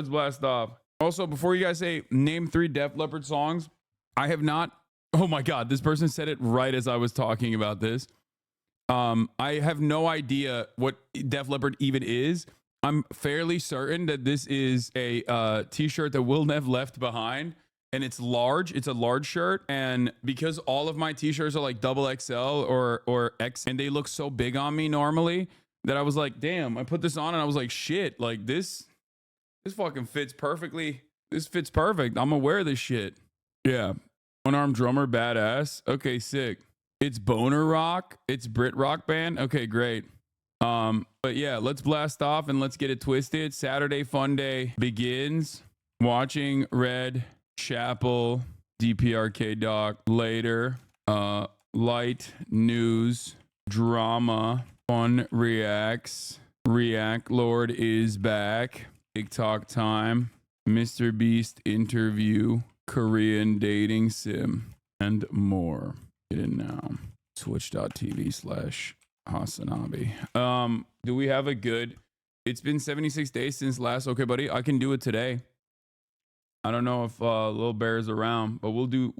Let's blast off. Also, before you guys say name 3 Def Leppard songs, I have not. Oh my God, this person said it right as I was talking about this. I have no idea what Def Leppard even is. I'm fairly certain that this is a t-shirt that Will Nev left behind, and it's large. It's a large shirt, and because all of my t-shirts are like double XL or X, and they look so big on me normally that I was like, damn, I put this on and I was like, shit, like this fucking fits perfectly. This fits perfect. I'm gonna wear this shit. Yeah. One-armed drummer, badass. Okay, sick. It's Boner Rock. It's Brit Rock band. Okay, great. But yeah, let's blast off and let's get it twisted. Saturday Funday begins. Watching Red Chapel, DPRK doc later. Light news, drama, fun reacts. React Lord is back. TikTok time. Mr. Beast interview. Korean dating sim and more. Get in now. Twitch.tv/Hasanabi. Do we have a good? It's been 76 days since last. Okay, buddy, I can do it today. I don't know if Lil Bear is around, but we'll do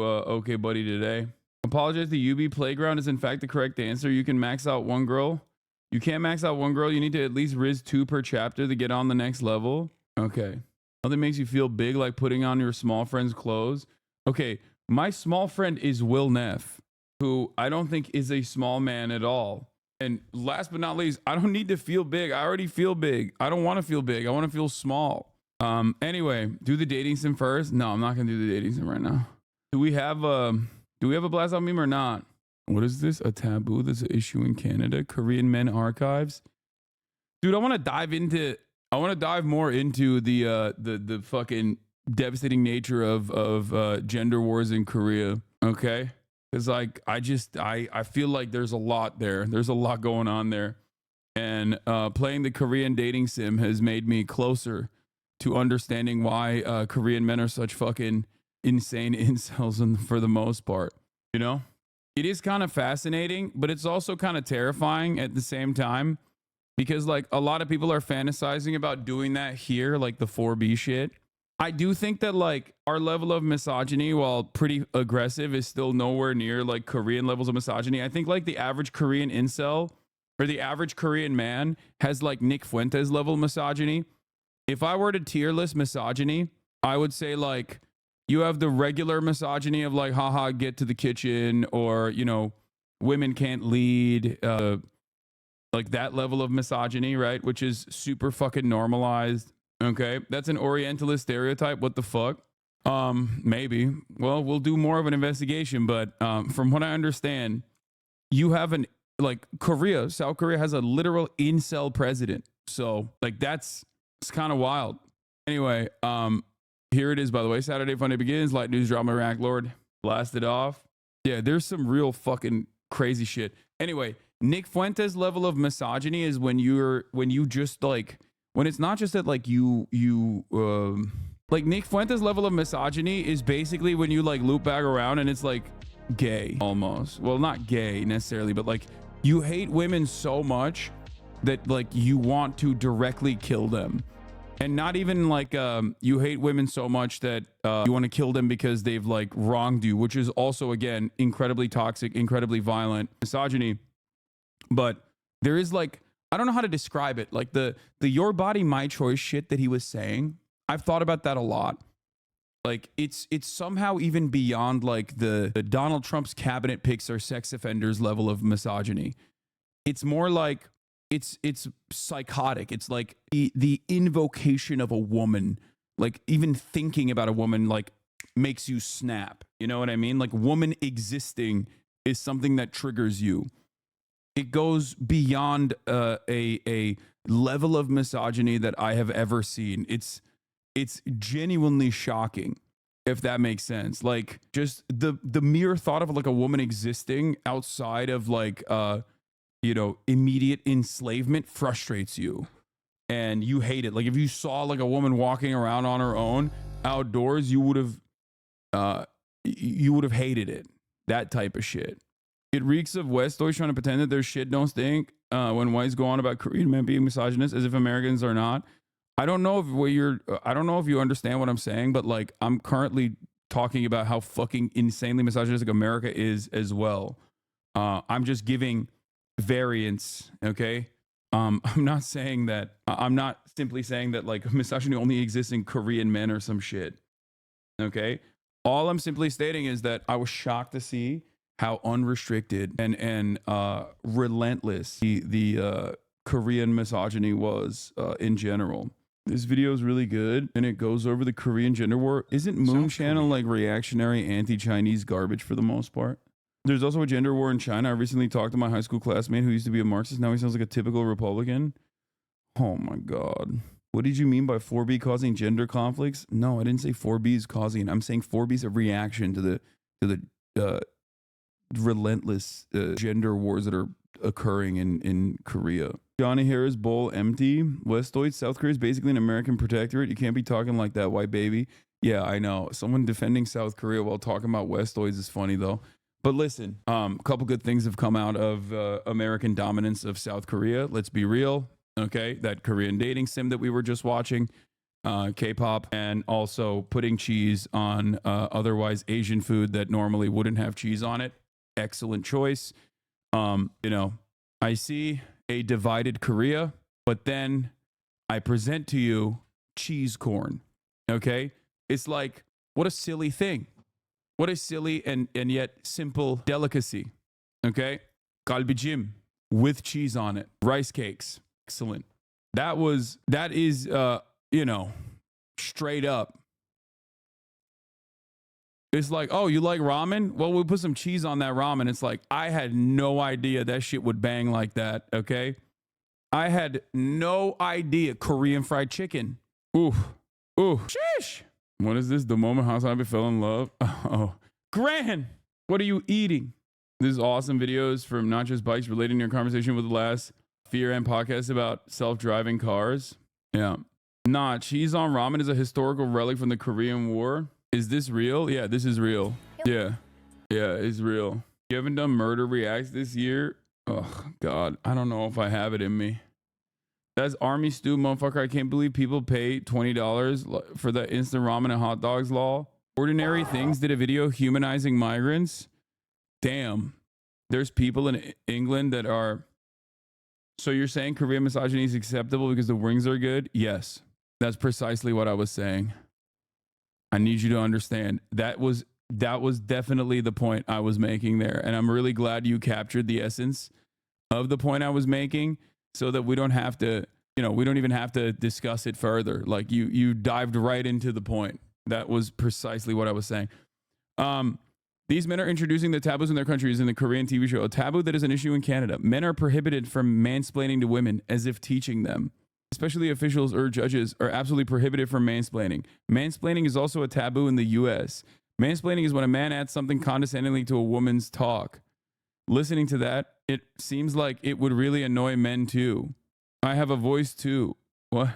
okay, buddy, today. Apologize. The UB playground is in fact the correct answer. You can max out one girl. You can't max out one girl. You need to at least Riz 2 per chapter to get on the next level. Okay. Nothing makes you feel big like putting on your small friend's clothes. Okay, my small friend is Will Neff, who I don't think is a small man at all. And last but not least, I don't need to feel big. I already feel big. I don't want to feel big. I want to feel small. Anyway, do the dating sim first. No, I'm not gonna do the dating sim right now. Do we have a blast out meme or not? What is this? A taboo that's an issue in Canada? Korean men archives? Dude, I want to dive more into the fucking devastating nature of gender wars in Korea. Okay, because like I feel like there's a lot there. There's a lot going on there, and playing the Korean dating sim has made me closer to understanding why Korean men are such fucking insane incels for the most part. You know, it is kind of fascinating, but it's also kind of terrifying at the same time. Because like a lot of people are fantasizing about doing that here, like the 4B shit. I do think that like our level of misogyny, while pretty aggressive, is still nowhere near like Korean levels of misogyny. I think like the average Korean incel or the average Korean man has like Nick Fuentes level misogyny. If I were to tier list misogyny, I would say like you have the regular misogyny of like, haha, get to the kitchen, or, you know, women can't lead, like that level of misogyny, right? Which is super fucking normalized. Okay, that's an Orientalist stereotype. What the fuck? Maybe. Well, we'll do more of an investigation. But from what I understand, you have an like South Korea has a literal incel president. So like it's kind of wild. Anyway, here it is. By the way, Saturday Funday begins. Light news, drama, React Lord, blast it off. Yeah, there's some real fucking crazy shit. Anyway. Nick Fuentes level of misogyny is when you just like, when it's not just that like like Nick Fuentes level of misogyny is basically when you like loop back around and it's like gay almost. Well, not gay necessarily, but like you hate women so much that like you want to directly kill them. And not even like you hate women so much that you want to kill them because they've like wronged you, which is also again incredibly toxic, incredibly violent misogyny. But there is like, I don't know how to describe it. Like the your body, my choice shit that he was saying. I've thought about that a lot. Like it's somehow even beyond like the Donald Trump's cabinet picks are sex offenders level of misogyny. It's more like it's psychotic. It's like the invocation of a woman, like even thinking about a woman like makes you snap. You know what I mean? Like woman existing is something that triggers you. It goes beyond a level of misogyny that I have ever seen. It's genuinely shocking, if that makes sense. Like just the mere thought of like a woman existing outside of like you know, immediate enslavement frustrates you and you hate it. Like if you saw like a woman walking around on her own outdoors, you would have hated it. That type of shit. It reeks of West always trying to pretend that their shit don't stink when whites go on about Korean men being misogynist as if Americans are not. I don't know if what you're. I don't know if you understand what I'm saying, but like I'm currently talking about how fucking insanely misogynistic America is as well. I'm just giving variance. Okay. I'm not saying that. I'm not simply saying that like misogyny only exists in Korean men or some shit. Okay. All I'm simply stating is that I was shocked to see how unrestricted and relentless the Korean misogyny was in general. This video is really good, and it goes over the Korean gender war. Isn't Moon Channel like reactionary anti-Chinese garbage for the most part? There's also a gender war in China. I recently talked to my high school classmate who used to be a Marxist. Now he sounds like a typical Republican. Oh my God. What did you mean by 4B causing gender conflicts? No, I didn't say 4B is causing. I'm saying 4B is a reaction to the relentless gender wars that are occurring in Korea. Johnny Harris bowl empty. Westoid, South Korea is basically an American protectorate. You can't be talking like that, white baby. Yeah, I know. Someone defending South Korea while talking about Westoids is funny though. But listen, a couple good things have come out of American dominance of South Korea. Let's be real. Okay, that Korean dating sim that we were just watching, K-pop, and also putting cheese on otherwise Asian food that normally wouldn't have cheese on it. Excellent choice. You know, I see a divided Korea, but then I present to you cheese corn. Okay, it's like, what a silly thing. What a silly and yet simple delicacy. Okay, galbijim with cheese on it, rice cakes. Excellent. That is, you know, straight up. It's like, oh, you like ramen? Well, we'll put some cheese on that ramen. It's like, I had no idea that shit would bang like that, okay? I had no idea. Korean fried chicken. Ooh. Sheesh. What is this? The moment Hasanabi fell in love? Oh. Gran, what are you eating? This is awesome videos from Not Just Bikes relating to your conversation with the last Fear and podcast about self-driving cars. Yeah. Nah, cheese on ramen is a historical relic from the Korean War. Is this real? Yeah, this is real. Yeah. Yeah, it's real. You haven't done murder reacts this year? Oh, God. I don't know if I have it in me. That's Army Stew, motherfucker. I can't believe people pay $20 for the instant ramen and hot dogs law. Ordinary Things did a video humanizing migrants. Damn. There's people in England that are... So you're saying Korean misogyny is acceptable because the wings are good? Yes. That's precisely what I was saying. I need you to understand. That was definitely the point I was making there. And I'm really glad you captured the essence of the point I was making so that we don't have to, you know, we don't even have to discuss it further. Like you dived right into the point. That was precisely what I was saying. These men are introducing the taboos in their countries in the Korean TV show. A taboo that is an issue in Canada. Men are prohibited from mansplaining to women as if teaching them. Especially officials or judges are absolutely prohibited from mansplaining. Mansplaining is also a taboo in the US. Mansplaining is when a man adds something condescendingly to a woman's talk. Listening to that, it seems like it would really annoy men too. I have a voice too. What?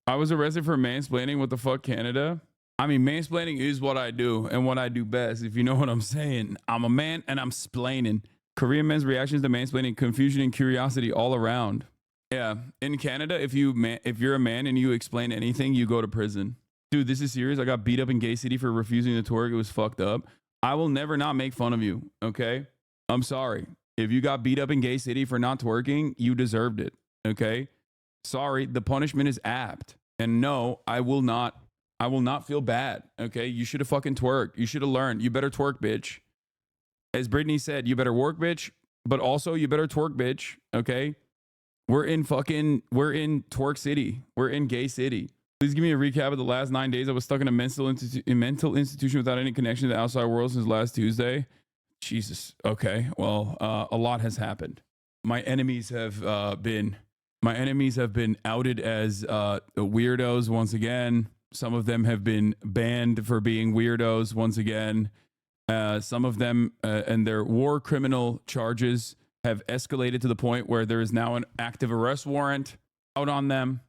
I was arrested for mansplaining. What the fuck, Canada? I mean, mansplaining is what I do and what I do best, if you know what I'm saying. I'm a man and I'm splaining. Korean men's reactions to mansplaining, confusion and curiosity all around. Yeah, in Canada, if you're a man and you explain anything, you go to prison. Dude, this is serious. I got beat up in Gay City for refusing to twerk. It was fucked up. I will never not make fun of you, okay? I'm sorry. If you got beat up in Gay City for not twerking, you deserved it, okay? Sorry, the punishment is apt. And no, I will not feel bad, okay? You should have fucking twerked. You should have learned. You better twerk, bitch. As Brittany said, you better work, bitch, but also you better twerk, bitch, okay? We're in twerk city. We're in Gay City. Please give me a recap of the last 9 days. I was stuck in a mental institution without any connection to the outside world since last Tuesday. Jesus. Okay. Well, a lot has happened. My enemies have been outed as weirdos once again. Some of them have been banned for being weirdos once again. Some of them and their war criminal charges have escalated to the point where there is now an active arrest warrant out on them.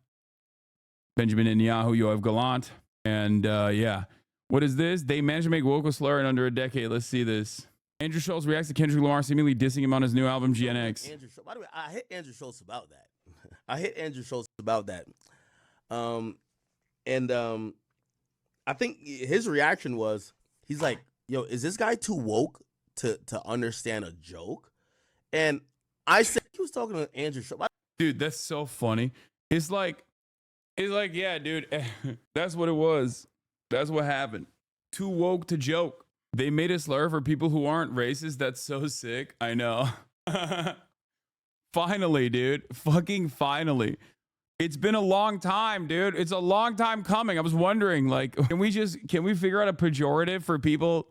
Benjamin Netanyahu, Yoav Gallant. And yeah. What is this? They managed to make woke a slur in under a decade. Let's see this. Andrew Schultz reacts to Kendrick Lamar seemingly dissing him on his new album, GNX. By the way, I hit Andrew Schultz about that. And I think his reaction was, he's like, yo, is this guy too woke to understand a joke? And I said, he was talking to Andrew. Dude, that's so funny. It's like, yeah, dude, that's what it was. That's what happened. Too woke to joke. They made a slur for people who aren't racist. That's so sick. I know. Finally, dude. Fucking finally. It's been a long time, dude. It's a long time coming. I was wondering, like, can we figure out a pejorative for people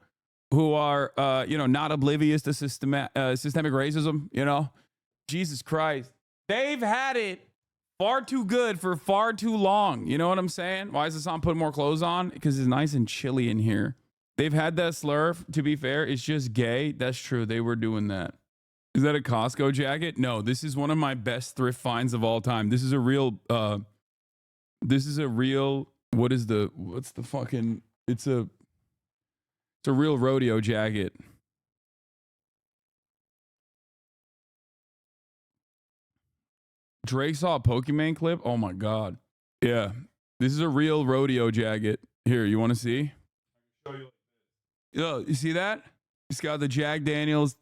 who are, not oblivious to systemic racism, Jesus Christ. They've had it far too good for far too long. You know what I'm saying? Why is Hassan putting more clothes on? Because it's nice and chilly in here. They've had that slur, to be fair. It's just gay. That's true. They were doing that. Is that a Costco jacket? No, this is one of my best thrift finds of all time. This is a real, it's a real rodeo jacket. Drake saw a Pokemon clip. Oh my God. Yeah. This is a real rodeo jacket. Here, you want to see? Yo, you see that? It's got the Jack Daniels,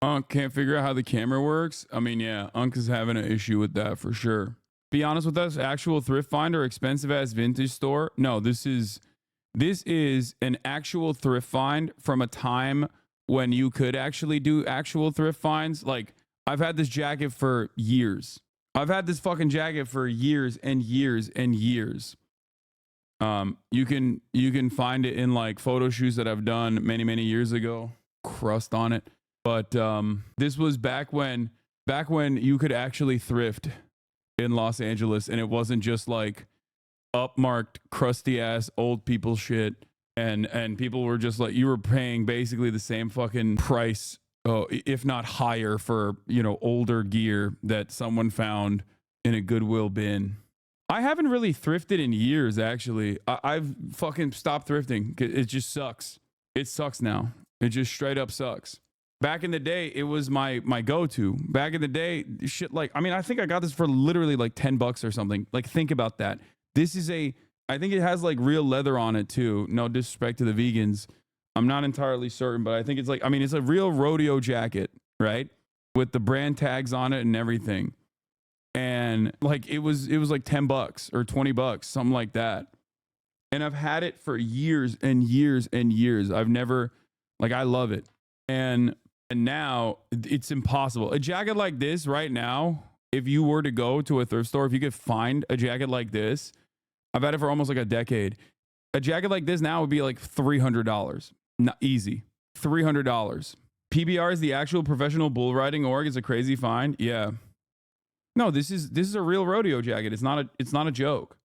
Unc can't figure out how the camera works. I mean, yeah, Unc is having an issue with that for sure. Be honest with us, actual thrift find or expensive ass vintage store? No, this is an actual thrift find from a time when you could actually do actual thrift finds. Like, I've had this jacket for years. I've had this fucking jacket for years and years and years. You can find it in like photo shoots that I've done many years ago. Crust on it. But this was back when you could actually thrift in Los Angeles, and it wasn't just like upmarked, crusty ass old people shit, and people were just like, you were paying basically the same fucking price, if not higher, for older gear that someone found in a Goodwill bin. I haven't really thrifted in years, actually. I've fucking stopped thrifting. It just sucks. It sucks now. It just straight up sucks. Back in the day, it was my go-to. Back in the day, shit like, I mean, I think I got this for literally like $10 or something. Like, think about that. I think it has like real leather on it too. No disrespect to the vegans. I'm not entirely certain, but I think it's it's a real rodeo jacket, right? With the brand tags on it and everything. And like, it was like $10 or $20, something like that. And I've had it for years and years and years. I've never, I love it. And now it's impossible. A jacket like this right now, if you were to go to a thrift store, if you could find a jacket like this, I've had it for almost like a decade. A jacket like this now would be like $300. Not easy. $300. PBR is the actual professional bull riding org. It's a crazy find. Yeah. No, this is a real rodeo jacket. It's not a joke.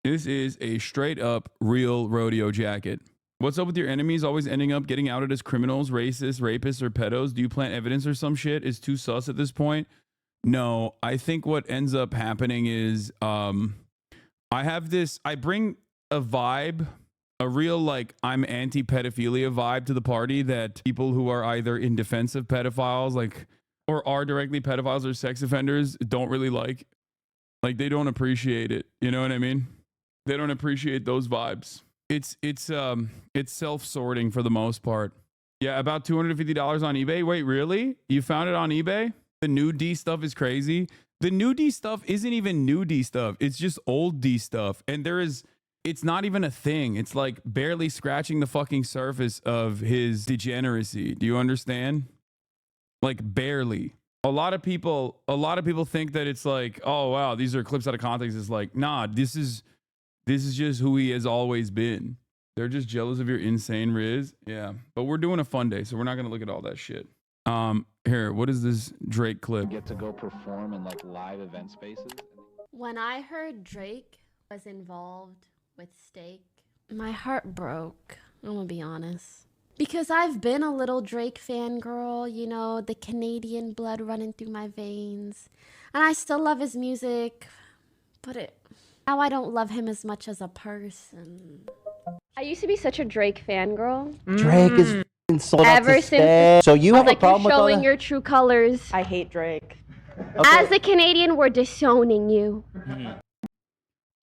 This is a straight up real rodeo jacket. What's up with your enemies always ending up getting outed as criminals, racists, rapists, or pedos? Do you plant evidence or some shit? Is too sus at this point? No, I think what ends up happening is I bring a vibe, a real I'm anti-pedophilia vibe to the party that people who are either in defense of pedophiles or are directly pedophiles or sex offenders don't really like. They don't appreciate it. You know what I mean? They don't appreciate those vibes. It's self-sorting for the most part. Yeah, about $250 on eBay. Wait, really? You found it on eBay? The new D stuff is crazy. The new D stuff isn't even new D stuff. It's just old D stuff. And it's not even a thing. It's like barely scratching the fucking surface of his degeneracy. Do you understand? Like, barely. A lot of people think that it's like, oh wow, these are clips out of context. It's like, nah, this is just who he has always been. They're just jealous of your insane riz. Yeah. But we're doing a fun day, so we're not gonna look at all that shit. Here, what is this Drake clip? Get to go perform in live event spaces. When I heard Drake was involved with Steak, my heart broke. I'm gonna be honest. Because I've been a little Drake fangirl, the Canadian blood running through my veins. And I still love his music, but now I don't love him as much as a person. I used to be such a Drake fangirl. Drake is sold out Ever to since stay. So you have a problem with all showing that? your true colors. I hate Drake. As a Canadian, we're disowning you.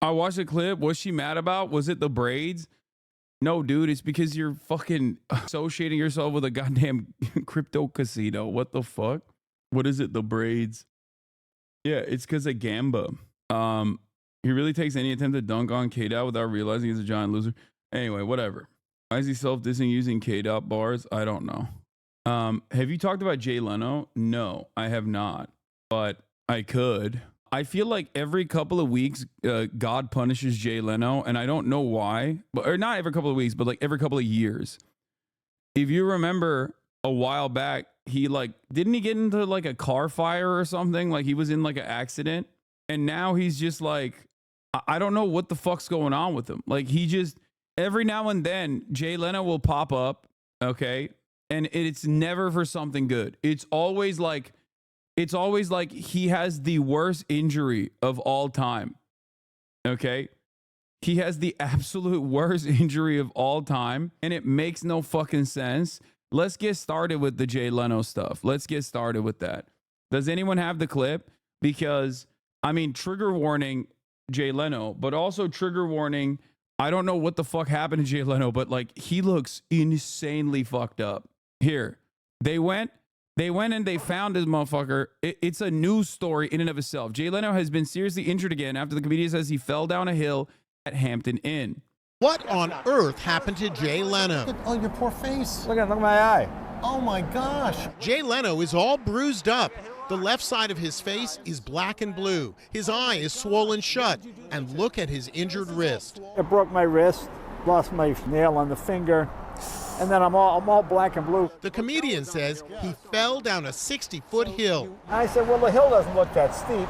I watched the clip. What's she mad about? Was it the braids? No, dude, it's because you're fucking associating yourself with a goddamn crypto casino. What the fuck? What is it? The braids? Yeah, it's because of Gamba. He really takes any attempt to dunk on K-Dot without realizing he's a giant loser. Anyway, whatever. Why is he self-dissing using K-Dot bars? I don't know. Have you talked about Jay Leno? No, I have not, but I could. I feel like every couple of weeks, God punishes Jay Leno, and I don't know why, or not every couple of weeks, but like every couple of years. If you remember a while back, didn't he get into like a car fire or something? Like he was in like an accident, and now he's just like, I don't know what the fuck's going on with him. Like he just, every now and then, Jay Leno will pop up, okay? And it's never for something good. It's always like he has the worst injury of all time. Okay? He has the absolute worst injury of all time, and it makes no fucking sense. Let's get started with the Jay Leno stuff. Let's get started with that. Does anyone have the clip? Because, I mean, trigger warning, Jay Leno, but also trigger warning, I don't know what the fuck happened to Jay Leno, but like he looks insanely fucked up. Here, they went and they found this motherfucker. It's a news story in and of itself. Jay Leno has been seriously injured again after the comedian says he fell down a hill at Hampton Inn. What on earth happened to Jay Leno? Oh, your poor face. Look at my eye. Oh my gosh. Jay Leno is all bruised up. The left side of his face is black and blue. His eye is swollen shut. And look at his injured wrist. It broke my wrist, lost my nail on the finger, and then I'm all black and blue. The comedian says he fell down a 60-foot hill. I said, well, the hill doesn't look that steep.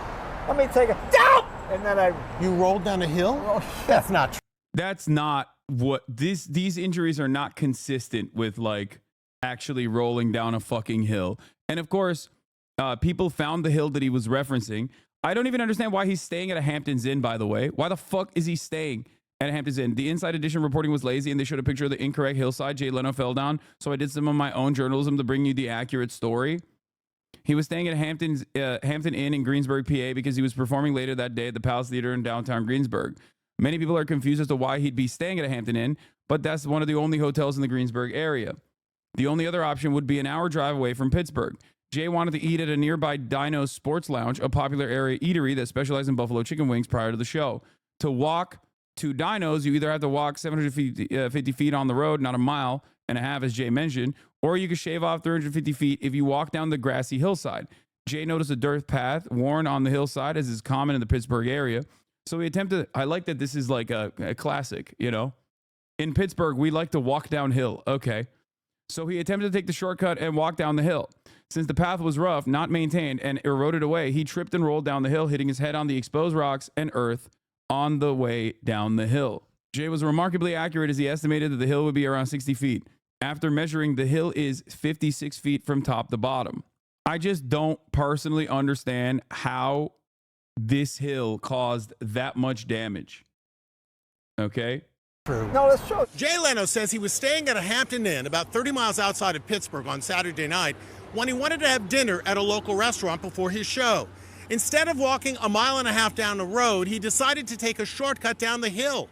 Let me take it down. And then You rolled down a hill? Oh, That's not true. That's not what these injuries are not consistent with like actually rolling down a fucking hill. And of course, people found the hill that he was referencing. I don't even understand why he's staying at a Hampton's Inn, by the way. Why the fuck is he staying at a Hampton's Inn? The Inside Edition reporting was lazy and they showed a picture of the incorrect hillside Jay Leno fell down. So I did some of my own journalism to bring you the accurate story. He was staying at Hampton Inn in Greensburg, PA because he was performing later that day at the Palace Theater in downtown Greensburg. Many people are confused as to why he'd be staying at a Hampton Inn, but that's one of the only hotels in the Greensburg area. The only other option would be an hour drive away from Pittsburgh. Jay wanted to eat at a nearby Dino's Sports Lounge, a popular area eatery that specialized in buffalo chicken wings prior to the show. To walk to Dino's, you either have to walk 750 feet on the road, not a mile and a half, as Jay mentioned, or you could shave off 350 feet if you walk down the grassy hillside. Jay noticed a dirt path worn on the hillside, as is common in the Pittsburgh area. So he attempted, I like that this is like a classic, you know? In Pittsburgh, we like to walk downhill. Okay. So he attempted to take the shortcut and walk down the hill. Since the path was rough, not maintained, and eroded away, he tripped and rolled down the hill, hitting his head on the exposed rocks and earth on the way down the hill. Jay was remarkably accurate as he estimated that the hill would be around 60 feet. After measuring, the hill is 56 feet from top to bottom. I just don't personally understand how this hill caused that much damage. Okay? No, let's show. Jay Leno says he was staying at a Hampton Inn about 30 miles outside of Pittsburgh on Saturday night when he wanted to have dinner at a local restaurant before his show. Instead of walking a mile and a half down the road, he decided to take a shortcut down the hill.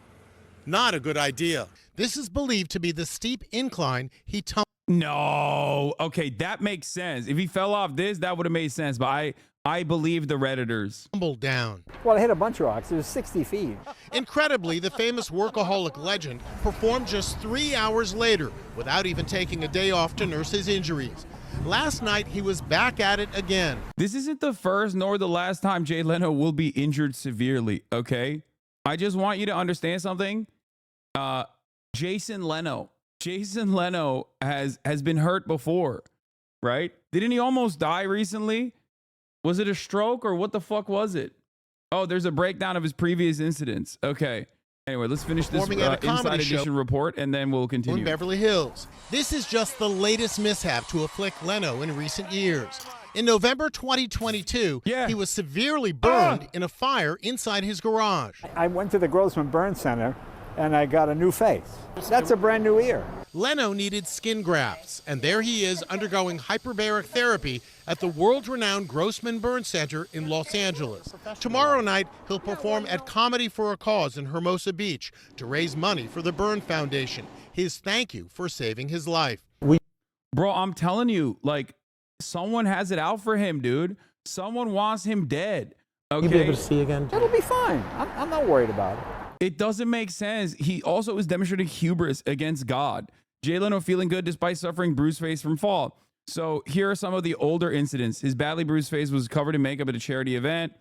Not a good idea. This is believed to be the steep incline he tumbled. No. Okay, that makes sense. If he fell off this, that would have made sense. But I believe the Redditors. Down. Well, I hit a bunch of rocks. It was 60 feet. Incredibly, the famous workaholic legend performed just 3 hours later without even taking a day off to nurse his injuries. Last night, he was back at it again. This isn't the first nor the last time Jay Leno will be injured severely, okay? I just want you to understand something. Jason Leno has been hurt before, right? Didn't he almost die recently? Was it a stroke or what the fuck was it? Oh, there's a breakdown of his previous incidents. Okay. Anyway, let's finish this Inside Edition report and then we'll continue. In Beverly Hills. This is just the latest mishap to afflict Leno in recent years. In November 2022, he was severely burned in a fire inside his garage. I went to the Grossman Burn Center and I got a new face. That's a brand new ear. Leno needed skin grafts, and there he is undergoing hyperbaric therapy at the world-renowned Grossman Burn Center in Los Angeles. Tomorrow night, he'll perform at Comedy for a Cause in Hermosa Beach to raise money for the Burn Foundation, his thank you for saving his life. Bro, I'm telling you, like, someone has it out for him, dude. Someone wants him dead. Okay. You'll be able to see again? It'll be fine. I'm not worried about it. It doesn't make sense. He also is demonstrating hubris against God. Jay Leno feeling good despite suffering bruised face from fall. So here are some of the older incidents. His badly bruised face was covered in makeup at a charity event.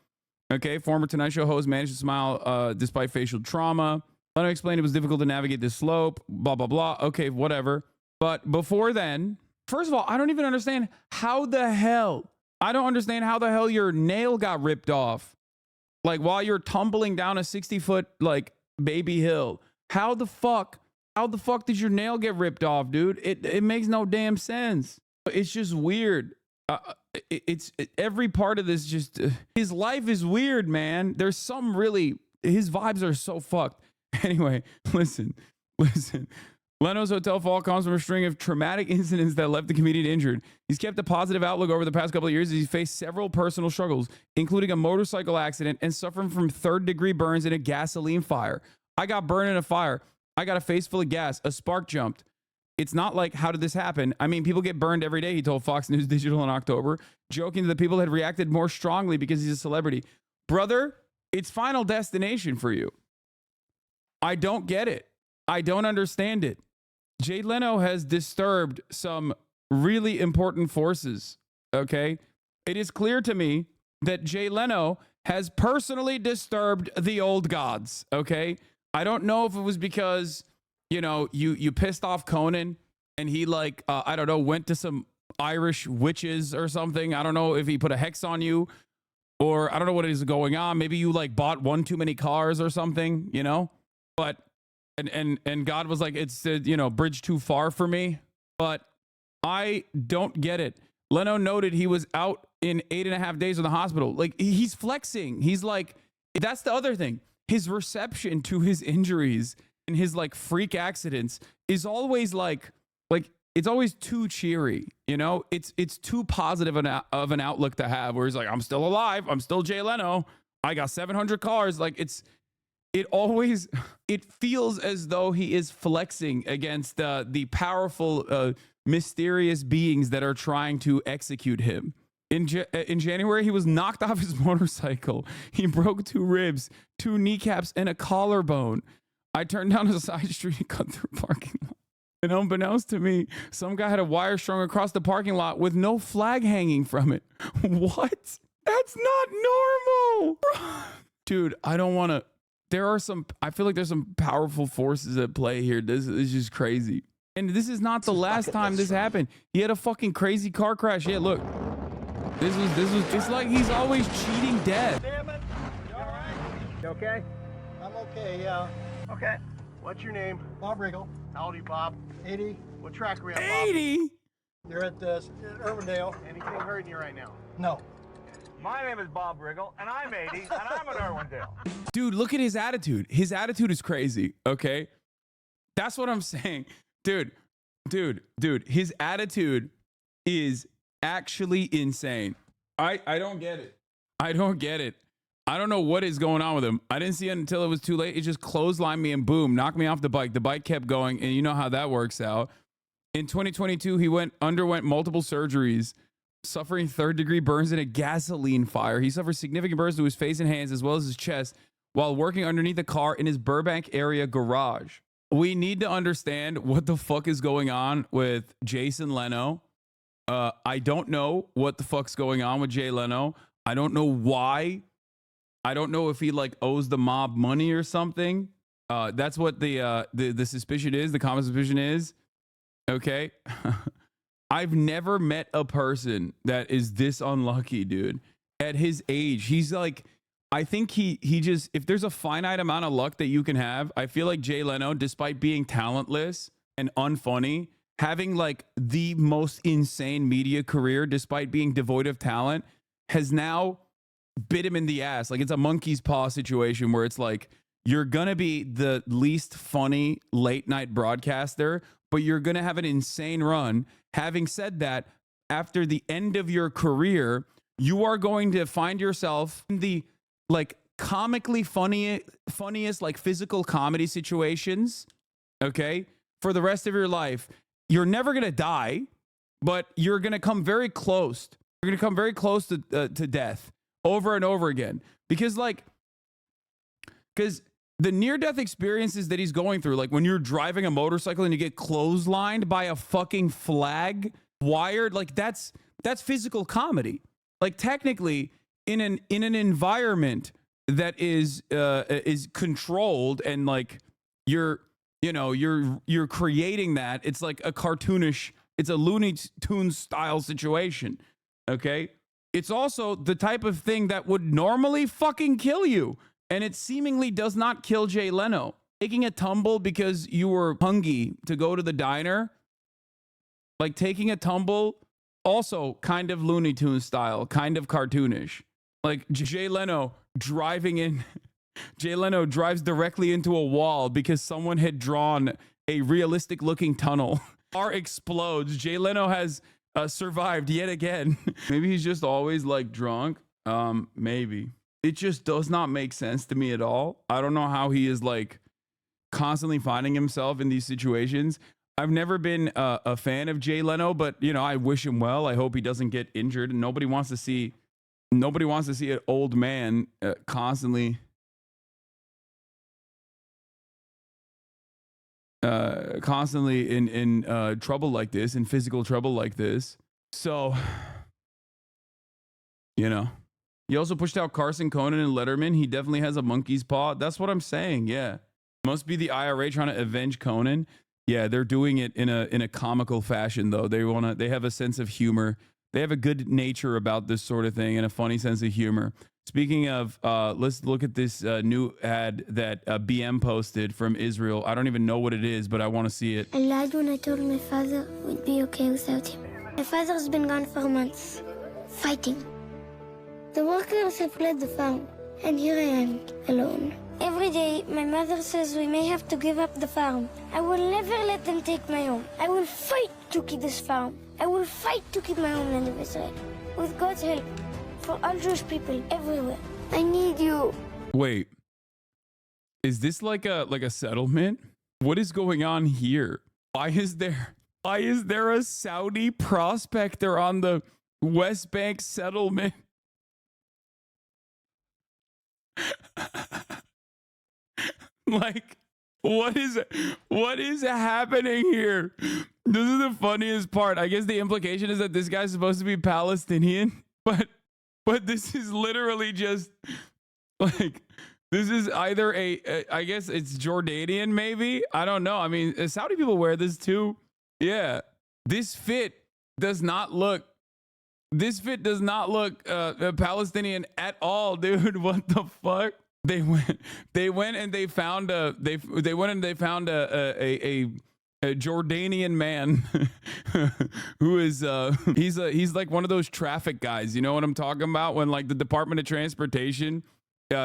Okay, former Tonight Show host managed to smile despite facial trauma. Leno explained it was difficult to navigate this slope, blah, blah, blah. Okay, whatever. But before then, first of all, I don't even understand how the hell your nail got ripped off. Like while you're tumbling down a 60-foot like baby hill. How the fuck did your nail get ripped off, dude? It makes no damn sense. It's just weird. Every part of this just his life is weird, man. There's some really his vibes are so fucked. Anyway, listen. Leno's hotel fall comes from a string of traumatic incidents that left the comedian injured. He's kept a positive outlook over the past couple of years as he's faced several personal struggles, including a motorcycle accident and suffering from third-degree burns in a gasoline fire. I got burned in a fire. I got a face full of gas. A spark jumped. It's not like, how did this happen? I mean, people get burned every day, he told Fox News Digital in October, joking that the people had reacted more strongly because he's a celebrity. Brother, it's Final Destination for you. I don't get it. I don't understand it. Jay Leno has disturbed some really important forces, okay? It is clear to me that Jay Leno has personally disturbed the old gods, okay? I don't know if it was because, you pissed off Conan and he I don't know, went to some Irish witches or something. I don't know if he put a hex on you or I don't know what is going on. Maybe you bought one too many cars or something, but and God was like, it's bridge too far for me, but I don't get it. Leno noted he was out in 8.5 days in the hospital. Like he's flexing. He's like, that's the other thing. His reception to his injuries and his freak accidents is always like it's always too cheery. It's too positive of an outlook to have where he's like, I'm still alive. I'm still Jay Leno. I got 700 cars. It feels as though he is flexing against the powerful, mysterious beings that are trying to execute him. In January, he was knocked off his motorcycle. He broke 2 ribs, 2 kneecaps, and a collarbone. I turned down a side street and cut through a parking lot. And unbeknownst to me, some guy had a wire strung across the parking lot with no flag hanging from it. What? That's not normal. Dude, I don't want to. I feel like there's some powerful forces at play here. This is just crazy. And this is not the last time this happened. He had a fucking crazy car crash. Yeah, look. This was, it's like he's always cheating death. Damn it. You all right? You okay? I'm okay, yeah. Okay. What's your name? Bob Riggle. How old are you, Bob? 80. What track are we at, Bob? 80? You're at Irvindale. Anything hurting you right now? No. My name is Bob Riggle, and I'm 80, and I'm at Irwindale. Dude, look at his attitude. His attitude is crazy, okay? That's what I'm saying. Dude, his attitude is actually insane. I don't get it. I don't get it. I don't know what is going on with him. I didn't see it until it was too late. It just clotheslined me and boom, knocked me off the bike. The bike kept going, and you know how that works out. In 2022, he underwent multiple surgeries, suffering third-degree burns in a gasoline fire. He suffered significant burns to his face and hands as well as his chest while working underneath a car in his Burbank area garage. We need to understand what the fuck is going on with Jason Leno. I don't know what the fuck's going on with Jay Leno. I don't know why. I don't know if he owes the mob money or something. That's what the suspicion is. The common suspicion is. Okay. I've never met a person that is this unlucky, dude. At his age, he's I think he just, if there's a finite amount of luck that you can have, I feel like Jay Leno, despite being talentless and unfunny, having the most insane media career, despite being devoid of talent, has now bit him in the ass. It's a monkey's paw situation where it's you're gonna be the least funny late night broadcaster, but you're going to have an insane run. Having said that, after the end of your career, you are going to find yourself in the like comically funniest like physical comedy situations, okay, for the rest of your life. You're never going to die, but you're going to come very close. You're going to come very close to death over and over again. Because the near-death experiences that he's going through, like when you're driving a motorcycle and you get clotheslined by a fucking flag wired, like that's physical comedy. Like technically in an environment that is controlled and like you're creating that, it's like a cartoonish, it's a Looney Tunes style situation. Okay. It's also the type of thing that would normally fucking kill you. And it seemingly does not kill Jay Leno. Taking a tumble because you were hungry to go to the diner, like taking a tumble, also kind of Looney Tunes style, kind of cartoonish. Like Jay Leno drives directly into a wall because someone had drawn a realistic looking tunnel. Car explodes. Jay Leno has survived yet again. Maybe he's just always like drunk. Maybe. It just does not make sense to me at all. I don't know how he is like constantly finding himself in these situations. I've never been a fan of Jay Leno, but you know, I wish him well. I hope he doesn't get injured. And nobody wants to see an old man constantly in trouble like this, in physical trouble like this. So, you know. He also pushed out Carson, Conan, and Letterman. He definitely has a monkey's paw. That's what I'm saying. Yeah, must be the IRA trying to avenge Conan. Yeah, they're doing it in a comical fashion though. They have a sense of humor. They have a good nature about this sort of thing and a funny sense of humor. Speaking of, let's look at this new ad that BM posted from Israel. I don't even know what it is, but I want to see it. I lied when I told my father we'd be okay without him. My father's been gone for months, fighting. The workers have fled the farm, and here I am, alone. Every day, my mother says we may have to give up the farm. I will never let them take my home. I will fight to keep this farm. I will fight to keep my homeland of Israel. With God's help, for all Jewish people everywhere. I need you. Wait, is this like a settlement? What is going on here? Why is there a Saudi prospector on the West Bank settlement? Like, what is happening here? This is the funniest part. I guess the implication is that this guy's supposed to be Palestinian, but this is literally just like, this is either I guess it's Jordanian, maybe. I don't know. I mean, Saudi people wear this too. Yeah, this fit does not look Palestinian at all, dude. What the fuck? They went and they found a Jordanian man who is he's like one of those traffic guys. You know what I'm talking about? When like the Department of Transportation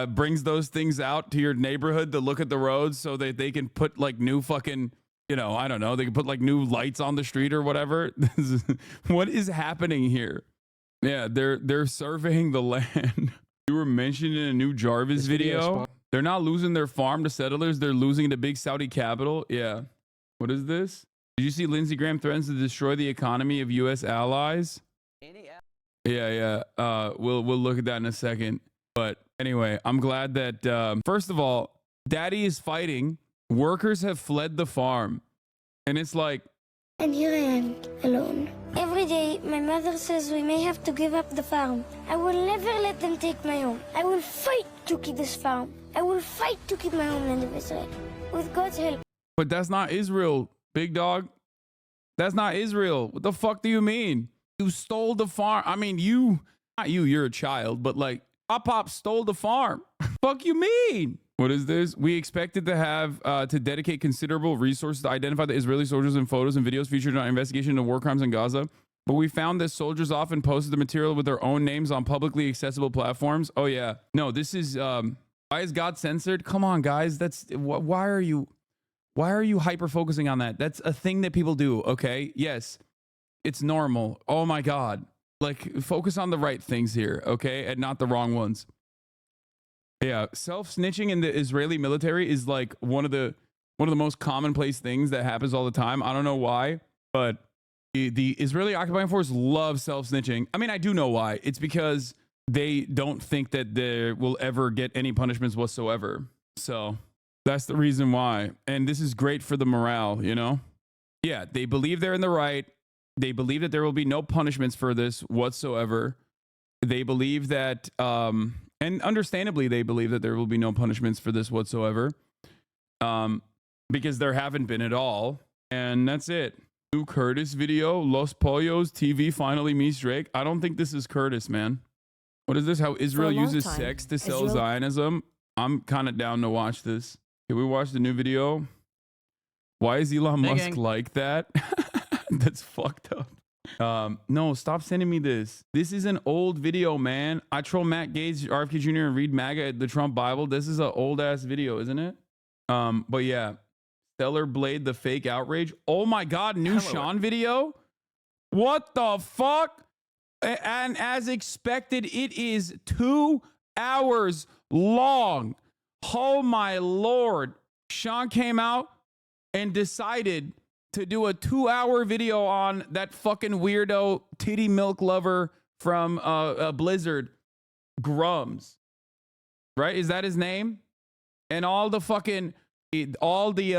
brings those things out to your neighborhood to look at the roads so that they can put like new fucking, you know, I don't know, they can put like new lights on the street or whatever. What is happening here? Yeah, they're surveying the land. You were mentioned in a new Jarvis video. They're not losing their farm to settlers. They're losing the big Saudi capital. Yeah. What is this? Did you see Lindsey Graham threatens to destroy the economy of U.S. allies? Yeah. We'll look at that in a second. But anyway, I'm glad that, first of all, Daddy is fighting. Workers have fled the farm. And it's like, and here I am, alone. Every day, my mother says we may have to give up the farm. I will never let them take my home. I will fight to keep this farm. I will fight to keep my homeland of Israel. With God's help. But that's not Israel, big dog. That's not Israel. What the fuck do you mean? You stole the farm. I mean, you're a child, but like, Pop stole the farm. Fuck you mean? What is this? We expected to have to dedicate considerable resources to identify the Israeli soldiers in photos and videos featured in our investigation into war crimes in Gaza. But we found that soldiers often posted the material with their own names on publicly accessible platforms. Oh, yeah. No, this is... why is God censored? Come on, guys. Why are you Why are you hyper focusing on that? That's a thing that people do, okay? Yes, it's normal. Oh my God. Like, focus on the right things here, okay? And not the wrong ones. Yeah, self-snitching in the Israeli military is like one of the most commonplace things that happens all the time. I don't know why, but the Israeli occupying force love self-snitching. I mean, I do know why. It's because they don't think that they will ever get any punishments whatsoever. So that's the reason why. And this is great for the morale, you know? Yeah, they believe they're in the right. They believe that there will be no punishments for this whatsoever. They believe that, and understandably, they believe that there will be no punishments for this whatsoever, because there haven't been at all. And that's it. New Curtis video, Los Pollos TV finally meets Drake. I don't think this is Curtis, man. What is this? How Israel uses sex to sell Zionism? I'm kind of down to watch this. Can we watch the new video? Why is Elon Musk like that? That's fucked up. No, stop sending me this. This is an old video, man. I troll Matt Gates, RFK Jr., and read MAGA at the Trump Bible. This is an old ass video, isn't it? But yeah, Stellar Blade, the fake outrage. Oh my God, new Sean video. What the fuck? And as expected, it is 2 hours long. Oh my Lord. Sean came out and decided to do a 2-hour video on that fucking weirdo titty milk lover from Blizzard, Grums, right? Is that his name? And all the fucking, all the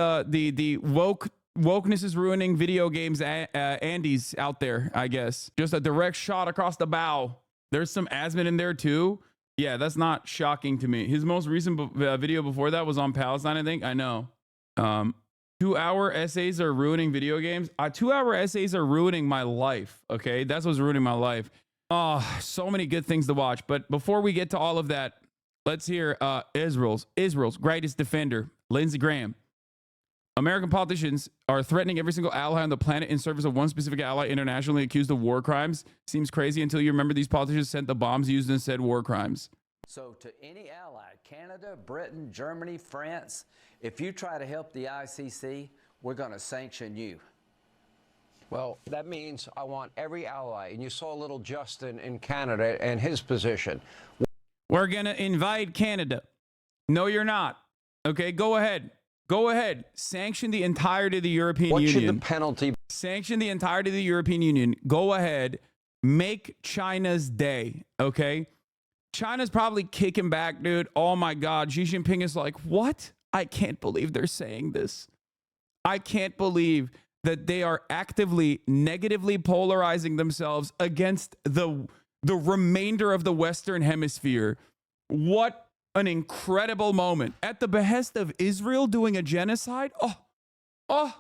wokeness is ruining video games, Andy's out there, I guess. Just a direct shot across the bow. There's some Asmon in there too. Yeah, that's not shocking to me. His most recent video before that was on Palestine, I think. I know. 2-hour essays are ruining video games. 2-hour essays are ruining my life. Okay, that's what's ruining my life. Oh, so many good things to watch. But before we get to all of that, let's hear Israel's greatest defender, Lindsey Graham. American politicians are threatening every single ally on the planet in service of one specific ally internationally accused of war crimes. Seems crazy until you remember these politicians sent the bombs used in said war crimes. So to any ally, Canada, Britain, Germany, France, if you try to help the ICC, we're going to sanction you. Well, that means I want every ally. And you saw little Justin in Canada and his position. We're going to invade Canada. No, you're not. Okay, go ahead. Go ahead. Sanction the entirety of the European Union. What should the penalty be? Sanction the entirety of the European Union. Go ahead. Make China's day. Okay? China's probably kicking back, dude. Oh my God. Xi Jinping is like, what? I can't believe they're saying this. I can't believe that they are actively negatively polarizing themselves against the remainder of the Western Hemisphere. What an incredible moment. At the behest of Israel doing a genocide. Oh,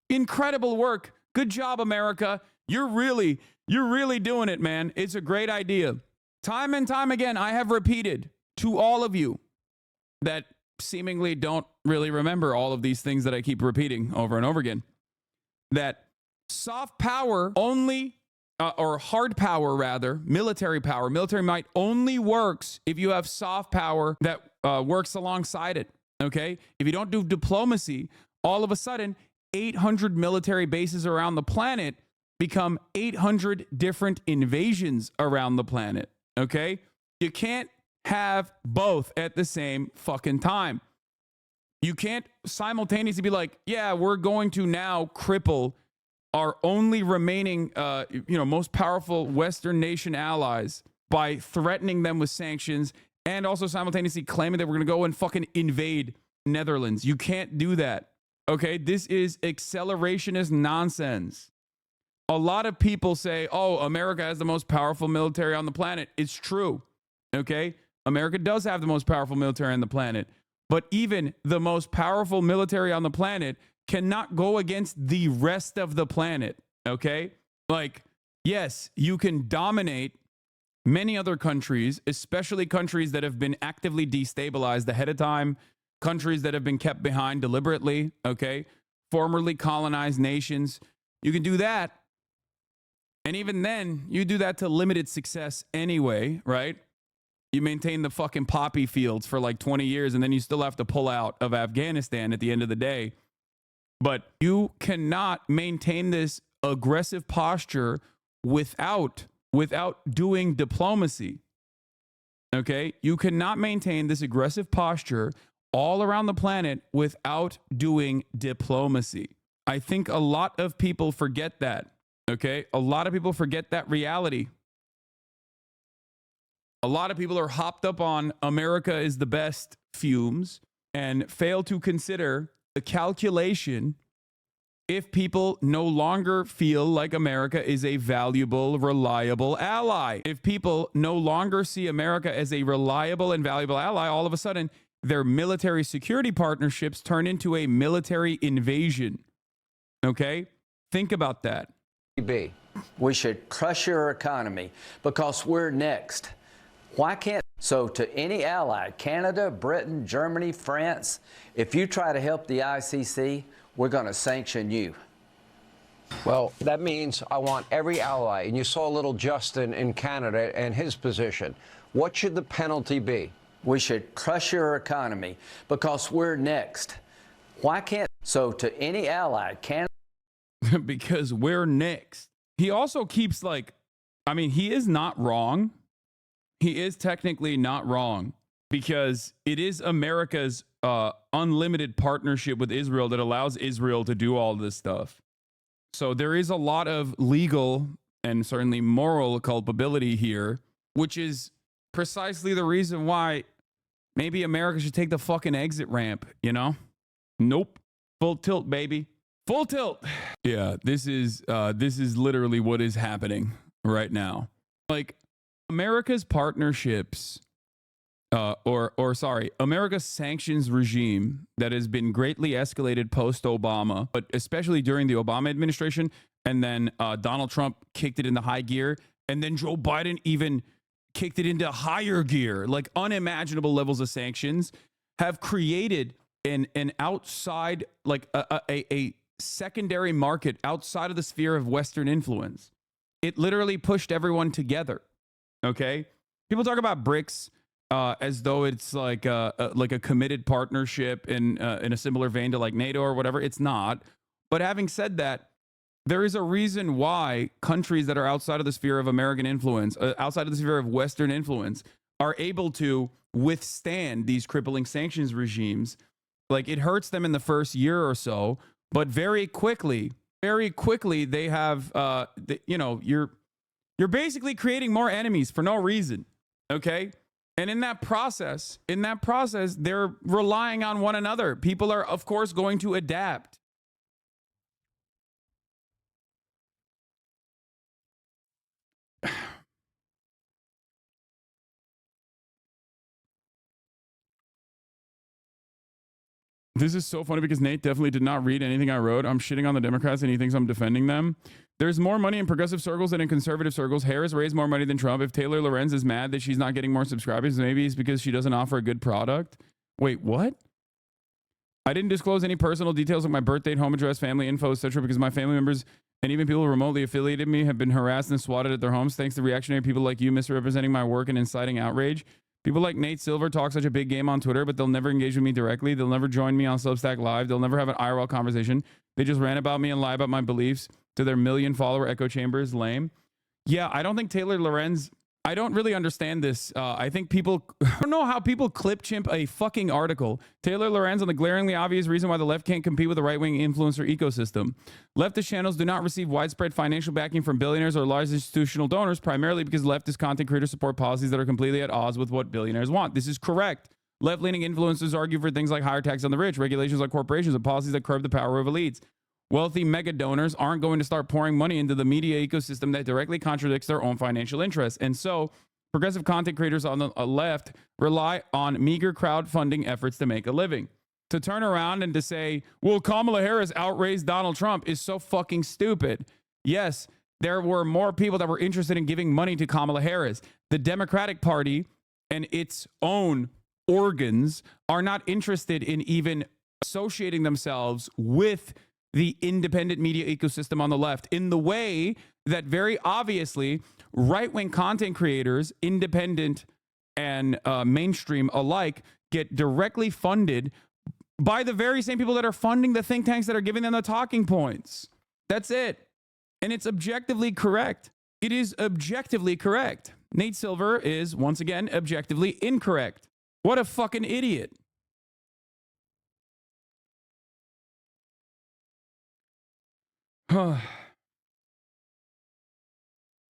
incredible work. Good job, America. You're really doing it, man. It's a great idea. Time and time again, I have repeated to all of you that seemingly don't really remember all of these things that I keep repeating over and over again, that soft power only, or hard power rather, military might only works if you have soft power that works alongside it, okay? If you don't do diplomacy, all of a sudden, 800 military bases around the planet become 800 different invasions around the planet, okay? You can't have both at the same fucking time. You can't simultaneously be like, yeah, we're going to now cripple our only remaining, most powerful Western nation allies by threatening them with sanctions and also simultaneously claiming that we're going to go and fucking invade Netherlands. You can't do that. Okay, this is accelerationist nonsense. A lot of people say, oh, America has the most powerful military on the planet. It's true. Okay, America does have the most powerful military on the planet. But even the most powerful military on the planet cannot go against the rest of the planet. Okay, like, yes, you can dominate many other countries, especially countries that have been actively destabilized ahead of time, countries that have been kept behind deliberately, okay? Formerly colonized nations. You can do that. And even then, you do that to limited success anyway, right? You maintain the fucking poppy fields for like 20 years and then you still have to pull out of Afghanistan at the end of the day. But you cannot maintain this aggressive posture without doing diplomacy. Okay? You cannot maintain this aggressive posture all around the planet without doing diplomacy. I think a lot of people forget that. Okay? A lot of people forget that reality. A lot of people are hopped up on America is the best fumes and fail to consider the calculation if people no longer feel like America is a valuable, reliable ally. If people no longer see America as a reliable and valuable ally, all of a sudden their military security partnerships turn into a military invasion. Okay? Think about that. We should crush your economy because we're next. Why can't? So to any ally, Canada, Britain, Germany, France, if you try to help the ICC, we're going to sanction you. Well, that means I want every ally. And you saw little Justin in Canada and his position. What should the penalty be? We should crush your economy because we're next. Why can't? So to any ally, Canada. Because we're next. He also keeps he is not wrong. He is technically not wrong because it is America's unlimited partnership with Israel that allows Israel to do all this stuff. So there is a lot of legal and certainly moral culpability here, which is precisely the reason why maybe America should take the fucking exit ramp, you know? Nope. Full tilt, baby. Full tilt. Yeah, this is literally what is happening right now. Like, America's partnerships, America's sanctions regime that has been greatly escalated post-Obama, but especially during the Obama administration, and then Donald Trump kicked it into high gear, and then Joe Biden even kicked it into higher gear. Like, unimaginable levels of sanctions have created an outside, like a secondary market outside of the sphere of Western influence. It literally pushed everyone together. Okay, people talk about BRICS as though it's like a committed partnership in a similar vein to like NATO or whatever. It's not. But having said that, there is a reason why countries that are outside of the sphere of American influence, outside of the sphere of Western influence, are able to withstand these crippling sanctions regimes. Like, it hurts them in the first year or so, but very quickly they have you're basically creating more enemies for no reason, okay? And in that process, they're relying on one another. People are, of course, going to adapt. This is so funny because Nate definitely did not read anything I wrote. I'm shitting on the Democrats and he thinks I'm defending them. There's more money in progressive circles than in conservative circles. Harris raised more money than Trump. If Taylor Lorenz is mad that she's not getting more subscribers, maybe it's because she doesn't offer a good product. Wait, what? I didn't disclose any personal details of my birth date, home address, family info, etc. because my family members and even people remotely affiliated me have been harassed and swatted at their homes thanks to reactionary people like you misrepresenting my work and inciting outrage. People like Nate Silver talk such a big game on Twitter, but they'll never engage with me directly. They'll never join me on Substack Live. They'll never have an IRL conversation. They just rant about me and lie about my beliefs to their million-follower echo chambers. Lame. Yeah, I don't think Taylor Lorenz... I don't really understand this. I think people... I don't know how people clip chimp a fucking article. Taylor Lorenz on the glaringly obvious reason why the left can't compete with the right-wing influencer ecosystem. Leftist channels do not receive widespread financial backing from billionaires or large institutional donors, primarily because leftist content creators support policies that are completely at odds with what billionaires want. This is correct. Left-leaning influencers argue for things like higher tax on the rich, regulations on corporations, and policies that curb the power of elites. Wealthy mega donors aren't going to start pouring money into the media ecosystem that directly contradicts their own financial interests. And so progressive content creators on the left rely on meager crowdfunding efforts to make a living. To turn around and to say, well, Kamala Harris outraised Donald Trump is so fucking stupid. Yes, there were more people that were interested in giving money to Kamala Harris. The Democratic Party and its own organs are not interested in even associating themselves with the independent media ecosystem on the left in the way that very obviously right-wing content creators, independent and mainstream alike, get directly funded by the very same people that are funding the think tanks that are giving them the talking points. That's it. And it's objectively correct. It is objectively correct. Nate Silver is, once again, objectively incorrect. What a fucking idiot.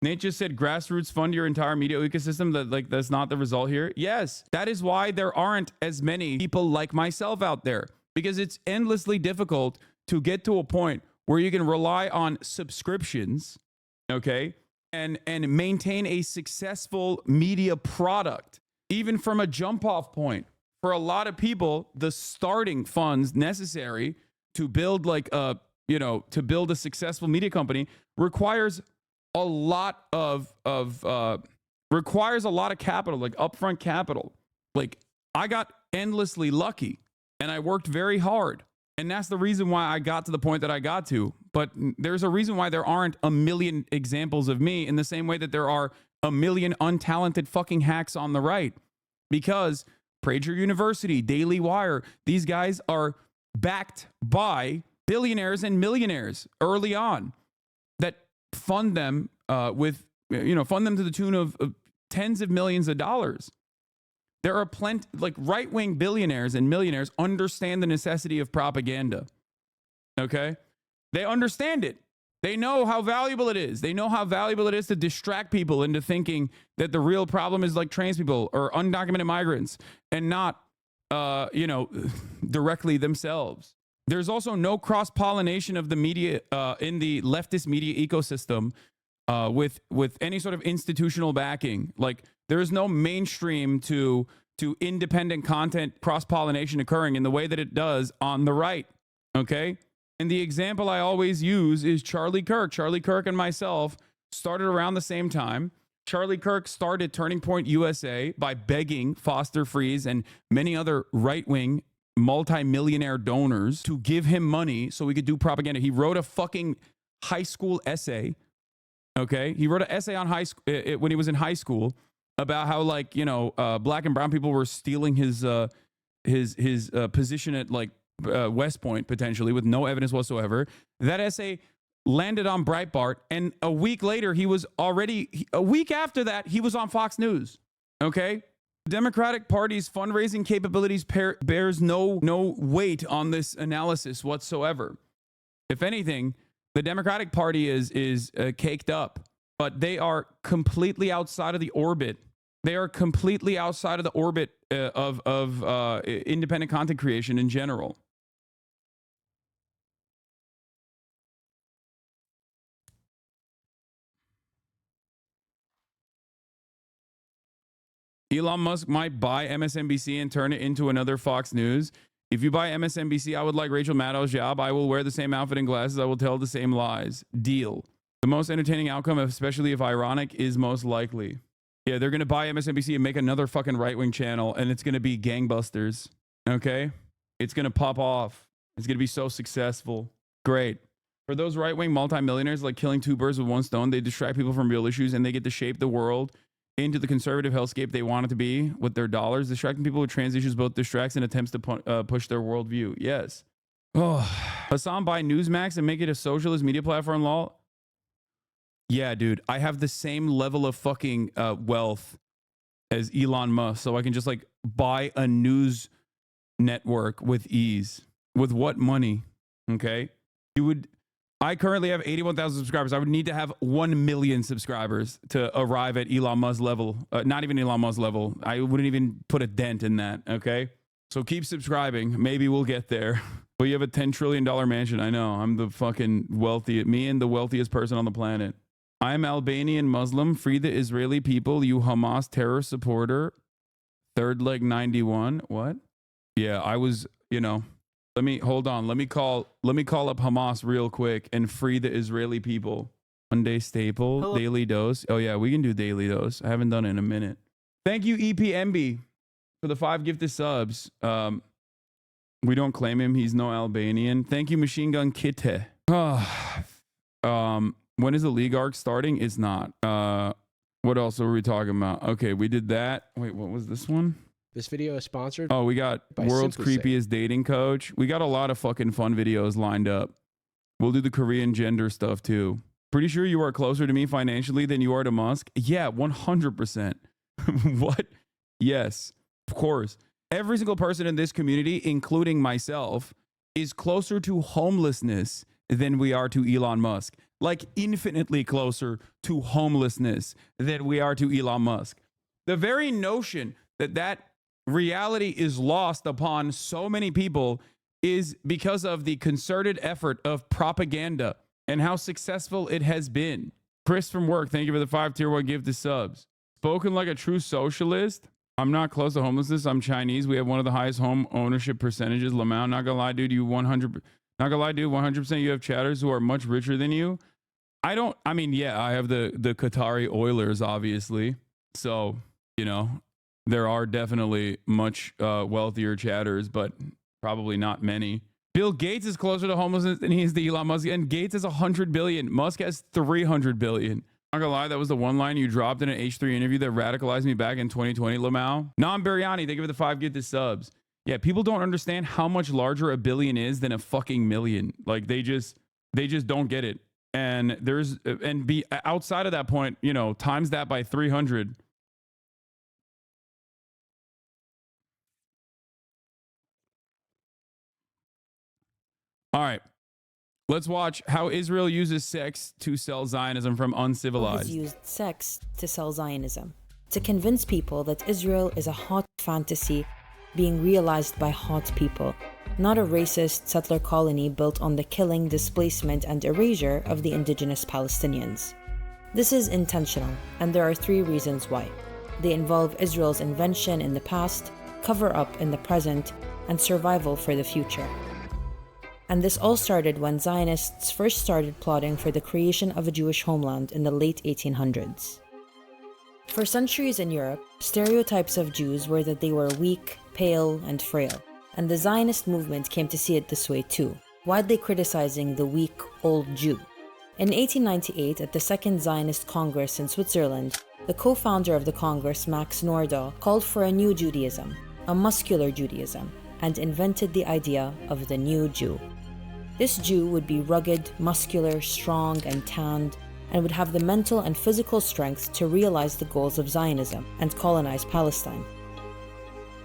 Nate just said grassroots fund your entire media ecosystem. That's not the result here. Yes, that is why there aren't as many people like myself out there, because it's endlessly difficult to get to a point where you can rely on subscriptions, okay, and maintain a successful media product, even from a jump off point. For a lot of people, the starting funds necessary to build to build a successful media company requires a lot of capital, like upfront capital. Like, I got endlessly lucky and I worked very hard. And that's the reason why I got to the point that I got to. But there's a reason why there aren't a million examples of me, in the same way that there are a million untalented fucking hacks on the right. Because Prager University, Daily Wire, these guys are backed by billionaires and millionaires early on that fund them fund them to the tune of tens of millions of dollars. There are plenty, like, right-wing billionaires and millionaires understand the necessity of propaganda. Okay? They understand it. They know how valuable it is. They know how valuable it is to distract people into thinking that the real problem is like trans people or undocumented migrants, and not, directly themselves. There's also no cross-pollination of the media in the leftist media ecosystem with any sort of institutional backing. Like, there is no mainstream to independent content cross-pollination occurring in the way that it does on the right. Okay? And the example I always use is Charlie Kirk. Charlie Kirk and myself started around the same time. Charlie Kirk started Turning Point USA by begging Foster Friess and many other right-wing multi-millionaire donors to give him money so we could do propaganda. He wrote a fucking high school essay. Okay? He wrote an essay on when he was in high school about how, black and brown people were stealing his position at, West Point, potentially, with no evidence whatsoever. That essay landed on Breitbart, and a week later, he was on Fox News. Okay? The Democratic Party's fundraising capabilities bears no weight on this analysis whatsoever. If anything, the Democratic Party is caked up, but they are completely outside of the orbit. They are completely outside of the orbit of independent content creation in general. Elon Musk might buy MSNBC and turn it into another Fox News. If you buy MSNBC, I would like Rachel Maddow's job. I will wear the same outfit and glasses. I will tell the same lies. Deal. The most entertaining outcome, especially if ironic, is most likely. Yeah, they're going to buy MSNBC and make another fucking right-wing channel, and it's going to be gangbusters. Okay? It's going to pop off. It's going to be so successful. Great. For those right-wing multimillionaires, like killing two birds with one stone, they distract people from real issues, and they get to shape the world into the conservative hellscape they want it to be with their dollars. Distracting people with trans issues both distracts and attempts to push their worldview. Yes. Oh, Hassan buy Newsmax and make it a socialist media platform, lol. Yeah, dude, I have the same level of fucking wealth as Elon Musk, so I can just buy a news network with ease. With what money? Okay, I currently have 81,000 subscribers. I would need to have 1 million subscribers to arrive at Elon Musk's level. Not even Elon Musk's level. I wouldn't even put a dent in that. Okay, so keep subscribing. Maybe we'll get there. But you have a $10 trillion mansion. I know. I'm the fucking wealthiest. Me and the wealthiest person on the planet. I'm Albanian Muslim. Free the Israeli people. You Hamas terror supporter. Third leg 91. What? Yeah, I was, hold on. Let me call up Hamas real quick and free the Israeli people. Funday staple. Hello. Daily dose. Oh yeah, we can do daily dose. I haven't done it in a minute. Thank you, EPMB, for the 5 gifted subs. We don't claim him. He's no Albanian. Thank you, Machine Gun Kitte. When is the League arc starting? It's not. What else are we talking about? Okay, we did that. Wait, what was this one? This video is sponsored. Oh, we got by world's Simply Say. creepiest dating coach. We got a lot of fucking fun videos lined up. We'll do the Korean gender stuff too. Pretty sure you are closer to me financially than you are to Musk. Yeah, 100%. What? Yes, of course. Every single person in this community, including myself, is closer to homelessness than we are to Elon Musk. Like infinitely closer to homelessness than we are to Elon Musk. The very notion that that reality is lost upon so many people is because of the concerted effort of propaganda and how successful it has been. Chris from work, thank you for the 5 tier 1 gift to subs. Spoken like a true socialist. I'm not close to homelessness. I'm Chinese. We have one of the highest home ownership percentages. Lamau, not gonna lie, dude, 100% you have chatters who are much richer than you. I mean, yeah, I have the Qatari Oilers, obviously. So, you know, there are definitely much wealthier chatters, but probably not many. Bill Gates is closer to homelessness than he is to Elon Musk, and Gates has 100 billion. Musk has 300 billion. Not gonna lie, that was the one line you dropped in an H3 interview that radicalized me back in 2020, Lamau. Nam Biryani, thank you for the 5 gifted subs. Yeah, people don't understand how much larger a billion is than a fucking million. Like they just don't get it. And be outside of that point, you know, times that by 300. All right. Let's watch how Israel uses sex to sell Zionism from Uncivilized. Has used sex to sell Zionism, to convince people that Israel is a hot fantasy being realized by hot people, not a racist settler colony built on the killing, displacement, and erasure of the indigenous Palestinians. This is intentional, and there are 3 reasons why. They involve Israel's invention in the past, cover-up in the present, and survival for the future. And this all started when Zionists first started plotting for the creation of a Jewish homeland in the late 1800s. For centuries in Europe, stereotypes of Jews were that they were weak, pale, and frail, and the Zionist movement came to see it this way too, widely criticizing the weak, old Jew. In 1898, at the Second Zionist Congress in Switzerland, the co-founder of the Congress, Max Nordau, called for a new Judaism, a muscular Judaism, and invented the idea of the new Jew. This Jew would be rugged, muscular, strong, and tanned, and would have the mental and physical strength to realize the goals of Zionism and colonize Palestine.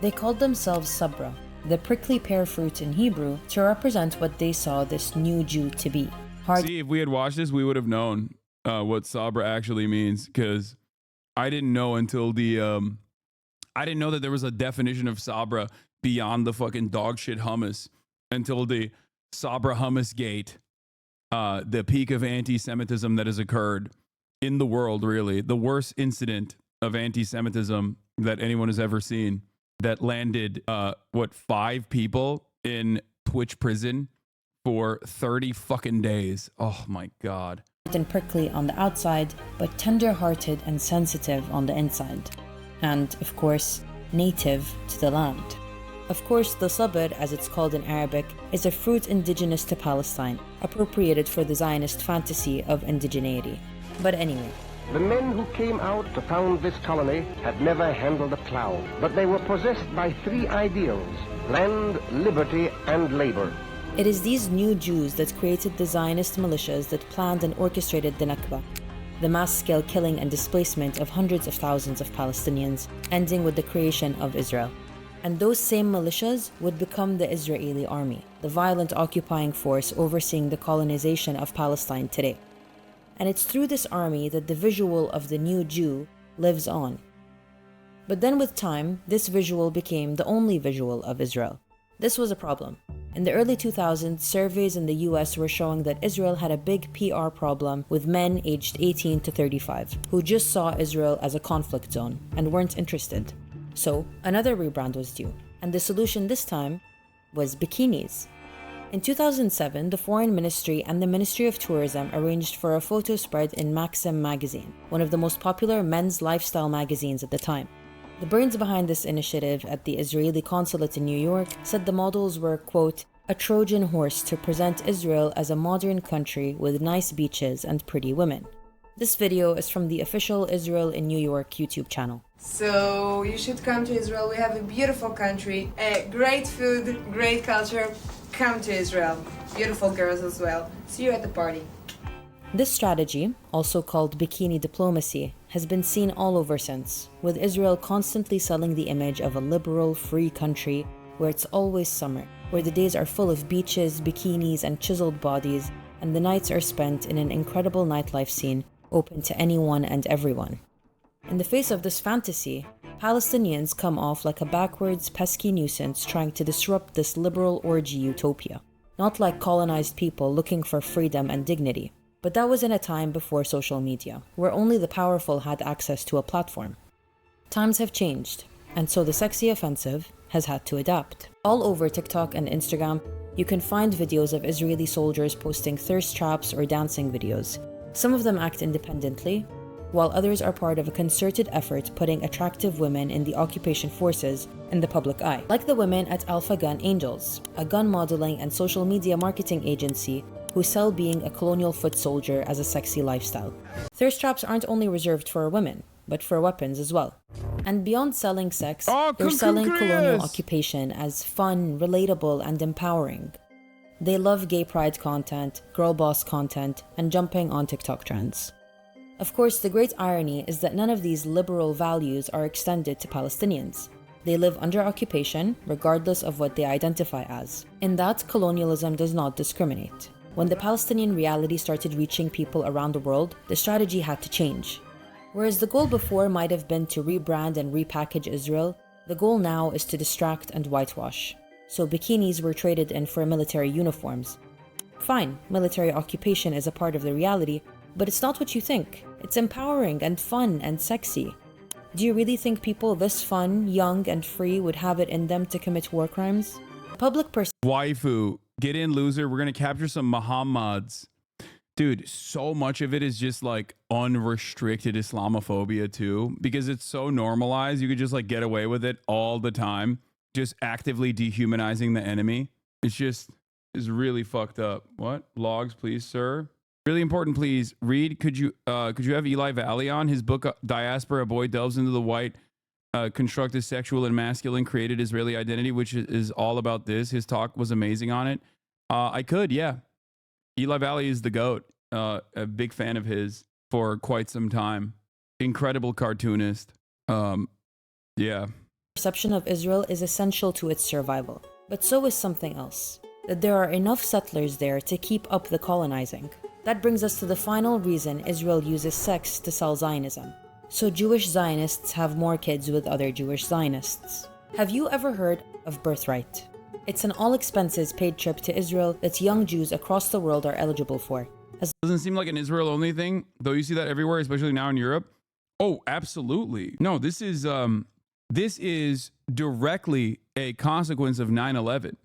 They called themselves Sabra, the prickly pear fruit in Hebrew, to represent what they saw this new Jew to be. See, if we had watched this, we would have known what Sabra actually means, because I didn't know until I didn't know that there was a definition of Sabra beyond the fucking dog shit hummus until the Sabra Hummus Gate, the peak of anti-Semitism that has occurred in the world, really. The worst incident of anti-Semitism that anyone has ever seen, that landed, 5 people in Twitch prison for 30 fucking days. Oh my God. And prickly on the outside, but tender-hearted and sensitive on the inside. And, of course, native to the land. Of course, the sabr, as it's called in Arabic, is a fruit indigenous to Palestine, appropriated for the Zionist fantasy of indigeneity. But anyway. The men who came out to found this colony had never handled a plow, but they were possessed by 3 ideals: land, liberty, and labor. It is these new Jews that created the Zionist militias that planned and orchestrated the Nakba, the mass-scale killing and displacement of hundreds of thousands of Palestinians, ending with the creation of Israel. And those same militias would become the Israeli army, the violent occupying force overseeing the colonization of Palestine today. And it's through this army that the visual of the new Jew lives on. But then with time, this visual became the only visual of Israel. This was a problem. In the early 2000s, surveys in the US were showing that Israel had a big PR problem with men aged 18 to 35 who just saw Israel as a conflict zone and weren't interested. So another rebrand was due, and the solution this time was bikinis. In 2007, the Foreign Ministry and the Ministry of Tourism arranged for a photo spread in Maxim magazine, one of the most popular men's lifestyle magazines at the time. The brains behind this initiative at the Israeli consulate in New York said the models were, quote, a Trojan horse to present Israel as a modern country with nice beaches and pretty women. This video is from the official Israel in New York YouTube channel. So you should come to Israel. We have a beautiful country, great food, great culture. Come to Israel. Beautiful girls as well. See you at the party. This strategy, also called bikini diplomacy, has been seen all over since, with Israel constantly selling the image of a liberal, free country where it's always summer, where the days are full of beaches, bikinis, and chiseled bodies, and the nights are spent in an incredible nightlife scene open to anyone and everyone. In the face of this fantasy, Palestinians come off like a backwards, pesky nuisance trying to disrupt this liberal orgy utopia, not like colonized people looking for freedom and dignity. But that was in a time before social media, where only the powerful had access to a platform. Times have changed, and so the sexy offensive has had to adapt. All over TikTok and Instagram, you can find videos of Israeli soldiers posting thirst traps or dancing videos. Some of them act independently, while others are part of a concerted effort putting attractive women in the occupation forces in the public eye. Like the women at Alpha Gun Angels, a gun modeling and social media marketing agency who sell being a colonial foot soldier as a sexy lifestyle. Thirst traps aren't only reserved for women, but for weapons as well. And beyond selling sex, they're selling colonial occupation as fun, relatable, and empowering. They love gay pride content, girl boss content, and jumping on TikTok trends. Of course, the great irony is that none of these liberal values are extended to Palestinians. They live under occupation, regardless of what they identify as. In that, colonialism does not discriminate. When the Palestinian reality started reaching people around the world, the strategy had to change. Whereas the goal before might have been to rebrand and repackage Israel, the goal now is to distract and whitewash. So bikinis were traded in for military uniforms. Fine, military occupation is a part of the reality, but it's not what you think. It's empowering and fun and sexy. Do you really think people this fun, young, and free would have it in them to commit war crimes? Public Waifu, get in, loser. We're gonna capture some Muhammads. Dude, so much of it is just like unrestricted Islamophobia too, because it's so normalized. You could just like get away with it all the time, just actively dehumanizing the enemy. It's really fucked up. What? Logs, please, sir. Really important, please. Read, could you have Eli Valley on? His book, Diaspora, a boy delves into the white, constructed sexual and masculine created Israeli identity, which is all about this. His talk was amazing on it. I could, yeah. Eli Valley is the GOAT. A big fan of his for quite some time. Incredible cartoonist. Yeah. Perception of Israel is essential to its survival. But so is something else. That there are enough settlers there to keep up the colonizing. That brings us to the final reason Israel uses sex to sell Zionism. So Jewish Zionists have more kids with other Jewish Zionists. Have you ever heard of Birthright? It's an all-expenses paid trip to Israel that young Jews across the world are eligible for. Doesn't seem like an Israel-only thing, though you see that everywhere, especially now in Europe. Oh, absolutely. No, this is directly a consequence of 9/11.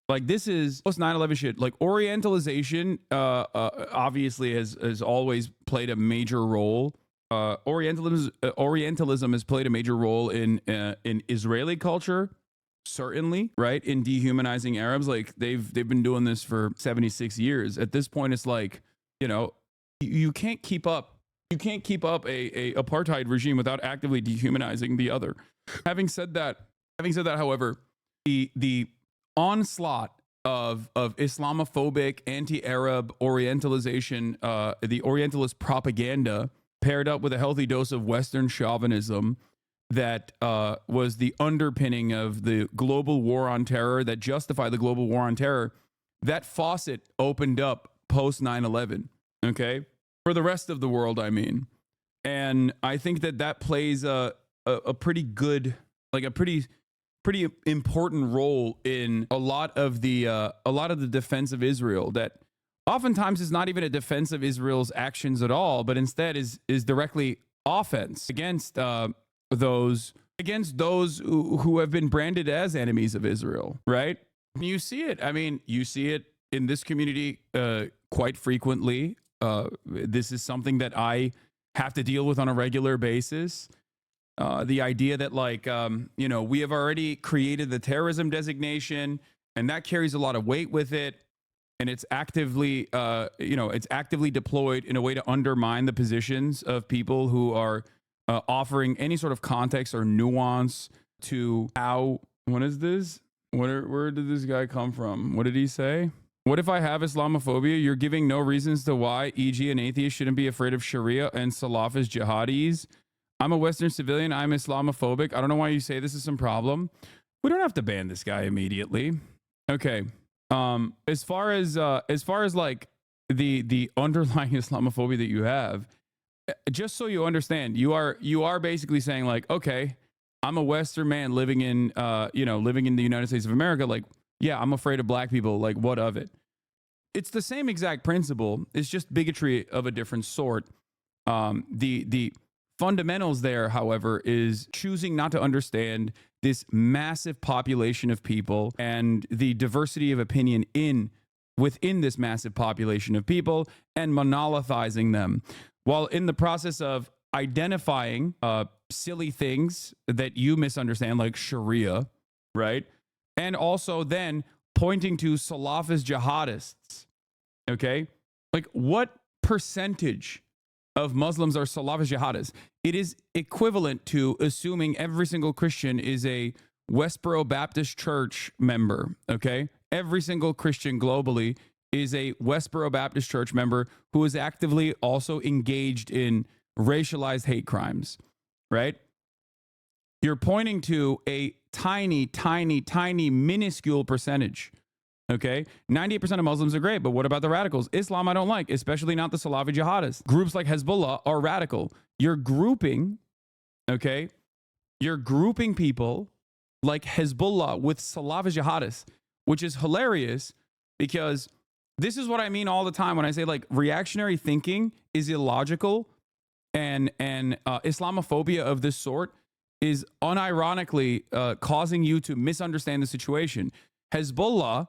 Like this is post 9/11 shit. Like Orientalization, obviously has always played a major role. Orientalism has played a major role in Israeli culture. Certainly, right? In dehumanizing Arabs, like they've been doing this for 76 years. At this point, it's like, you know, you can't keep up. You can't keep up a apartheid regime without actively dehumanizing the other. Having said that, however, the onslaught of Islamophobic, anti-Arab Orientalization, the Orientalist propaganda paired up with a healthy dose of Western chauvinism that was the underpinning of the global war on terror, that justified the global war on terror, that faucet opened up post 9/11, okay? For the rest of the world, I mean. And I think that plays a pretty good, like a pretty important role in a lot of the defense of Israel, that oftentimes is not even a defense of Israel's actions at all, but instead is directly offense against those who have been branded as enemies of Israel, right? You see it. I mean, you see it in this community quite frequently. This is something that I have to deal with on a regular basis. The idea that like, we have already created the terrorism designation, and that carries a lot of weight with it. and it's actively, it's actively deployed in a way to undermine the positions of people who are offering any sort of context or nuance to how. What is this? Where did this guy come from? What did he say? What if I have Islamophobia? You're giving no reasons to why, e.g. an atheist shouldn't be afraid of Sharia and Salafist jihadis. I'm a Western civilian. I'm Islamophobic. I don't know why you say this is some problem. We don't have to ban this guy immediately. Okay. As far as like the underlying Islamophobia that you have, just so you understand, you are basically saying like, okay, I'm a Western man living in the United States of America. Like, yeah, I'm afraid of black people. Like, what of it? It's the same exact principle. It's just bigotry of a different sort. The fundamentals there, however, is choosing not to understand this massive population of people and the diversity of opinion within this massive population of people and monolithizing them, while in the process of identifying silly things that you misunderstand, like Sharia, right? And also then pointing to Salafist jihadists, okay? Like, what percentage of Muslims are Salafist jihadists? It is equivalent to assuming every single Christian is a Westboro Baptist Church member, okay? Every single Christian globally is a Westboro Baptist Church member who is actively also engaged in racialized hate crimes, right? You're pointing to a tiny, minuscule percentage. Okay, 98% of Muslims are great, but what about the radicals? Islam I don't like, especially not the Salafi jihadists. Groups like Hezbollah are radical. You're grouping people like Hezbollah with Salafi jihadists, which is hilarious because this is what I mean all the time when I say like reactionary thinking is illogical and Islamophobia of this sort is unironically causing you to misunderstand the situation. Hezbollah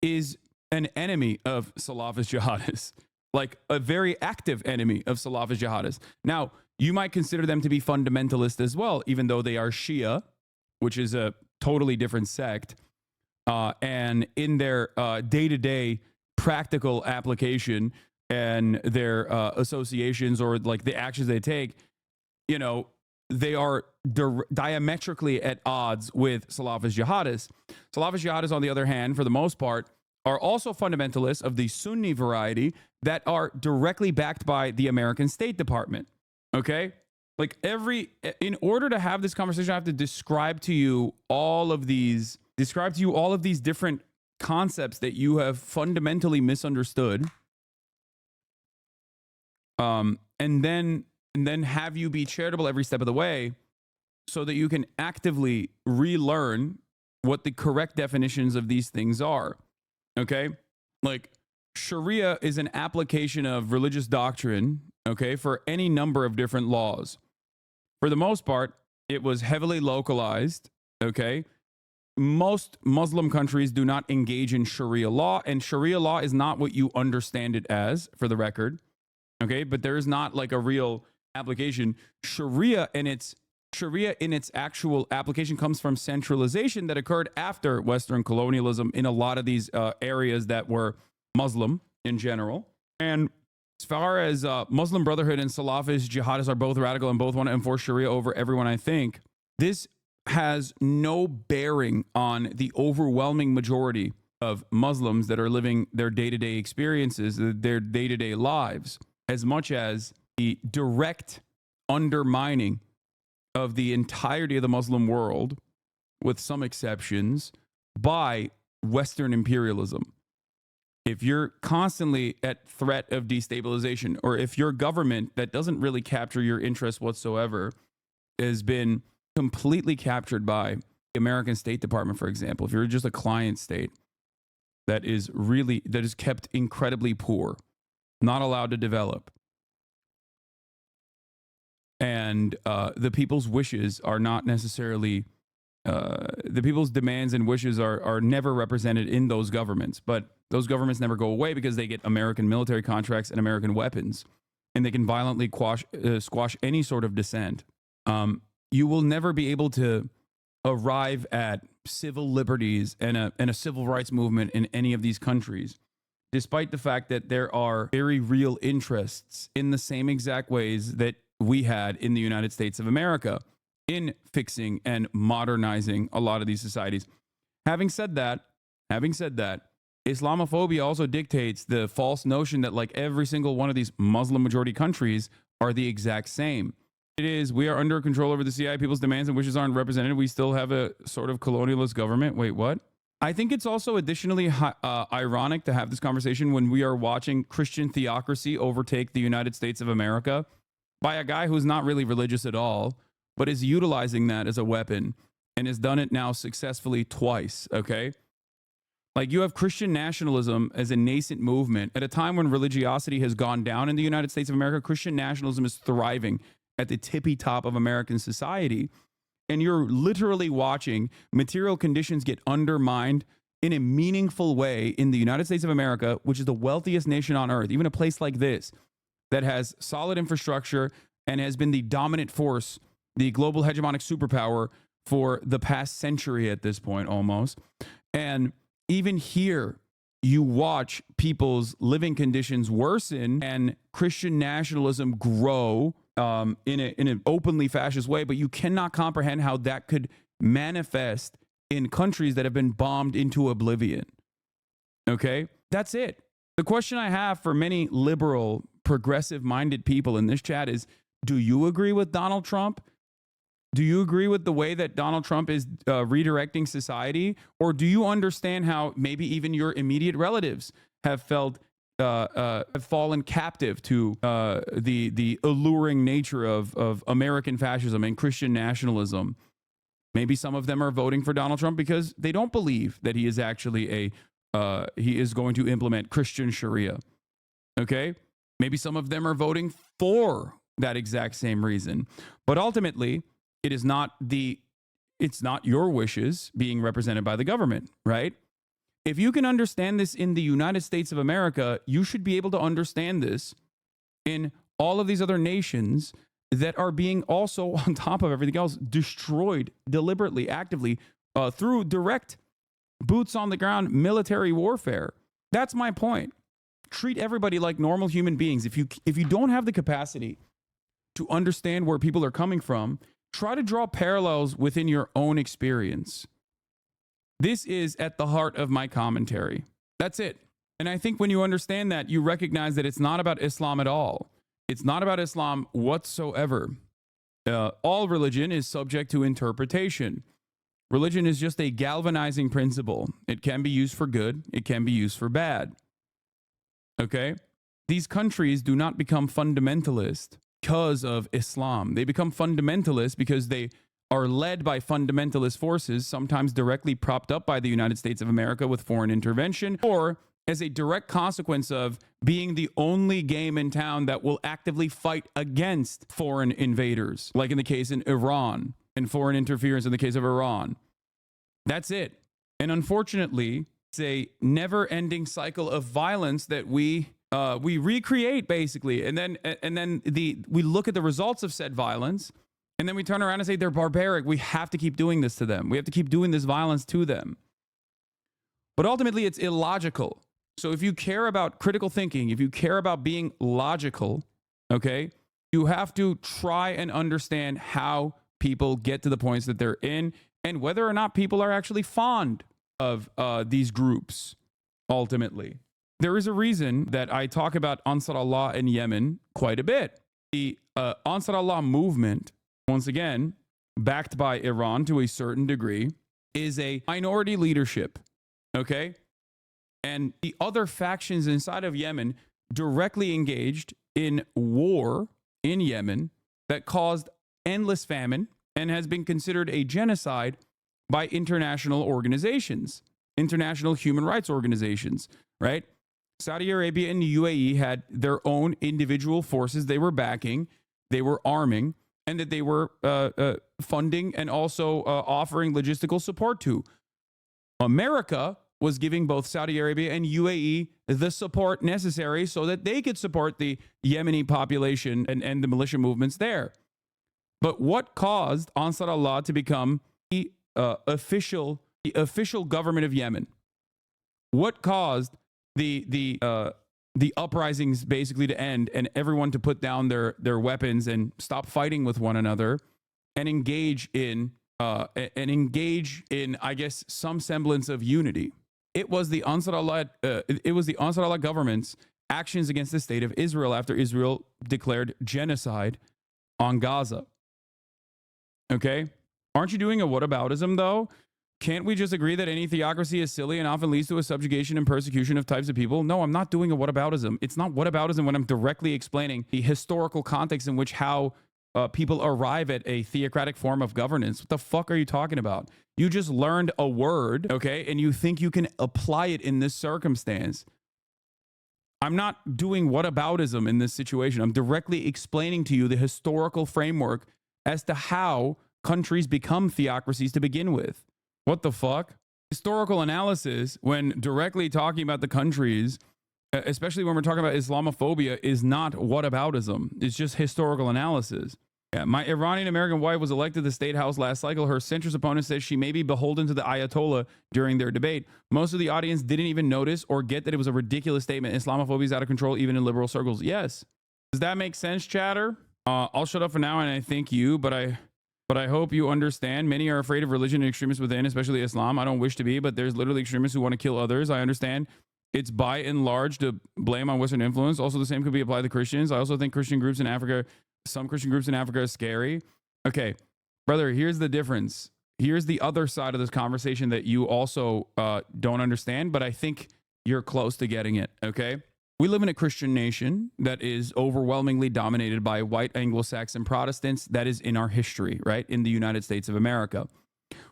is an enemy of Salafist jihadists, like a very active enemy of Salafist jihadists. Now, you might consider them to be fundamentalist as well, even though they are Shia, which is a totally different sect. And in their day-to-day practical application and their associations or like the actions they take, you know, they are diametrically at odds with Salafist jihadists. Salafist jihadists, on the other hand, for the most part, are also fundamentalists of the Sunni variety that are directly backed by the American State Department. Okay? Like in order to have this conversation, I have to describe to you all of these different concepts that you have fundamentally misunderstood. And then have you be charitable every step of the way so that you can actively relearn what the correct definitions of these things are. Okay? Like Sharia is an application of religious doctrine, okay, for any number of different laws. For the most part, it was heavily localized, okay? Most Muslim countries do not engage in Sharia law, and Sharia law is not what you understand it as, for the record, okay? But there is not like a real application. Sharia in its actual application comes from centralization that occurred after Western colonialism in a lot of these areas that were Muslim in general. And as far as Muslim Brotherhood and Salafist jihadists are both radical and both want to enforce Sharia over everyone, I think this has no bearing on the overwhelming majority of Muslims that are living their day-to-day experiences, their day-to-day lives, as much as the direct undermining of the entirety of the Muslim world, with some exceptions, by Western imperialism. If you're constantly at threat of destabilization, or if your government that doesn't really capture your interests whatsoever has been completely captured by the American State Department, for example, if you're just a client state that is kept incredibly poor, not allowed to develop, and the people's wishes are not necessarily, the people's demands and wishes are never represented in those governments. But those governments never go away because they get American military contracts and American weapons, and they can violently squash any sort of dissent. You will never be able to arrive at civil liberties and a civil rights movement in any of these countries, despite the fact that there are very real interests in the same exact ways that we had in the United States of America in fixing and modernizing a lot of these societies. Having said that, Islamophobia also dictates the false notion that like every single one of these Muslim majority countries are the exact same. It is, we are under control over the CIA. People's demands and wishes aren't represented. We still have a sort of colonialist government. Wait, what? I think it's also additionally ironic to have this conversation when we are watching Christian theocracy overtake the United States of America by a guy who's not really religious at all, but is utilizing that as a weapon and has done it now successfully twice, okay? Like you have Christian nationalism as a nascent movement. At a time when religiosity has gone down in the United States of America, Christian nationalism is thriving at the tippy top of American society. And you're literally watching material conditions get undermined in a meaningful way in the United States of America, which is the wealthiest nation on earth, even a place like this that has solid infrastructure and has been the dominant force, the global hegemonic superpower for the past century at this point almost. And even here, you watch people's living conditions worsen and Christian nationalism grow in an openly fascist way, but you cannot comprehend how that could manifest in countries that have been bombed into oblivion. Okay? That's it. The question I have for many liberal, progressive-minded people in this chat is, do you agree with Donald Trump? Do you agree with the way that Donald Trump is redirecting society? Or do you understand how maybe even your immediate relatives have felt have fallen captive to the alluring nature of American fascism and Christian nationalism? Maybe some of them are voting for Donald Trump because they don't believe that he is actually he is going to implement Christian Sharia. Okay? Maybe some of them are voting for that exact same reason. But ultimately, it's not your wishes being represented by the government, right? If you can understand this in the United States of America, you should be able to understand this in all of these other nations that are being also, on top of everything else, destroyed deliberately, actively, through direct boots on the ground military warfare. That's my point. Treat everybody like normal human beings. If you don't have the capacity to understand where people are coming from, try to draw parallels within your own experience. This is at the heart of my commentary. That's it. And I think when you understand that, you recognize that it's not about Islam at all. It's not about Islam whatsoever. All religion is subject to interpretation. Religion is just a galvanizing principle. It can be used for good. It can be used for bad. Okay? These countries do not become fundamentalist because of Islam. They become fundamentalist because they are led by fundamentalist forces, sometimes directly propped up by the United States of America with foreign intervention, or as a direct consequence of being the only game in town that will actively fight against foreign invaders, like in the case in Iran, and foreign interference in the case of Iran. That's it. And unfortunately, it's a never-ending cycle of violence that we recreate, basically. And then we look at the results of said violence, and then we turn around and say they're barbaric. We have to keep doing this to them. We have to keep doing this violence to them. But ultimately, it's illogical. So if you care about critical thinking, if you care about being logical, okay, you have to try and understand how people get to the points that they're in and whether or not people are actually fond of these groups, ultimately. There is a reason that I talk about Ansar Allah in Yemen quite a bit. The Ansar Allah movement, once again, backed by Iran to a certain degree, is a minority leadership, okay? And the other factions inside of Yemen directly engaged in war in Yemen that caused endless famine and has been considered a genocide by international organizations, international human rights organizations, right? Saudi Arabia and the UAE had their own individual forces they were backing, they were arming, and that they were funding and also offering logistical support to. America was giving both Saudi Arabia and UAE the support necessary so that they could support the Yemeni population and the militia movements there. But what caused Ansar Allah to become the official government of Yemen? What caused the uprisings basically to end and everyone to put down their weapons and stop fighting with one another and engage in I guess some semblance of unity. It was the Ansar-Allah government's actions against the state of Israel after Israel declared genocide on Gaza. Okay? Aren't you doing a whataboutism though? Can't we just agree that any theocracy is silly and often leads to a subjugation and persecution of types of people? No, I'm not doing a whataboutism. It's not whataboutism when I'm directly explaining the historical context in which how people arrive at a theocratic form of governance. What the fuck are you talking about? You just learned a word, okay, and you think you can apply it in this circumstance. I'm not doing whataboutism in this situation. I'm directly explaining to you the historical framework as to how countries become theocracies to begin with. What the fuck? Historical analysis, when directly talking about the countries, especially when we're talking about Islamophobia, is not whataboutism. It's just historical analysis. Yeah, my Iranian American wife was elected to the state house last cycle. Her centrist opponent says she may be beholden to the Ayatollah during their debate. Most of the audience didn't even notice or get that it was a ridiculous statement. Islamophobia is out of control, even in liberal circles. Yes. Does that make sense, chatter? I'll shut up for now, and I thank you, but I hope you understand. Many are afraid of religion and extremists within, especially Islam. I don't wish to be, but there's literally extremists who want to kill others. I understand. It's by and large to blame on Western influence. Also, the same could be applied to Christians. I also think Christian groups in Africa, some Christian groups in Africa are scary. Okay, brother, here's the difference. Here's the other side of this conversation that you also don't understand, but I think you're close to getting it, okay? We live in a Christian nation that is overwhelmingly dominated by white Anglo-Saxon Protestants. That is in our history, right? In the United States of America.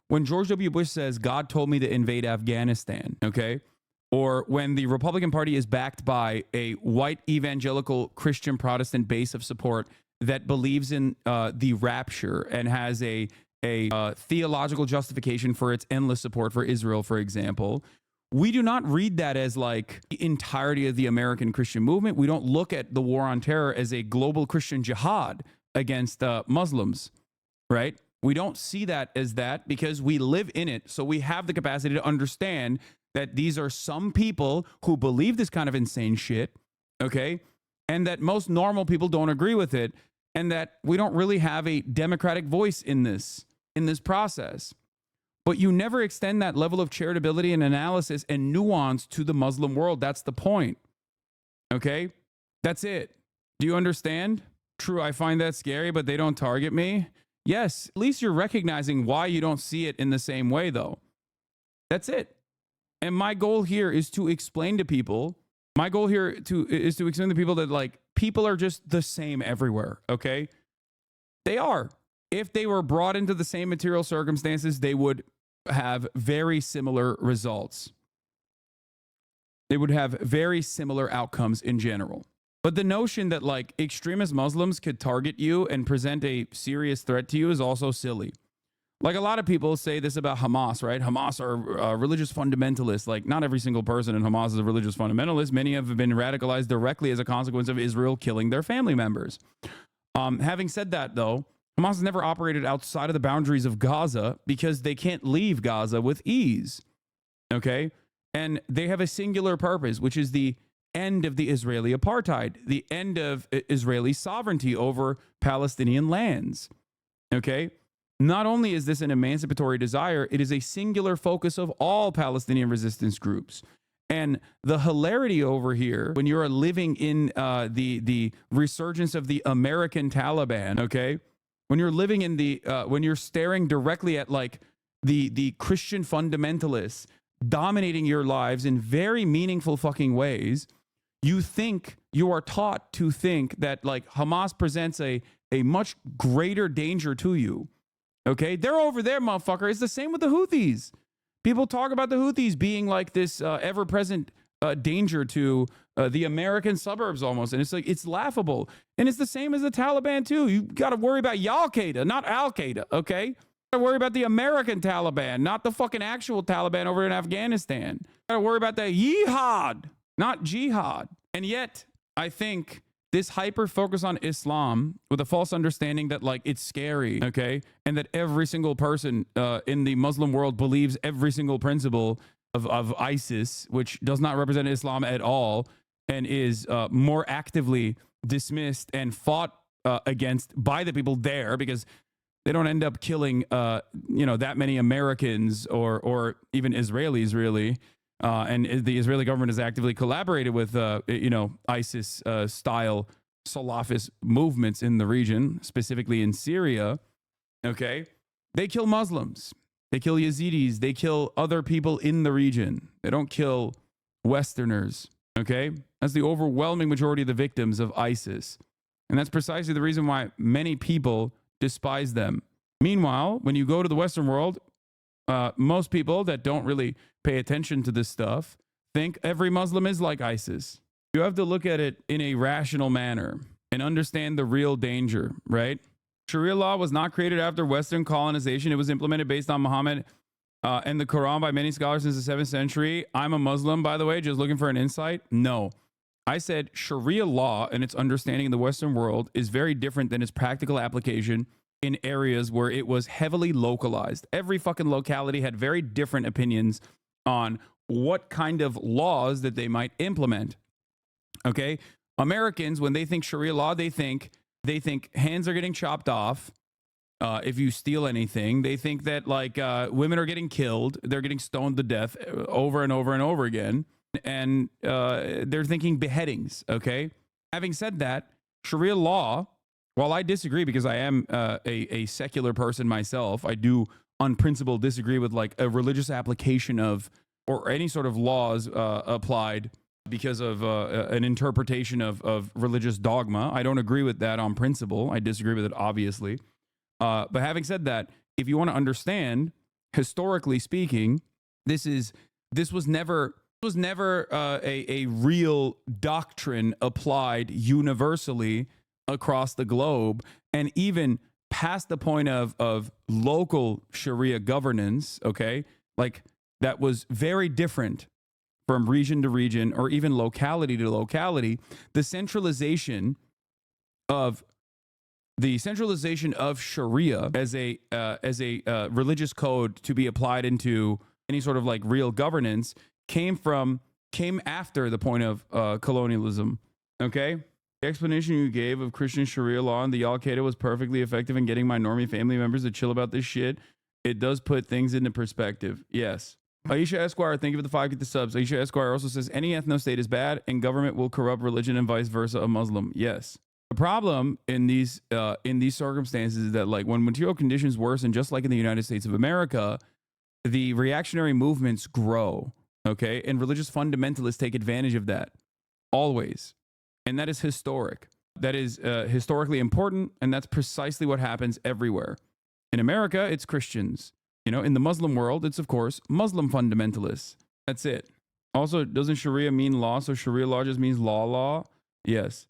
When George W. Bush says, God told me to invade Afghanistan, okay? Or when the Republican Party is backed by a white evangelical Christian Protestant base of support that believes in the rapture and has a theological justification for its endless support for Israel, for example, we do not read that as like the entirety of the American Christian movement. We don't look at the war on terror as a global Christian jihad against Muslims, right? We don't see that as that because we live in it. So we have the capacity to understand that these are some people who believe this kind of insane shit, okay? And that most normal people don't agree with it, and that we don't really have a democratic voice in this process. But you never extend that level of charitability and analysis and nuance to the Muslim world. That's the point. Okay? That's it. Do you understand? True, I find that scary, but they don't target me. Yes, at least you're recognizing why you don't see it in the same way, though. That's it. And my goal here is to explain to people, is to explain to people that, like, people are just the same everywhere, okay? They are. If they were brought into the same material circumstances, they would have very similar results. They would have very similar outcomes in general. But the notion that like extremist Muslims could target you and present a serious threat to you is also silly. Like a lot of people say this about Hamas, right? Hamas are religious fundamentalists. Like not every single person in Hamas is a religious fundamentalist. Many have been radicalized directly as a consequence of Israel killing their family members. Having said that, though, Hamas has never operated outside of the boundaries of Gaza because they can't leave Gaza with ease, okay? And they have a singular purpose, which is the end of the Israeli apartheid, the end of Israeli sovereignty over Palestinian lands, okay? Not only is this an emancipatory desire, it is a singular focus of all Palestinian resistance groups. And the hilarity over here, when you're living in the resurgence of the American Taliban, okay? When you're living in when you're staring directly at like the Christian fundamentalists dominating your lives in very meaningful fucking ways, you are taught to think that like Hamas presents a much greater danger to you. Okay, they're over there, motherfucker. It's the same with the Houthis. People talk about the Houthis being like this ever-present danger to the American suburbs almost. And it's like, it's laughable. And it's the same as the Taliban too. You got to worry about Al-Qaeda, not Al-Qaeda, okay? You got to worry about the American Taliban, not the fucking actual Taliban over in Afghanistan. You got to worry about the jihad, not jihad. And yet, I think this hyper focus on Islam with a false understanding that like it's scary, okay? And that every single person in the Muslim world believes every single principle of ISIS, which does not represent Islam at all, and is more actively dismissed and fought against by the people there, because they don't end up killing that many Americans or even Israelis, really. And the Israeli government has actively collaborated with ISIS style Salafist movements in the region, specifically in Syria. Okay, they kill Muslims, they kill Yazidis, they kill other people in the region. They don't kill Westerners. Okay, that's the overwhelming majority of the victims of ISIS, and that's precisely the reason why many people despise them. Meanwhile, when you go to the Western world, most people that don't really pay attention to this stuff think every Muslim is like ISIS. You have to look at it in a rational manner and understand the real danger, right? Sharia law was not created after Western colonization. It was implemented based on Muhammad and the Quran by many scholars since the 7th century. I'm a Muslim, by the way, just looking for an insight. No. I said Sharia law and its understanding in the Western world is very different than its practical application in areas where it was heavily localized. Every fucking locality had very different opinions on what kind of laws that they might implement. Okay? Americans, when they think Sharia law, they think hands are getting chopped off if you steal anything. They think that women are getting killed. They're getting stoned to death over and over and over again. And they're thinking beheadings. Okay? Having said that, Sharia law, while I disagree because I am a secular person myself, I do on principle disagree with like a religious application of or any sort of laws applied because of an interpretation of religious dogma. I don't agree with that on principle. I disagree with it, obviously. But having said that, if you want to understand, historically speaking, this was never a real doctrine applied universally across the globe, and even past the point of local Sharia governance, okay? Like that was very different from region to region or even locality to locality. The centralization of Sharia as a religious code to be applied into any sort of like real governance came after the point of colonialism, okay? The explanation you gave of Christian Sharia law and the Al-Qaeda was perfectly effective in getting my normie family members to chill about this shit. It does put things into perspective. Yes. Aisha Esquire, thank you for the 5 get the subs. Aisha Esquire also says any ethno-state is bad and government will corrupt religion and vice versa a Muslim. Yes. The problem in these circumstances is that like when material conditions worsen, just like in the United States of America, the reactionary movements grow, okay? And religious fundamentalists take advantage of that always. And that is historic. That is historically important, and that's precisely what happens everywhere. In America, it's Christians. In the Muslim world, it's, of course, Muslim fundamentalists. That's it. Also, doesn't Sharia mean law? So Sharia law just means law? Yes.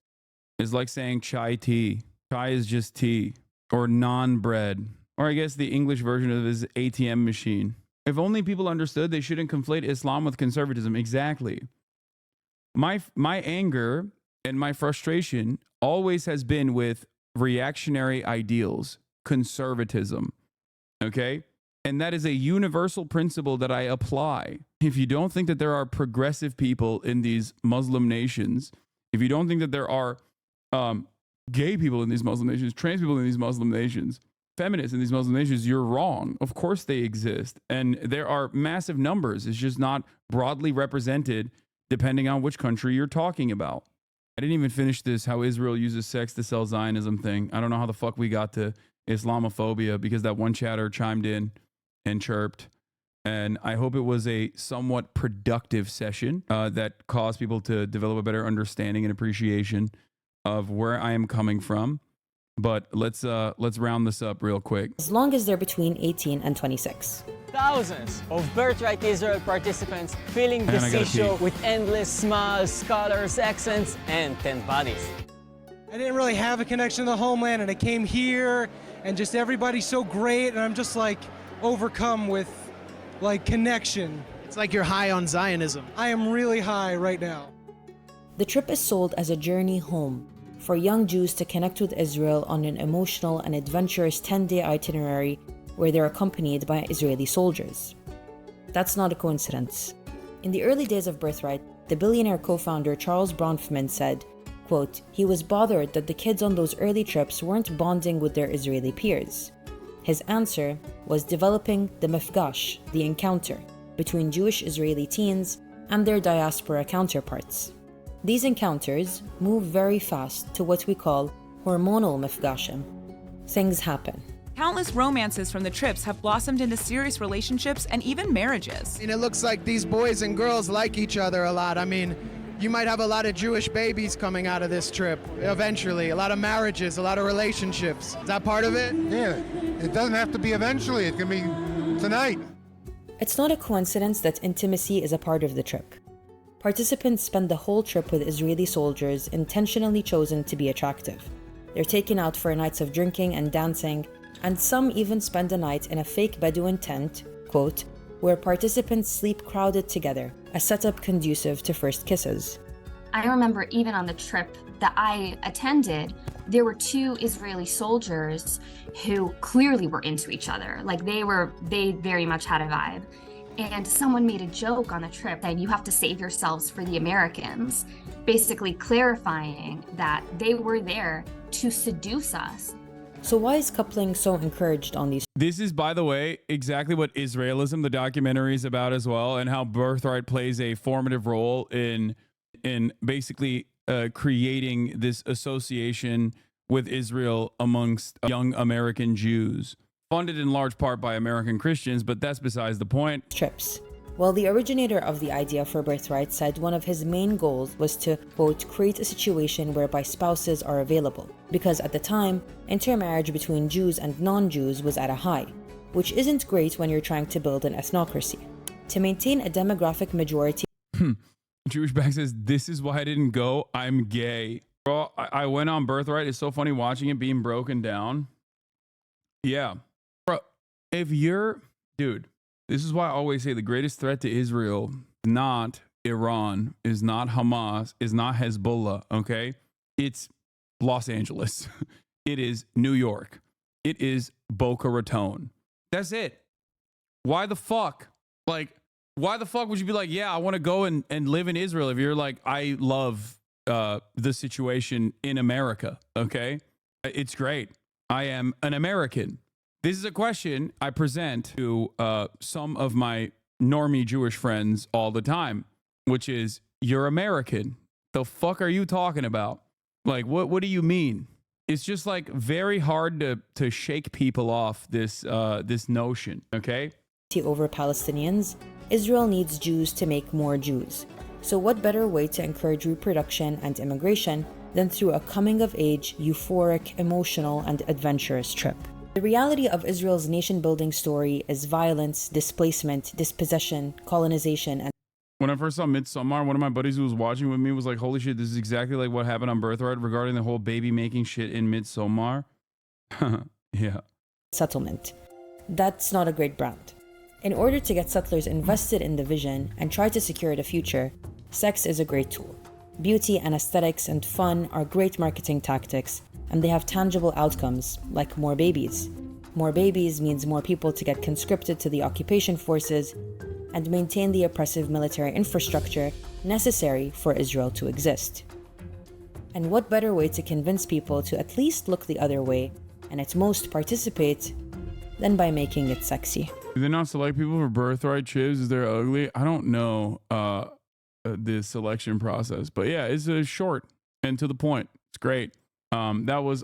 It's like saying chai tea. Chai is just tea. Or non-bread. Or I guess the English version of it is ATM machine. If only people understood they shouldn't conflate Islam with conservatism. Exactly. My anger and my frustration always has been with reactionary ideals, conservatism. Okay? And that is a universal principle that I apply. If you don't think that there are progressive people in these Muslim nations, if you don't think that there are gay people in these Muslim nations, trans people in these Muslim nations, feminists in these Muslim nations, you're wrong. Of course they exist. And there are massive numbers. It's just not broadly represented depending on which country you're talking about. I didn't even finish this how Israel uses sex to sell Zionism thing. I don't know how the fuck we got to Islamophobia because that one chatter chimed in and chirped. And I hope it was a somewhat productive session that caused people to develop a better understanding and appreciation of where I am coming from. But let's round this up real quick. As long as they're between 18 and 26. Thousands of Birthright Israel participants filling the seashore with endless smiles, scholars, accents, and tent bodies. I didn't really have a connection to the homeland, and I came here, and just everybody's so great, and I'm just like overcome with like connection. It's like you're high on Zionism. I am really high right now. The trip is sold as a journey home for young Jews to connect with Israel on an emotional and adventurous 10-day itinerary where they're accompanied by Israeli soldiers. That's not a coincidence. In the early days of Birthright, the billionaire co-founder Charles Bronfman said, quote, he was bothered that the kids on those early trips weren't bonding with their Israeli peers. His answer was developing the mifgash, the encounter, between Jewish Israeli teens and their diaspora counterparts. These encounters move very fast to what we call hormonal mifgashim. Things happen. Countless romances from the trips have blossomed into serious relationships and even marriages. And it looks like these boys and girls like each other a lot. I mean, you might have a lot of Jewish babies coming out of this trip eventually, a lot of marriages, a lot of relationships. Is that part of it? Yeah, it doesn't have to be eventually, it can be tonight. It's not a coincidence that intimacy is a part of the trip. Participants spend the whole trip with Israeli soldiers intentionally chosen to be attractive. They're taken out for nights of drinking and dancing, and some even spend a night in a fake Bedouin tent, quote, where participants sleep crowded together, a setup conducive to first kisses. I remember even on the trip that I attended, there were 2 Israeli soldiers who clearly were into each other. Like they very much had a vibe. And someone made a joke on the trip that you have to save yourselves for the Americans, basically clarifying that they were there to seduce us. So why is coupling so encouraged on these? This is, by the way, exactly what Israelism, the documentary, is about as well, and how Birthright plays a formative role in basically creating this association with Israel amongst young American Jews, funded in large part by American Christians, but that's besides the point. Trips. Well, the originator of the idea for Birthright said one of his main goals was to, quote, create a situation whereby spouses are available, because at the time, intermarriage between Jews and non-Jews was at a high, which isn't great when you're trying to build an ethnocracy. To maintain a demographic majority... Jewish Bag says, this is why I didn't go, I'm gay. Bro, I went on Birthright, it's so funny watching it being broken down. Yeah. Bro, if you're... Dude... This is why I always say the greatest threat to Israel is not Iran, is not Hamas, is not Hezbollah, okay? It's Los Angeles. It is New York. It is Boca Raton. That's it. Why the fuck? Like, why the fuck would you be like, yeah, I want to go and live in Israel if you're like, I love the situation in America, okay? It's great. I am an American. This is a question I present to some of my normie Jewish friends all the time, which is, you're American. The fuck are you talking about? Like, what do you mean? It's just like very hard to shake people off this notion, okay? Over Palestinians, Israel needs Jews to make more Jews. So what better way to encourage reproduction and immigration than through a coming-of-age, euphoric, emotional, and adventurous trip? The reality of Israel's nation-building story is violence, displacement, dispossession, colonization, and... When I first saw Midsommar, one of my buddies who was watching with me was like, holy shit, this is exactly like what happened on Birthright regarding the whole baby-making shit in Midsommar. Yeah. Settlement. That's not a great brand. In order to get settlers invested in the vision and try to secure the future, sex is a great tool. Beauty and aesthetics and fun are great marketing tactics, and they have tangible outcomes, like more babies. More babies means more people to get conscripted to the occupation forces and maintain the oppressive military infrastructure necessary for Israel to exist. And what better way to convince people to at least look the other way, and at most participate, than by making it sexy? Do they not select people for Birthright chips? Is they're ugly? I don't know the selection process, but yeah, it's short and to the point. It's great. That was,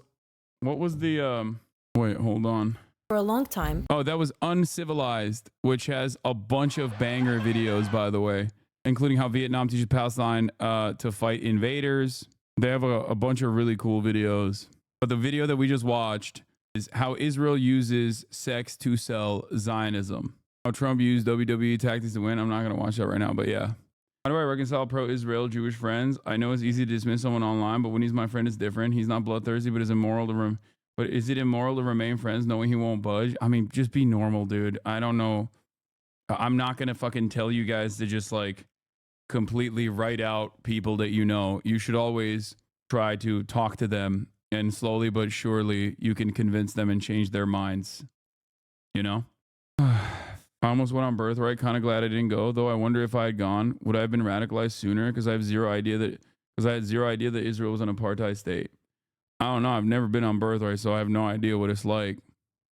what was the, wait, hold on. For a long time. Oh, that was Uncivilized, which has a bunch of banger videos, by the way, including how Vietnam teaches Palestine to fight invaders. They have a bunch of really cool videos. But the video that we just watched is how Israel uses sex to sell Zionism. How Trump used WWE tactics to win. I'm not going to watch that right now, but yeah. How do I reconcile pro-Israel Jewish friends? I know it's easy to dismiss someone online, but when he's my friend, it's different. He's not bloodthirsty, but is it immoral to remain friends knowing he won't budge? I mean, just be normal, dude. I don't know. I'm not going to fucking tell you guys to just like completely write out people that you know. You should always try to talk to them, and slowly but surely you can convince them and change their minds. You know? I almost went on Birthright. Kind of glad I didn't go, though. I wonder if I had gone, would I have been radicalized sooner? Because I had zero idea that Israel was an apartheid state. I don't know. I've never been on Birthright, so I have no idea what it's like.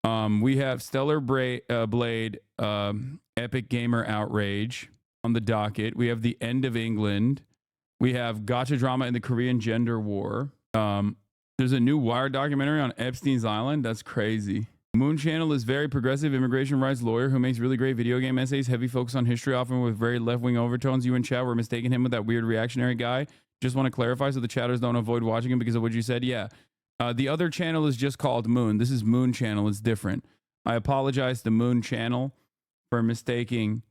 We have Stellar Blade, Epic Gamer Outrage on the docket. We have The End of England. We have Gotcha Drama in the Korean Gender War. There's a new Wired documentary on Epstein's Island. That's crazy. Moon Channel is very progressive immigration rights lawyer who makes really great video game essays, heavy focus on history, often with very left-wing overtones. You and chat were mistaking him with that weird reactionary guy. Just want to clarify so the chatters don't avoid watching him because of what you said. Yeah. The other channel is just called Moon. This is Moon Channel. It's different. I apologize to Moon Channel for mistaking.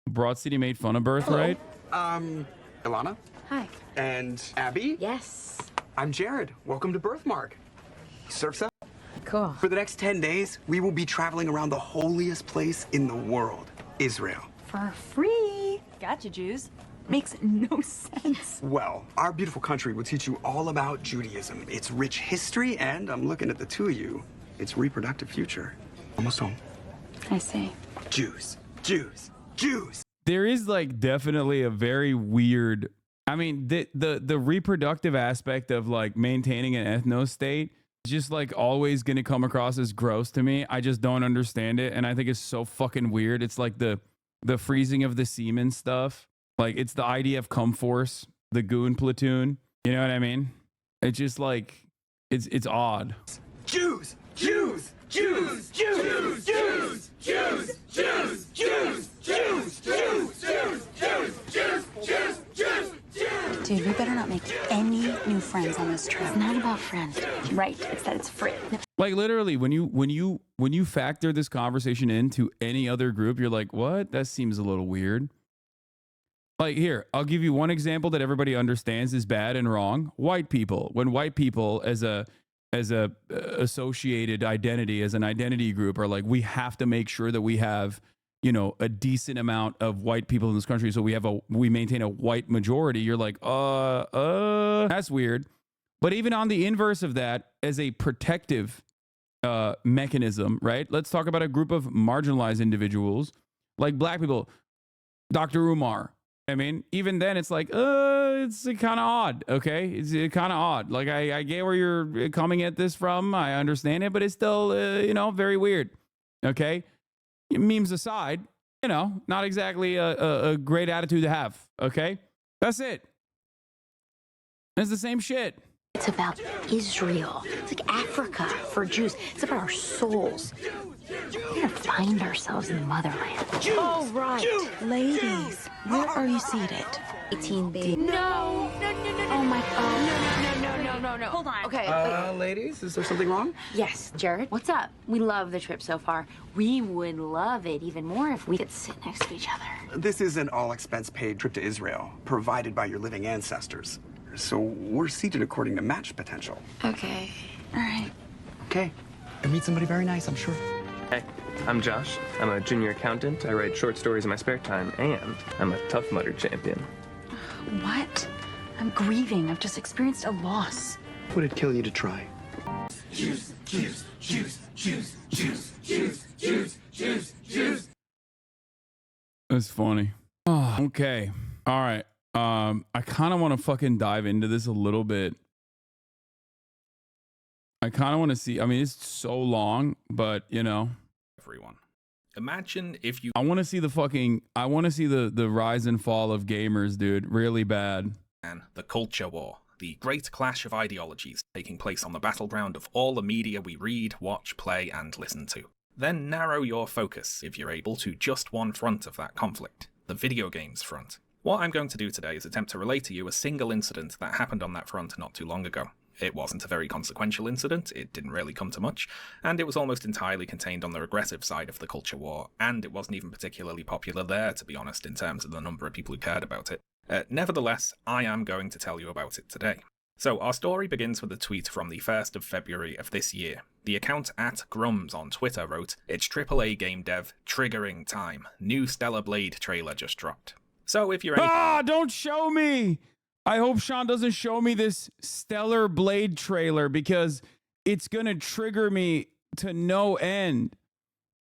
Broad City made fun of Birthright. Ilana? Hi. And Abby? Yes. I'm Jared. Welcome to Birthmark. Surf's up. Cool. For the next 10 days, we will be traveling around the holiest place in the world, Israel. For free. Gotcha, Jews. Makes no sense. Well, our beautiful country will teach you all about Judaism, its rich history, and I'm looking at the two of you, its reproductive future. Almost home. I see. Jews, Jews, Jews. There is like definitely a very weird, I mean, the reproductive aspect of like maintaining an ethno state is just like always going to come across as gross to me. I just don't understand it. And I think it's so fucking weird. It's like the freezing of the semen stuff. Like it's the IDF Cum Force, the goon platoon. You know what I mean? It's just like, it's odd. Jews, Jews, Jews, Jews, Jews, Jews, Jews, Jews, Jews, Jews, Jews, Jews, Jews, Jews, Jews, Jews, Jews. Dude, we better not make any new friends on this trip. It's not about friends. Right, it's that it's free. Like literally, when you factor this conversation into any other group, you're like, what? That seems a little weird. Like here, I'll give you one example that everybody understands is bad and wrong. White people. When white people as a associated identity, as an identity group, are like, we have to make sure that we have, you know, a decent amount of white people in this country, so we maintain a white majority. You're like, that's weird. But even on the inverse of that, as a protective mechanism, right? Let's talk about a group of marginalized individuals like black people. Dr. Umar. I mean, even then it's like, it's kind of odd. Okay. It's kind of odd. Like I get where you're coming at this from. I understand it, but it's still, you know, very weird. Okay. Memes aside, you know, not exactly a great attitude to have. Okay. That's it. It's the same shit. It's about Israel. It's like Africa for Jews. It's about our souls. We're gonna find ourselves in the motherland. Oh, right. Ladies, where are you seated? 18B. No. Oh my God. No. Hold on. Okay. Ladies, is there something wrong? Yes, Jared. What's up? We love the trip so far. We would love it even more if we could sit next to each other. This is an all-expense-paid trip to Israel, provided by your living ancestors. So we're seated according to match potential. Okay. All right. Okay. You'll meet somebody very nice, I'm sure. Hey, I'm Josh. I'm a junior accountant. I write short stories in my spare time, and I'm a Tough Mudder champion. What? I'm grieving. I've just experienced a loss. Would it kill you to try? Jews, Jews, Jews, Jews, Jews, Jews, Jews, Jews, Jews. That's funny. Oh, okay. All right. I kind of want to fucking dive into this a little bit. I kind of want to see. I mean, it's so long, but you know, everyone. Imagine if you. I want to see the rise and fall of gamers, dude. Really bad. And the culture war, the great clash of ideologies taking place on the battleground of all the media we read, watch, play, and listen to. Then narrow your focus, if you're able, to just one front of that conflict, the video games front. What I'm going to do today is attempt to relate to you a single incident that happened on that front not too long ago. It wasn't a very consequential incident, it didn't really come to much, and it was almost entirely contained on the regressive side of the culture war, and it wasn't even particularly popular there, to be honest, in terms of the number of people who cared about it. Nevertheless, I am going to tell you about it today. So our story begins with a tweet from the 1st of February of this year. The account @Grums on Twitter wrote, "It's AAA game dev, triggering time. New Stellar Blade trailer just dropped." So if you're don't show me. I hope Sean doesn't show me this Stellar Blade trailer because it's going to trigger me to no end.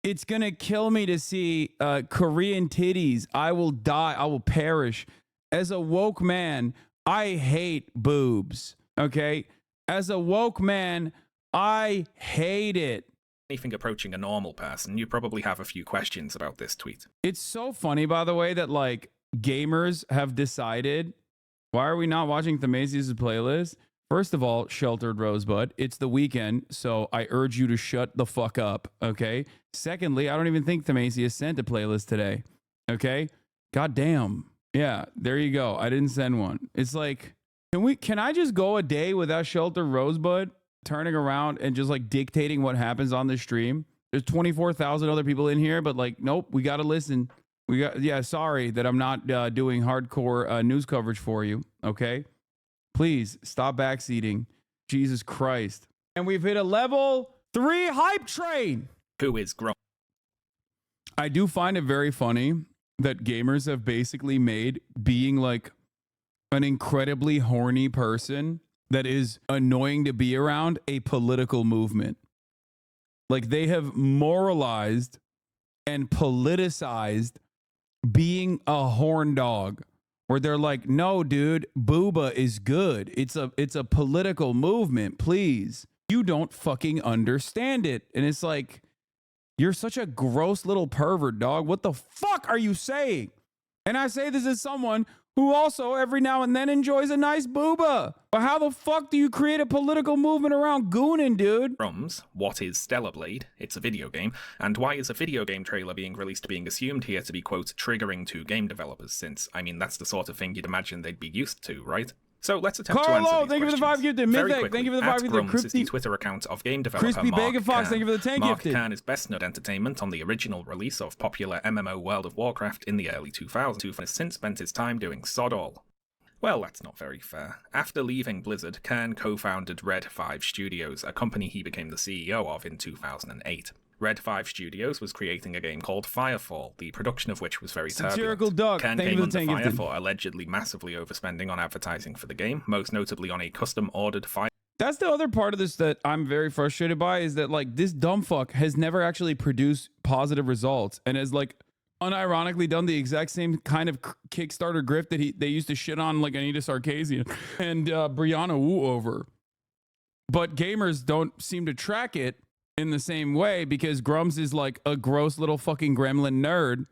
It's going to kill me to see Korean titties. I will die. I will perish. As a woke man, I hate boobs. Okay? As a woke man, I hate it. Anything approaching a normal person, you probably have a few questions about this tweet. It's so funny, by the way, that like gamers have decided, why are we not watching Thamasius' playlist? First of all, Sheltered Rosebud, it's the weekend, so I urge you to shut the fuck up, okay? Secondly, I don't even think Thamasius sent a playlist today, okay? God damn. Yeah, there you go. I didn't send one. It's like, can I just go a day without Sheltered Rosebud turning around and just like dictating what happens on the stream? There's 24,000 other people in here, but like, nope, we got to listen. Yeah, sorry that I'm not doing hardcore news coverage for you, okay? Please stop backseating. Jesus Christ. And we've hit a level 3 hype train. Who is grown? I do find it very funny that gamers have basically made being like an incredibly horny person that is annoying to be around a political movement. Like they have moralized and politicized being a horn dog, where they're like, no, dude, booba is good. It's a political movement. Please. You don't fucking understand it. And it's like, you're such a gross little pervert, dog. What the fuck are you saying? And I say this as someone who also every now and then enjoys a nice booba. But how the fuck do you create a political movement around gooning, dude? What is Stellar Blade? It's a video game. And why is a video game trailer being released being assumed here to be, quote, triggering to game developers? Since, I mean, that's the sort of thing you'd imagine they'd be used to, right? So let's attempt to answer these thank you for the 5 gifted. Mythic, thank you for the 5 gifted. Grums is the Twitter account of game developer Crispy Mark Bacon Fox, Kern. thank you for the 10 Mark gifted. Kern is best known entertainment on the original release of popular MMO World of Warcraft in the early 2000s, and has since spent his time doing sod all. Well, that's not very fair. After leaving Blizzard, Kern co-founded Red 5 Studios, a company he became the CEO of in 2008. Red 5 Studios was creating a game called Firefall, the production of which was very turbulent. Kern came under fire for allegedly massively overspending on advertising for the game, most notably on a custom-ordered Fire. That's the other part of this that I'm very frustrated by, is that like this dumb fuck has never actually produced positive results and has like unironically done the exact same kind of Kickstarter grift that they used to shit on like Anita Sarkeesian and Brianna Wu over. But gamers don't seem to track it in the same way, because Grums is like a gross little fucking gremlin nerd,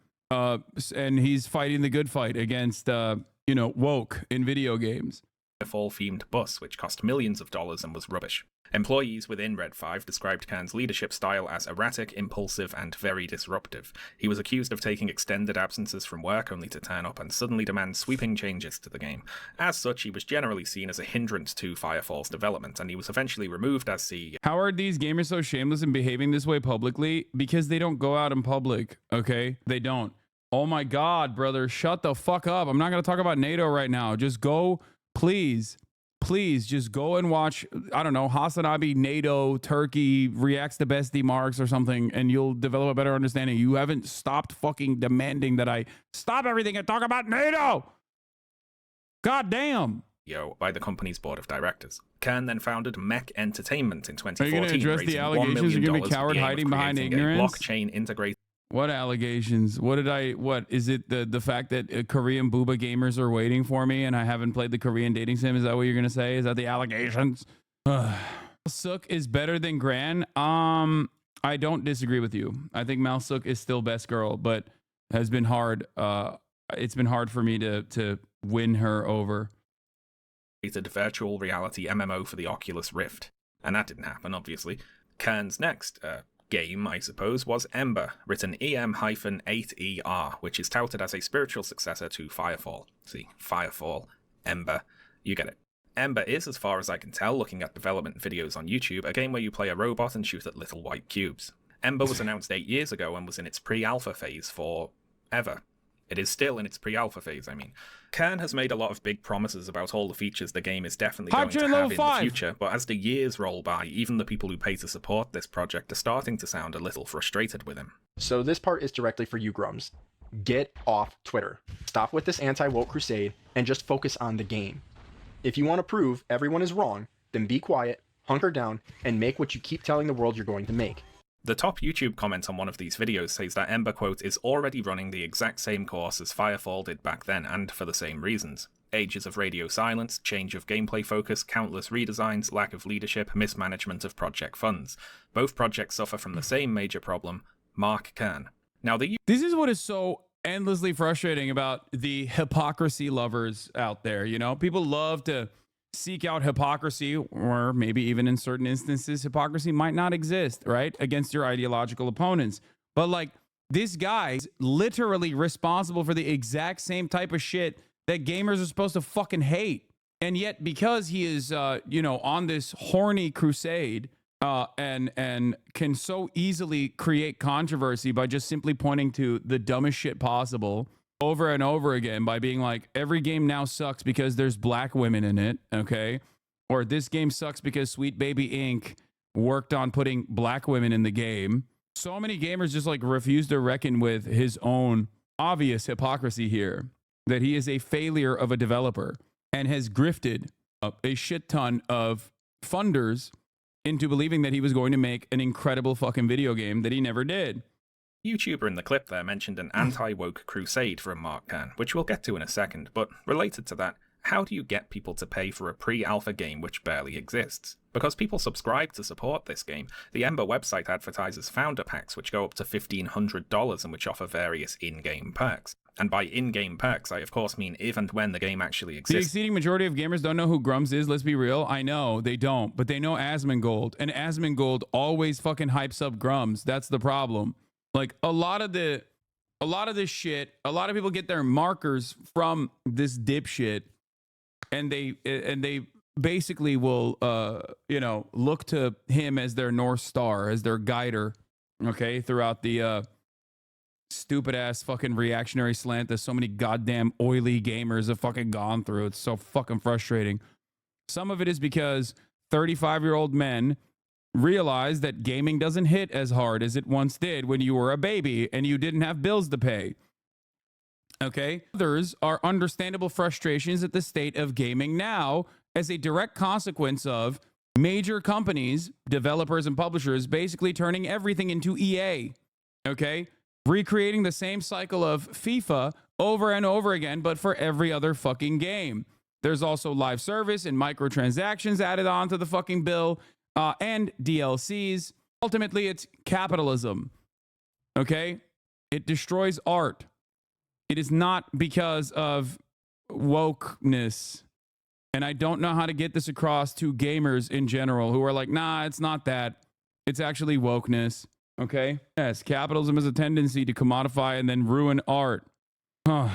and he's fighting the good fight against woke in video games. Fall-themed bus, which cost millions of dollars and was rubbish. Employees within Red 5 described Kern's leadership style as erratic, impulsive, and very disruptive. He was accused of taking extended absences from work only to turn up and suddenly demand sweeping changes to the game. As such, he was generally seen as a hindrance to Firefall's development, and he was eventually removed as CEO. How are these gamers so shameless in behaving this way publicly? Because they don't go out in public, okay? They don't. Oh my God, brother, shut the fuck up. I'm not going to talk about NATO right now. Just go, please just go and watch, I don't know, Hasanabi, NATO, Turkey reacts to bestie marks or something, and you'll develop a better understanding. You haven't stopped fucking demanding that I stop everything and talk about NATO. God damn. By the company's board of directors. Kern then founded Mech Entertainment in 2014. Are you going to address the allegations? You're going to be coward hiding behind ignorance? Blockchain integrated. What allegations? What is it the fact that Korean booba gamers are waiting for me and I haven't played the Korean dating sim? Is that what you're going to say? Is that the allegations? Malsuk is better than Gran. I don't disagree with you. I think Malsuk is still best girl, but has been hard. It's been hard for me to win her over. Created virtual reality MMO for the Oculus Rift. And that didn't happen, obviously. Kern's next game, I suppose, was Ember, written EM-8ER, which is touted as a spiritual successor to Firefall. See, Firefall, Ember, you get it. Ember is, as far as I can tell, looking at development videos on YouTube, a game where you play a robot and shoot at little white cubes. Ember was announced 8 years ago and was in its pre-alpha phase for ever. It is still in its pre-alpha phase, I mean. Kern has made a lot of big promises about all the features the game is definitely going to have in the future, but as the years roll by, even the people who pay to support this project are starting to sound a little frustrated with him. So this part is directly for you, Grums. Get off Twitter. Stop with this anti-woke crusade and just focus on the game. If you want to prove everyone is wrong, then be quiet, hunker down, and make what you keep telling the world you're going to make. The top YouTube comment on one of these videos says that Ember, quote, is already running the exact same course as Firefall did back then, and for the same reasons. Ages of radio silence, change of gameplay focus, countless redesigns, lack of leadership, mismanagement of project funds. Both projects suffer from the same major problem, Mark Kern. Now, this is what is so endlessly frustrating about the hypocrisy lovers out there. You know, people love to seek out hypocrisy, or maybe even in certain instances, hypocrisy might not exist, right? Against your ideological opponents. But like, this guy's literally responsible for the exact same type of shit that gamers are supposed to fucking hate. And yet, because he is, you know, on this horny crusade, and can so easily create controversy by just simply pointing to the dumbest shit possible over and over again, by being like, every game now sucks because there's black women in it, okay? Or this game sucks because Sweet Baby Inc. worked on putting black women in the game. So many gamers just like refuse to reckon with his own obvious hypocrisy here, that he is a failure of a developer and has grifted a shit ton of funders into believing that he was going to make an incredible fucking video game that he never did. YouTuber in the clip there mentioned an anti-woke crusade from Mark Kern, which we'll get to in a second, but related to that, how do you get people to pay for a pre-alpha game which barely exists? Because people subscribe to support this game. The Ember website advertises founder packs which go up to $1,500 and which offer various in-game perks. And by in-game perks, I of course mean if and when the game actually exists. The exceeding majority of gamers don't know who Grums is, let's be real. I know, they don't, but they know Asmongold, and Asmongold always fucking hypes up Grums. That's the problem. Like, a lot of this shit, a lot of people get their markers from this dipshit, and they basically will, you know, look to him as their North Star, as their guider, okay, throughout the stupid ass fucking reactionary slant that so many goddamn oily gamers have fucking gone through. It's so fucking frustrating. Some of it is because 35-year-old men realize that gaming doesn't hit as hard as it once did when you were a baby and you didn't have bills to pay. Okay? Others are understandable frustrations at the state of gaming now as a direct consequence of major companies, developers and publishers basically turning everything into EA. Okay? Recreating the same cycle of FIFA over and over again, but for every other fucking game. There's also live service and microtransactions added on to the fucking bill, and DLCs. Ultimately, it's capitalism. Okay? It destroys art. It is not because of wokeness. And I don't know how to get this across to gamers in general who are like, nah, it's not that. It's actually wokeness. Okay? Yes, capitalism has a tendency to commodify and then ruin art. To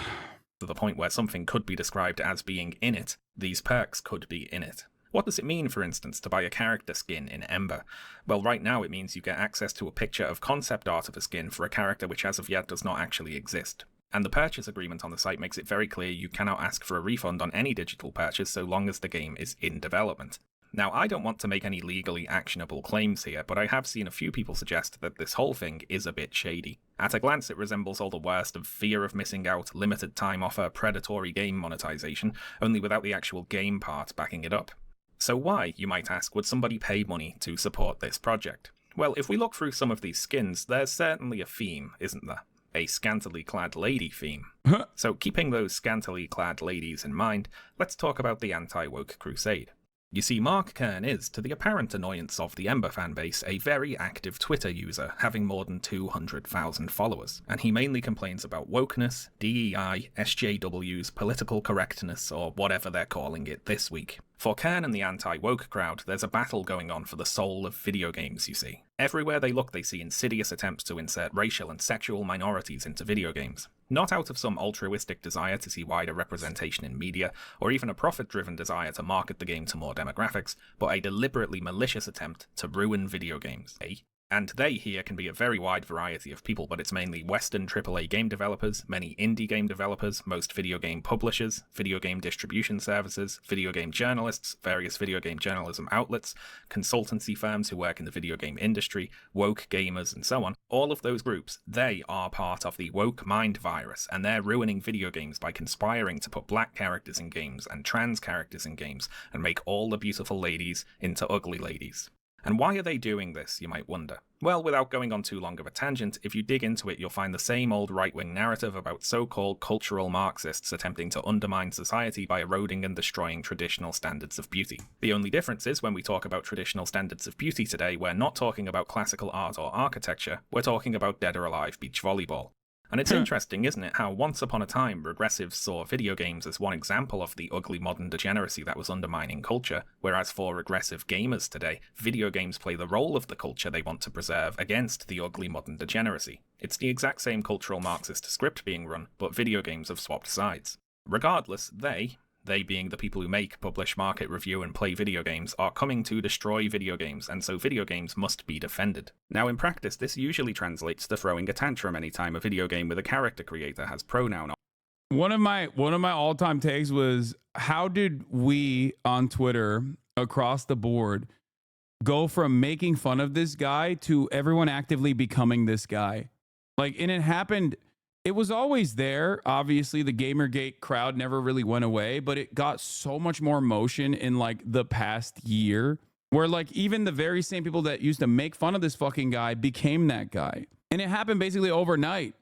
the point where something could be described as being in it, these perks could be in it. What does it mean, for instance, to buy a character skin in Ember? Well, right now it means you get access to a picture of concept art of a skin for a character which as of yet does not actually exist. And the purchase agreement on the site makes it very clear you cannot ask for a refund on any digital purchase so long as the game is in development. Now, I don't want to make any legally actionable claims here, but I have seen a few people suggest that this whole thing is a bit shady. At a glance, it resembles all the worst of fear of missing out, limited time offer, predatory game monetization, only without the actual game part backing it up. So why, you might ask, would somebody pay money to support this project? Well, if we look through some of these skins, there's certainly a theme, isn't there? A scantily clad lady theme. So keeping those scantily clad ladies in mind, let's talk about the anti-woke crusade. You see, Mark Kern is, to the apparent annoyance of the Ember fanbase, a very active Twitter user, having more than 200,000 followers, and he mainly complains about wokeness, DEI, SJWs, political correctness, or whatever they're calling it this week. For Kern and the anti-woke crowd, there's a battle going on for the soul of video games, you see. Everywhere they look, they see insidious attempts to insert racial and sexual minorities into video games. Not out of some altruistic desire to see wider representation in media, or even a profit-driven desire to market the game to more demographics, but a deliberately malicious attempt to ruin video games. And they here can be a very wide variety of people, but it's mainly Western AAA game developers, many indie game developers, most video game publishers, video game distribution services, video game journalists, various video game journalism outlets, consultancy firms who work in the video game industry, woke gamers, and so on. All of those groups, they are part of the woke mind virus, and they're ruining video games by conspiring to put black characters in games and trans characters in games, and make all the beautiful ladies into ugly ladies. And why are they doing this, you might wonder? Well, without going on too long of a tangent, if you dig into it, you'll find the same old right-wing narrative about so-called cultural Marxists attempting to undermine society by eroding and destroying traditional standards of beauty. The only difference is when we talk about traditional standards of beauty today, we're not talking about classical art or architecture, we're talking about dead or alive beach volleyball. And it's interesting, isn't it, how once upon a time regressives saw video games as one example of the ugly modern degeneracy that was undermining culture, whereas for regressive gamers today, video games play the role of the culture they want to preserve against the ugly modern degeneracy. It's the exact same cultural Marxist script being run, but video games have swapped sides. Regardless, they being the people who make, publish, market, review, and play video games, are coming to destroy video games, and so video games must be defended. Now, in practice, this usually translates to throwing a tantrum anytime a video game with a character creator has pronoun. One of my all-time takes was, how did we on Twitter across the board go from making fun of this guy to everyone actively becoming this guy? Like, and it happened. It was always there. Obviously, the Gamergate crowd never really went away, but it got so much more motion in like the past year, where like even the very same people that used to make fun of this fucking guy became that guy. And it happened basically overnight.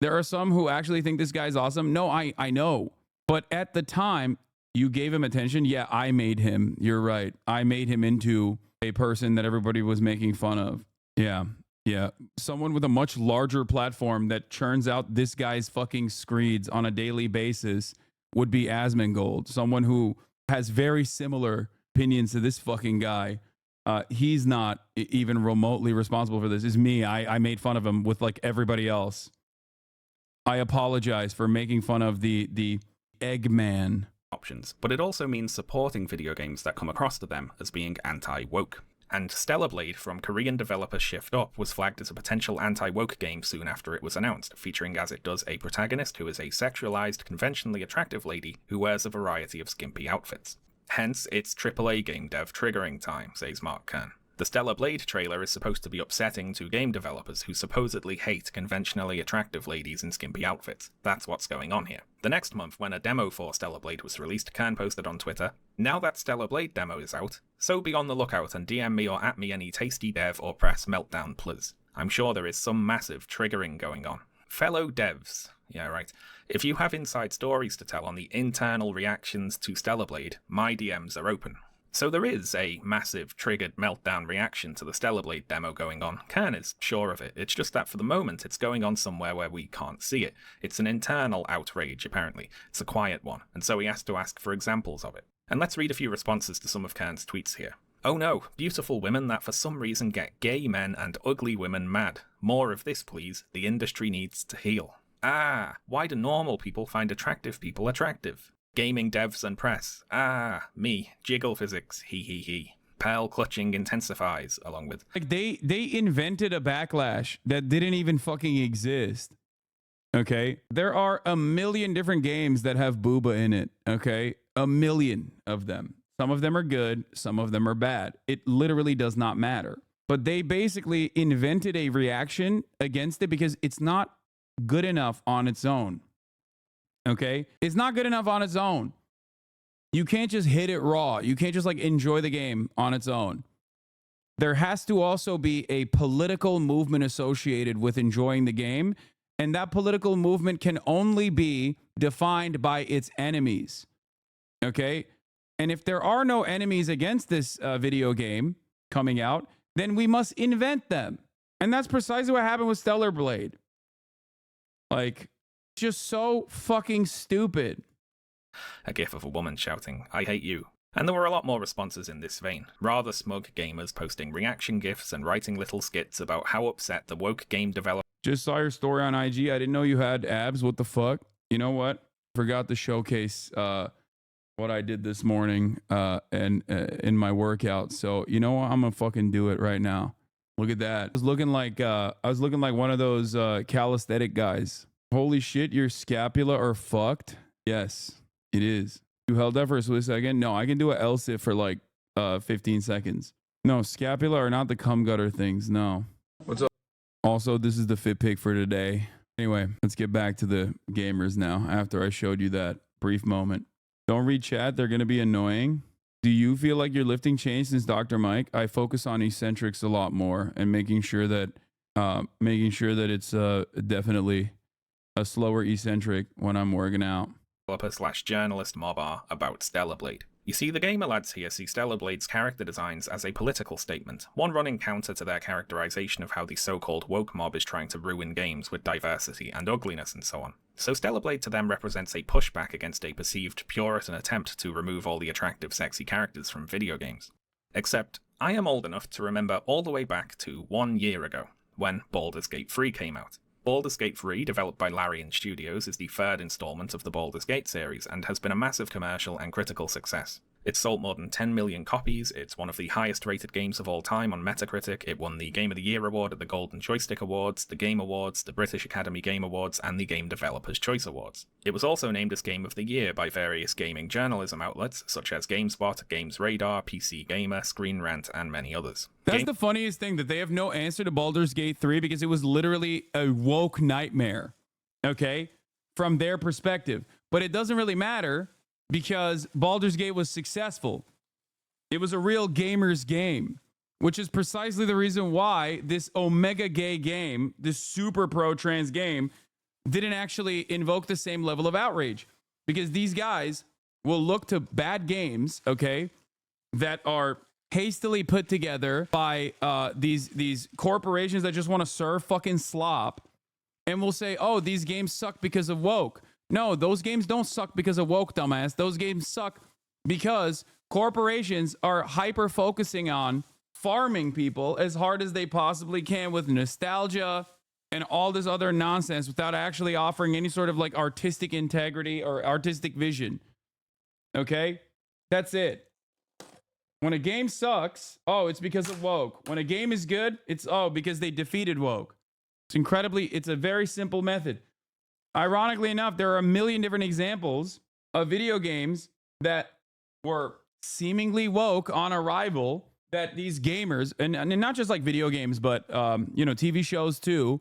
There are some who actually think this guy's awesome. No, I know. But at the time, you gave him attention. Yeah, I made him. You're right. I made him into a person that everybody was making fun of. Yeah. Yeah, someone with a much larger platform that churns out this guy's fucking screeds on a daily basis would be Asmongold. Someone who has very similar opinions to this fucking guy. He's not even remotely responsible for this. It's me. I made fun of him with like everybody else. I apologize for making fun of the Eggman. Options, but it also means supporting video games that come across to them as being anti-woke. And Stellar Blade from Korean developer Shift Up was flagged as a potential anti-woke game soon after it was announced, featuring as it does a protagonist who is a sexualized, conventionally attractive lady who wears a variety of skimpy outfits. Hence, it's AAA game dev triggering time, says Mark Kern. The Stellar Blade trailer is supposed to be upsetting to game developers who supposedly hate conventionally attractive ladies in skimpy outfits. That's what's going on here. The next month, when a demo for Stellar Blade was released, Kern posted on Twitter, "Now that Stellar Blade demo is out, so be on the lookout and DM me or at me any tasty dev or press meltdown please. I'm sure there is some massive triggering going on. Fellow devs," yeah right, "if you have inside stories to tell on the internal reactions to Stellar Blade, my DMs are open." So there is a massive triggered meltdown reaction to the Stellar Blade demo going on. Kern is sure of it. It's just that for the moment it's going on somewhere where we can't see it. It's an internal outrage, apparently. It's a quiet one, and so he has to ask for examples of it. And let's read a few responses to some of Kern's tweets here. "Oh no, beautiful women that for some reason get gay men and ugly women mad. More of this, please. The industry needs to heal. Ah, why do normal people find attractive people attractive? Gaming devs and press. Ah, me. Jiggle physics. He. Pearl clutching intensifies," along with... Like they invented a backlash that didn't even fucking exist. Okay? There are a million different games that have booba in it. Okay? A million of them. Some of them are good. Some of them are bad. It literally does not matter. But they basically invented a reaction against it because it's not good enough on its own. Okay? It's not good enough on its own. You can't just hit it raw. You can't just like enjoy the game on its own. There has to also be a political movement associated with enjoying the game. And that political movement can only be defined by its enemies. Okay? And if there are no enemies against this video game coming out, then we must invent them. And that's precisely what happened with Stellar Blade. Like, just so fucking stupid. A gif of a woman shouting, "I hate you." And there were a lot more responses in this vein. Rather smug gamers posting reaction gifs and writing little skits about how upset the woke game developer... Just saw your story on IG. I didn't know you had abs. What the fuck? You know what? Forgot to showcase what I did this morning and in my workout. So you know what? I'm gonna fucking do it right now. Look at that. I was looking like one of those calisthenic guys. Holy shit, your scapula are fucked. Yes, it is. You held that for a split second? No, I can do an L-sit for like 15 seconds. No, scapula are not the cum gutter things. No. What's up? Also, this is the fit pick for today. Anyway, let's get back to the gamers now after I showed you that brief moment. Don't read chat. They're going to be annoying. Do you feel like your lifting changed since Dr. Mike? I focus on eccentrics a lot more and making sure that it's definitely a slower eccentric when I'm working out. Developer/journalist Mobar about Stellar Blade. You see, the gamer lads here see Stellar Blade's character designs as a political statement, one running counter to their characterization of how the so-called woke mob is trying to ruin games with diversity and ugliness and so on. So Stellar Blade to them represents a pushback against a perceived Puritan attempt to remove all the attractive, sexy characters from video games. Except, I am old enough to remember all the way back to 1 year ago, when Baldur's Gate 3 came out. Baldur's Gate 3, developed by Larian Studios, is the third installment of the Baldur's Gate series and has been a massive commercial and critical success. It's sold more than 10 million copies, it's one of the highest rated games of all time on Metacritic, it won the Game of the Year award at the Golden Joystick Awards, the Game Awards, the British Academy Game Awards, and the Game Developers' Choice Awards. It was also named as Game of the Year by various gaming journalism outlets, such as GameSpot, GamesRadar, PC Gamer, Screen Rant, and many others. That's the funniest thing, that they have no answer to Baldur's Gate 3 because it was literally a woke nightmare, okay, from their perspective. But it doesn't really matter because Baldur's Gate was successful. It was a real gamer's game, which is precisely the reason why this omega gay game, this super pro-trans game, didn't actually invoke the same level of outrage. Because these guys will look to bad games, okay, that are hastily put together by these corporations that just want to serve fucking slop, and will say, oh, these games suck because of woke. No, those games don't suck because of woke, dumbass. Those games suck because corporations are hyper focusing on farming people as hard as they possibly can with nostalgia and all this other nonsense without actually offering any sort of like artistic integrity or artistic vision. Okay? That's it. When a game sucks, oh, it's because of woke. When a game is good, it's, oh, because they defeated woke. It's a very simple method. Ironically enough, there are a million different examples of video games that were seemingly woke on arrival, that these gamers, and not just like video games, but TV shows too,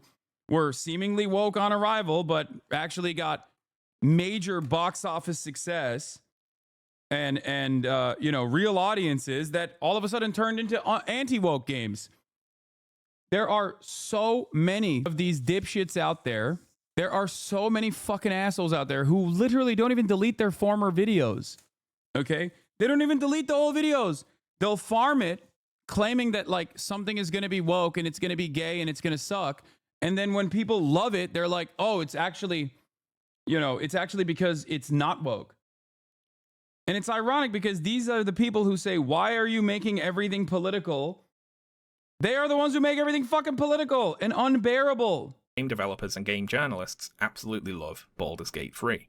were seemingly woke on arrival, but actually got major box office success and real audiences that all of a sudden turned into anti-woke games. There are so many of these dipshits out there. There are so many fucking assholes out there who literally don't even delete their former videos. Okay? They don't even delete the old videos. They'll farm it, claiming that like something is going to be woke and it's going to be gay and it's going to suck. And then when people love it, they're like, oh, it's actually because it's not woke. And it's ironic because these are the people who say, why are you making everything political? They are the ones who make everything fucking political and unbearable. Game developers and game journalists absolutely love Baldur's Gate 3.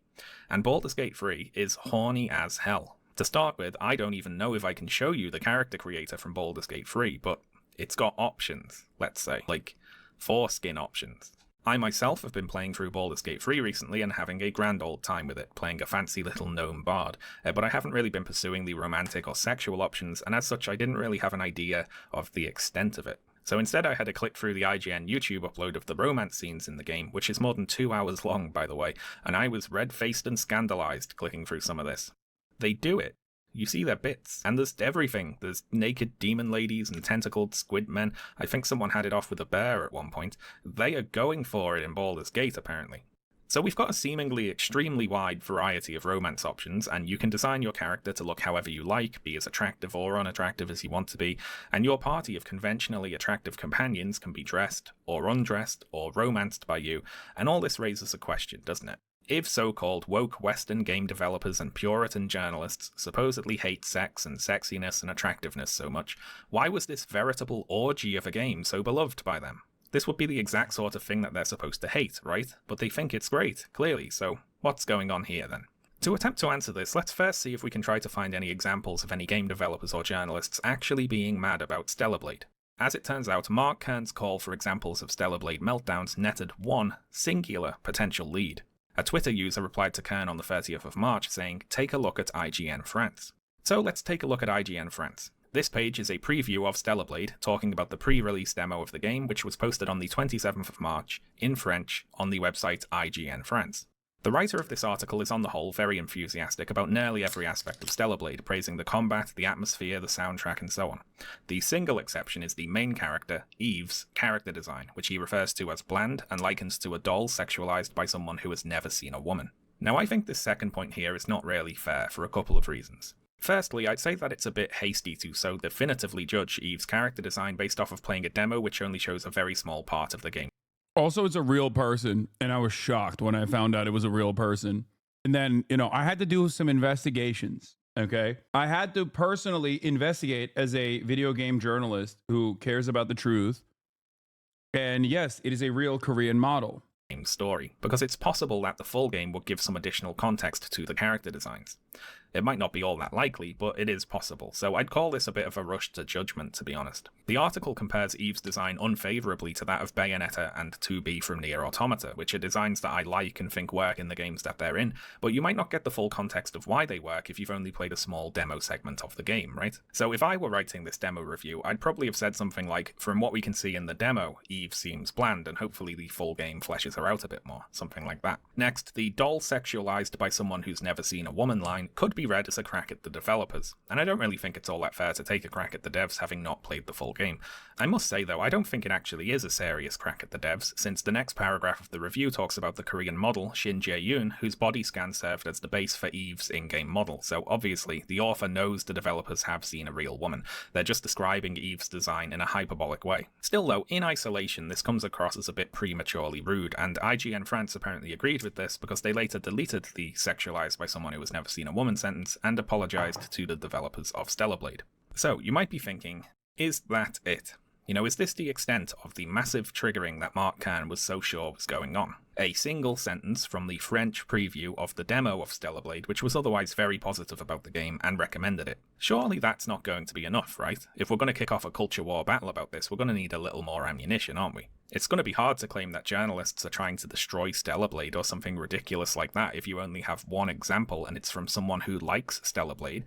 And Baldur's Gate 3 is horny as hell. To start with, I don't even know if I can show you the character creator from Baldur's Gate 3, but it's got options, let's say, like foreskin options. I myself have been playing through Baldur's Gate 3 recently and having a grand old time with it, playing a fancy little gnome bard, but I haven't really been pursuing the romantic or sexual options, and as such I didn't really have an idea of the extent of it. So instead I had to click through the IGN YouTube upload of the romance scenes in the game, which is more than 2 hours long, by the way, and I was red-faced and scandalized clicking through some of this. They do it. You see their bits, and there's everything. There's naked demon ladies and tentacled squid men. I think someone had it off with a bear at one point. They are going for it in Baldur's Gate, apparently. So we've got a seemingly extremely wide variety of romance options, and you can design your character to look however you like, be as attractive or unattractive as you want to be, and your party of conventionally attractive companions can be dressed, or undressed, or romanced by you, and all this raises a question, doesn't it? If so-called woke Western game developers and Puritan journalists supposedly hate sex and sexiness and attractiveness so much, why was this veritable orgy of a game so beloved by them? This would be the exact sort of thing that they're supposed to hate, right? But they think it's great, clearly, so what's going on here then? To attempt to answer this, let's first see if we can try to find any examples of any game developers or journalists actually being mad about Stellar Blade. As it turns out, Mark Kern's call for examples of Stellar Blade meltdowns netted one singular potential lead. A Twitter user replied to Kern on the 30th of March saying, take a look at IGN France. So let's take a look at IGN France. This page is a preview of Stellar Blade, talking about the pre-release demo of the game, which was posted on the 27th of March, in French, on the website IGN France. The writer of this article is on the whole very enthusiastic about nearly every aspect of Stellar Blade, praising the combat, the atmosphere, the soundtrack, and so on. The single exception is the main character, Eve's, character design, which he refers to as bland and likens to a doll sexualized by someone who has never seen a woman. Now, I think this second point here is not really fair for a couple of reasons. Firstly, I'd say that it's a bit hasty to so definitively judge Eve's character design based off of playing a demo which only shows a very small part of the game. Also, it's a real person, and I was shocked when I found out it was a real person. And then, I had to do some investigations, okay? I had to personally investigate as a video game journalist who cares about the truth. And yes, it is a real Korean model. Story, because it's possible that the full game would give some additional context to the character designs. It might not be all that likely, but it is possible, so I'd call this a bit of a rush to judgment, to be honest. The article compares Eve's design unfavourably to that of Bayonetta and 2B from Nier Automata, which are designs that I like and think work in the games that they're in, but you might not get the full context of why they work if you've only played a small demo segment of the game, right? So if I were writing this demo review, I'd probably have said something like, from what we can see in the demo, Eve seems bland, and hopefully the full game fleshes her out a bit more, something like that. Next, the doll sexualized by someone who's never seen a woman line could be read as a crack at the developers, and I don't really think it's all that fair to take a crack at the devs having not played the full game. I must say though, I don't think it actually is a serious crack at the devs, since the next paragraph of the review talks about the Korean model, Shin Jae-yoon, whose body scan served as the base for Eve's in-game model, so obviously the author knows the developers have seen a real woman. They're just describing Eve's design in a hyperbolic way. Still though, in isolation, this comes across as a bit prematurely rude, and IGN France apparently agreed with this because they later deleted the sexualized by someone who has never seen a woman sentence and apologized to the developers of Stellar Blade. So, you might be thinking, is that it? Is this the extent of the massive triggering that Mark Kern was so sure was going on? A single sentence from the French preview of the demo of Stellar Blade, which was otherwise very positive about the game and recommended it. Surely that's not going to be enough, right? If we're going to kick off a culture war battle about this, we're going to need a little more ammunition, aren't we? It's going to be hard to claim that journalists are trying to destroy Stellar Blade or something ridiculous like that if you only have one example and it's from someone who likes Stellar Blade.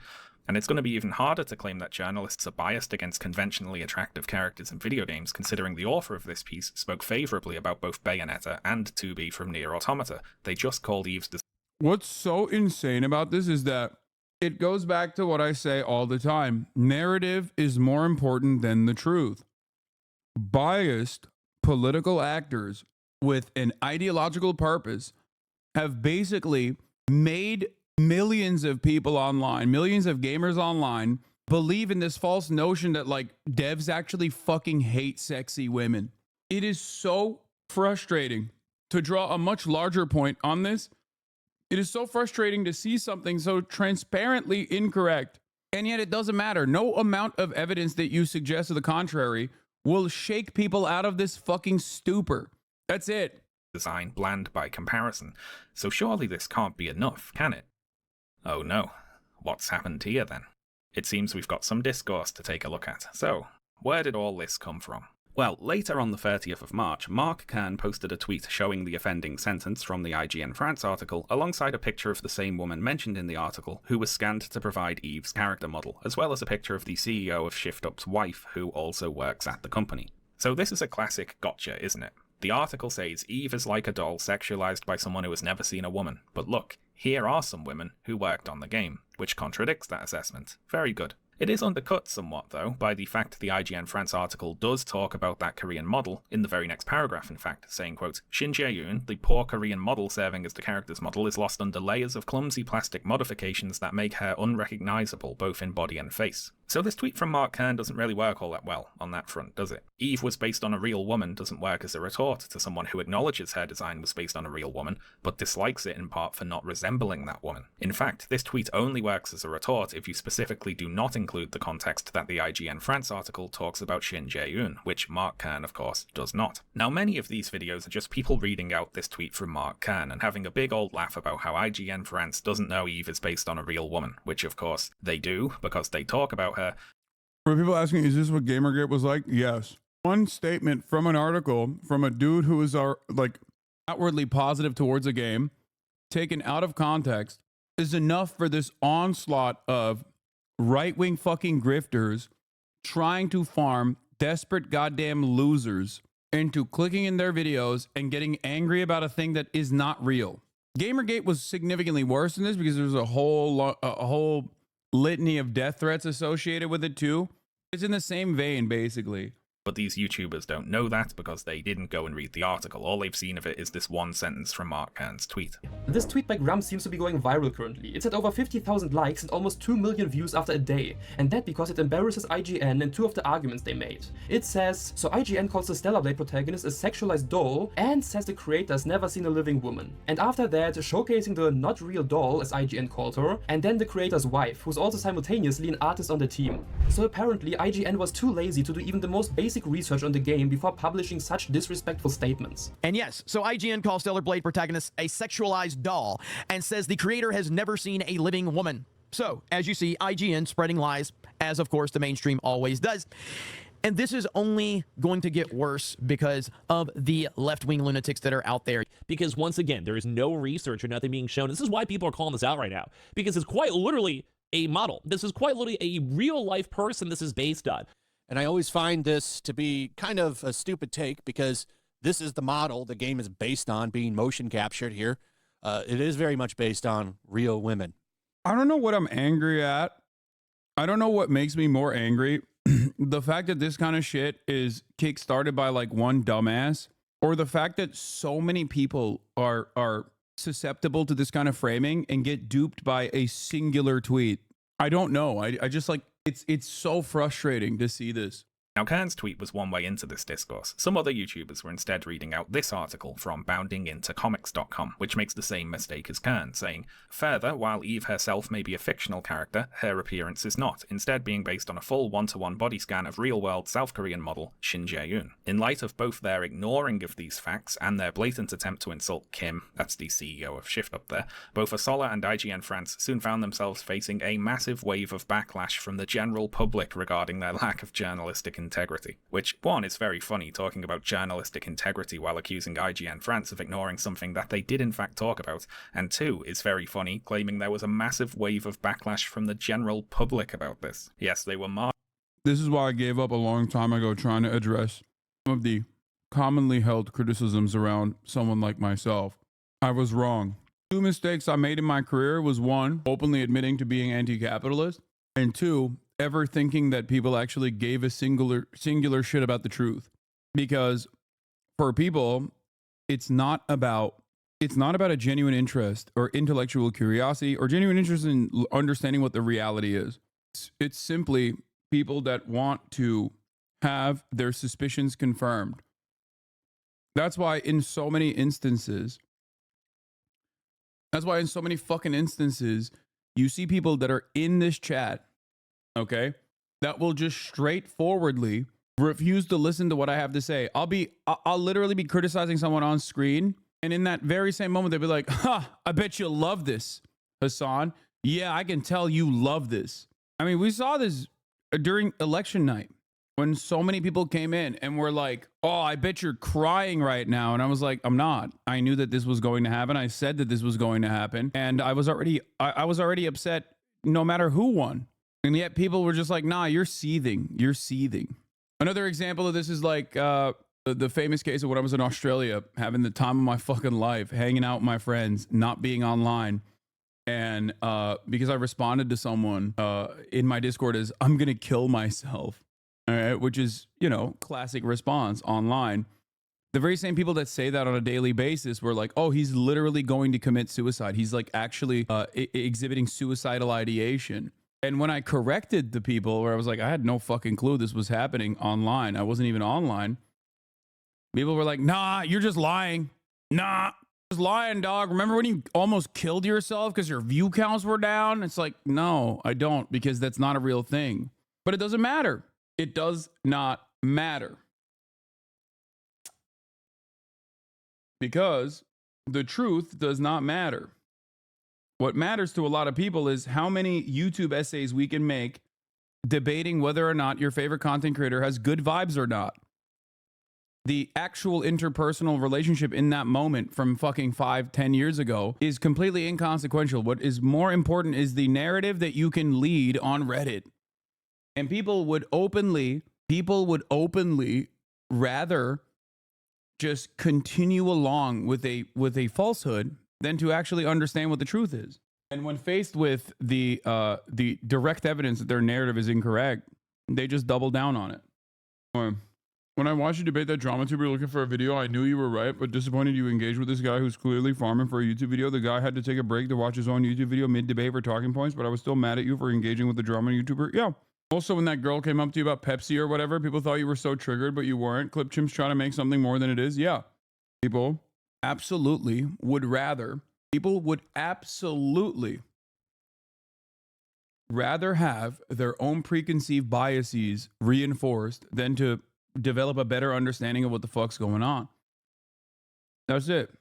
And it's going to be even harder to claim that journalists are biased against conventionally attractive characters in video games, considering the author of this piece spoke favourably about both Bayonetta and 2B from Nier Automata. They just called Eve's What's so insane about this is that it goes back to what I say all the time. Narrative is more important than the truth. Biased political actors with an ideological purpose have basically made millions of people online, millions of gamers online, believe in this false notion that devs actually fucking hate sexy women. It is so frustrating. To draw a much larger point on this, it is so frustrating to see something so transparently incorrect, and yet it doesn't matter. No amount of evidence that you suggest to the contrary will shake people out of this fucking stupor. That's it. Design bland by comparison. So surely this can't be enough, can it? Oh no. What's happened here then? It seems we've got some discourse to take a look at. So, where did all this come from? Well, later on the 30th of March, Mark Kern posted a tweet showing the offending sentence from the IGN France article, alongside a picture of the same woman mentioned in the article, who was scanned to provide Eve's character model, as well as a picture of the CEO of ShiftUp's wife, who also works at the company. So this is a classic gotcha, isn't it? The article says Eve is like a doll sexualized by someone who has never seen a woman, but look, here are some women who worked on the game, which contradicts that assessment. Very good. It is undercut somewhat, though, by the fact the IGN France article does talk about that Korean model, in the very next paragraph in fact, saying, quote, Shin Jae-yoon, the poor Korean model serving as the character's model, is lost under layers of clumsy plastic modifications that make her unrecognizable both in body and face. So this tweet from Mark Kern doesn't really work all that well on that front, does it? Eve was based on a real woman doesn't work as a retort to someone who acknowledges her design was based on a real woman, but dislikes it in part for not resembling that woman. In fact, this tweet only works as a retort if you specifically do not include the context that the IGN France article talks about Shin Jae-yoon, which Mark Kern, of course, does not. Now, many of these videos are just people reading out this tweet from Mark Kern and having a big old laugh about how IGN France doesn't know Eve is based on a real woman, which of course they do, because they talk about her. For people asking, is this what Gamergate was like? Yes. One statement from an article from a dude who is outwardly positive towards a game, taken out of context, is enough for this onslaught of right-wing fucking grifters trying to farm desperate goddamn losers into clicking in their videos and getting angry about a thing that is not real. Gamergate was significantly worse than this because there's a whole litany of death threats associated with it too. It's in the same vein, basically. But these YouTubers don't know that because they didn't go and read the article. All they've seen of it is this one sentence from Mark Kern's tweet. This tweet by Grump seems to be going viral currently. It's at over 50,000 likes and almost 2 million views after a day. And that because it embarrasses IGN and two of the arguments they made. It says, so IGN calls the Stellar Blade protagonist a sexualized doll and says the creator's never seen a living woman. And after that, showcasing the not real doll, as IGN called her, and then the creator's wife, who's also simultaneously an artist on the team. So apparently IGN was too lazy to do even the most basic research on the game before publishing such disrespectful statements. And yes, so IGN calls Stellar Blade protagonist a sexualized doll and says the creator has never seen a living woman. So, as you see, IGN spreading lies, as of course the mainstream always does. And this is only going to get worse because of the left-wing lunatics that are out there. Because once again, there is no research or nothing being shown. This is why people are calling this out right now. Because it's quite literally a model. This is quite literally a real-life person this is based on. And I always find this to be kind of a stupid take because this is the model the game is based on, being motion captured here. It is very much based on real women. I don't know what I'm angry at. I don't know what makes me more angry. The fact that this kind of shit is kickstarted by like one dumbass, or the fact that so many people are susceptible to this kind of framing and get duped by a singular tweet. I don't know. I just like, it's so frustrating to see this. Now, Kern's tweet was one way into this discourse. Some other YouTubers were instead reading out this article from boundingintocomics.com, which makes the same mistake as Kern, saying, further, while Eve herself may be a fictional character, her appearance is not, instead being based on a full one-to-one body scan of real-world South Korean model Shin Jae-yoon. In light of both their ignoring of these facts and their blatant attempt to insult Kim, that's the CEO of Shift up there, both Asola and IGN France soon found themselves facing a massive wave of backlash from the general public regarding their lack of journalistic integrity. Which, one, is very funny talking about journalistic integrity while accusing IGN France of ignoring something that they did in fact talk about, and two, is very funny claiming there was a massive wave of backlash from the general public about this. Yes, they were This is why I gave up a long time ago trying to address some of the commonly held criticisms around someone like myself. I was wrong. Two mistakes I made in my career was one, openly admitting to being anti-capitalist, and two, ever thinking that people actually gave a singular shit about the truth. Because for people, it's not about a genuine interest or intellectual curiosity or genuine interest in understanding what the reality is. It's simply people that want to have their suspicions confirmed. That's why in so many fucking instances, you see people that are in this chat, okay, that will just straightforwardly refuse to listen to what I have to say. I'll literally be criticizing someone on screen, and in that very same moment, they'll be like, I bet you love this, Hassan. Yeah, I can tell you love this. I mean, we saw this during election night when so many people came in and were like, oh, I bet you're crying right now. And I was like, I'm not. I knew that this was going to happen. I said that this was going to happen. And I was already upset no matter who won. And yet people were just like, nah, you're seething. You're seething. Another example of this is like the famous case of when I was in Australia, having the time of my fucking life, hanging out with my friends, not being online. And because I responded to someone in my Discord as, I'm going to kill myself, all right, which is, you know, classic response online. The very same people that say that on a daily basis were like, oh, he's literally going to commit suicide. He's like actually exhibiting suicidal ideation. And when I corrected the people where I was like, I had no fucking clue this was happening online. I wasn't even online. People were like, nah, you're just lying. Nah, just lying, dog. Remember when you almost killed yourself because your view counts were down? It's like, no, I don't, because that's not a real thing. But it doesn't matter. It does not matter. Because the truth does not matter. What matters to a lot of people is how many YouTube essays we can make debating whether or not your favorite content creator has good vibes or not. The actual interpersonal relationship in that moment from fucking 5-10 years ago is completely inconsequential. What is more important is the narrative that you can lead on Reddit. And people would openly rather just continue along with a falsehood than to actually understand what the truth is. And when faced with the direct evidence that their narrative is incorrect, they just double down on it. When I watched you debate that drama tuber looking for a video, I knew you were right, but disappointed you engaged with this guy who's clearly farming for a YouTube video. The guy had to take a break to watch his own YouTube video mid-debate for talking points, but I was still mad at you for engaging with the drama YouTuber. Yeah. Also, when that girl came up to you about Pepsi or whatever, people thought you were so triggered, but you weren't. Clip Chimps trying to make something more than it is. Yeah. People absolutely would rather have their own preconceived biases reinforced than to develop a better understanding of what the fuck's going on. That's it.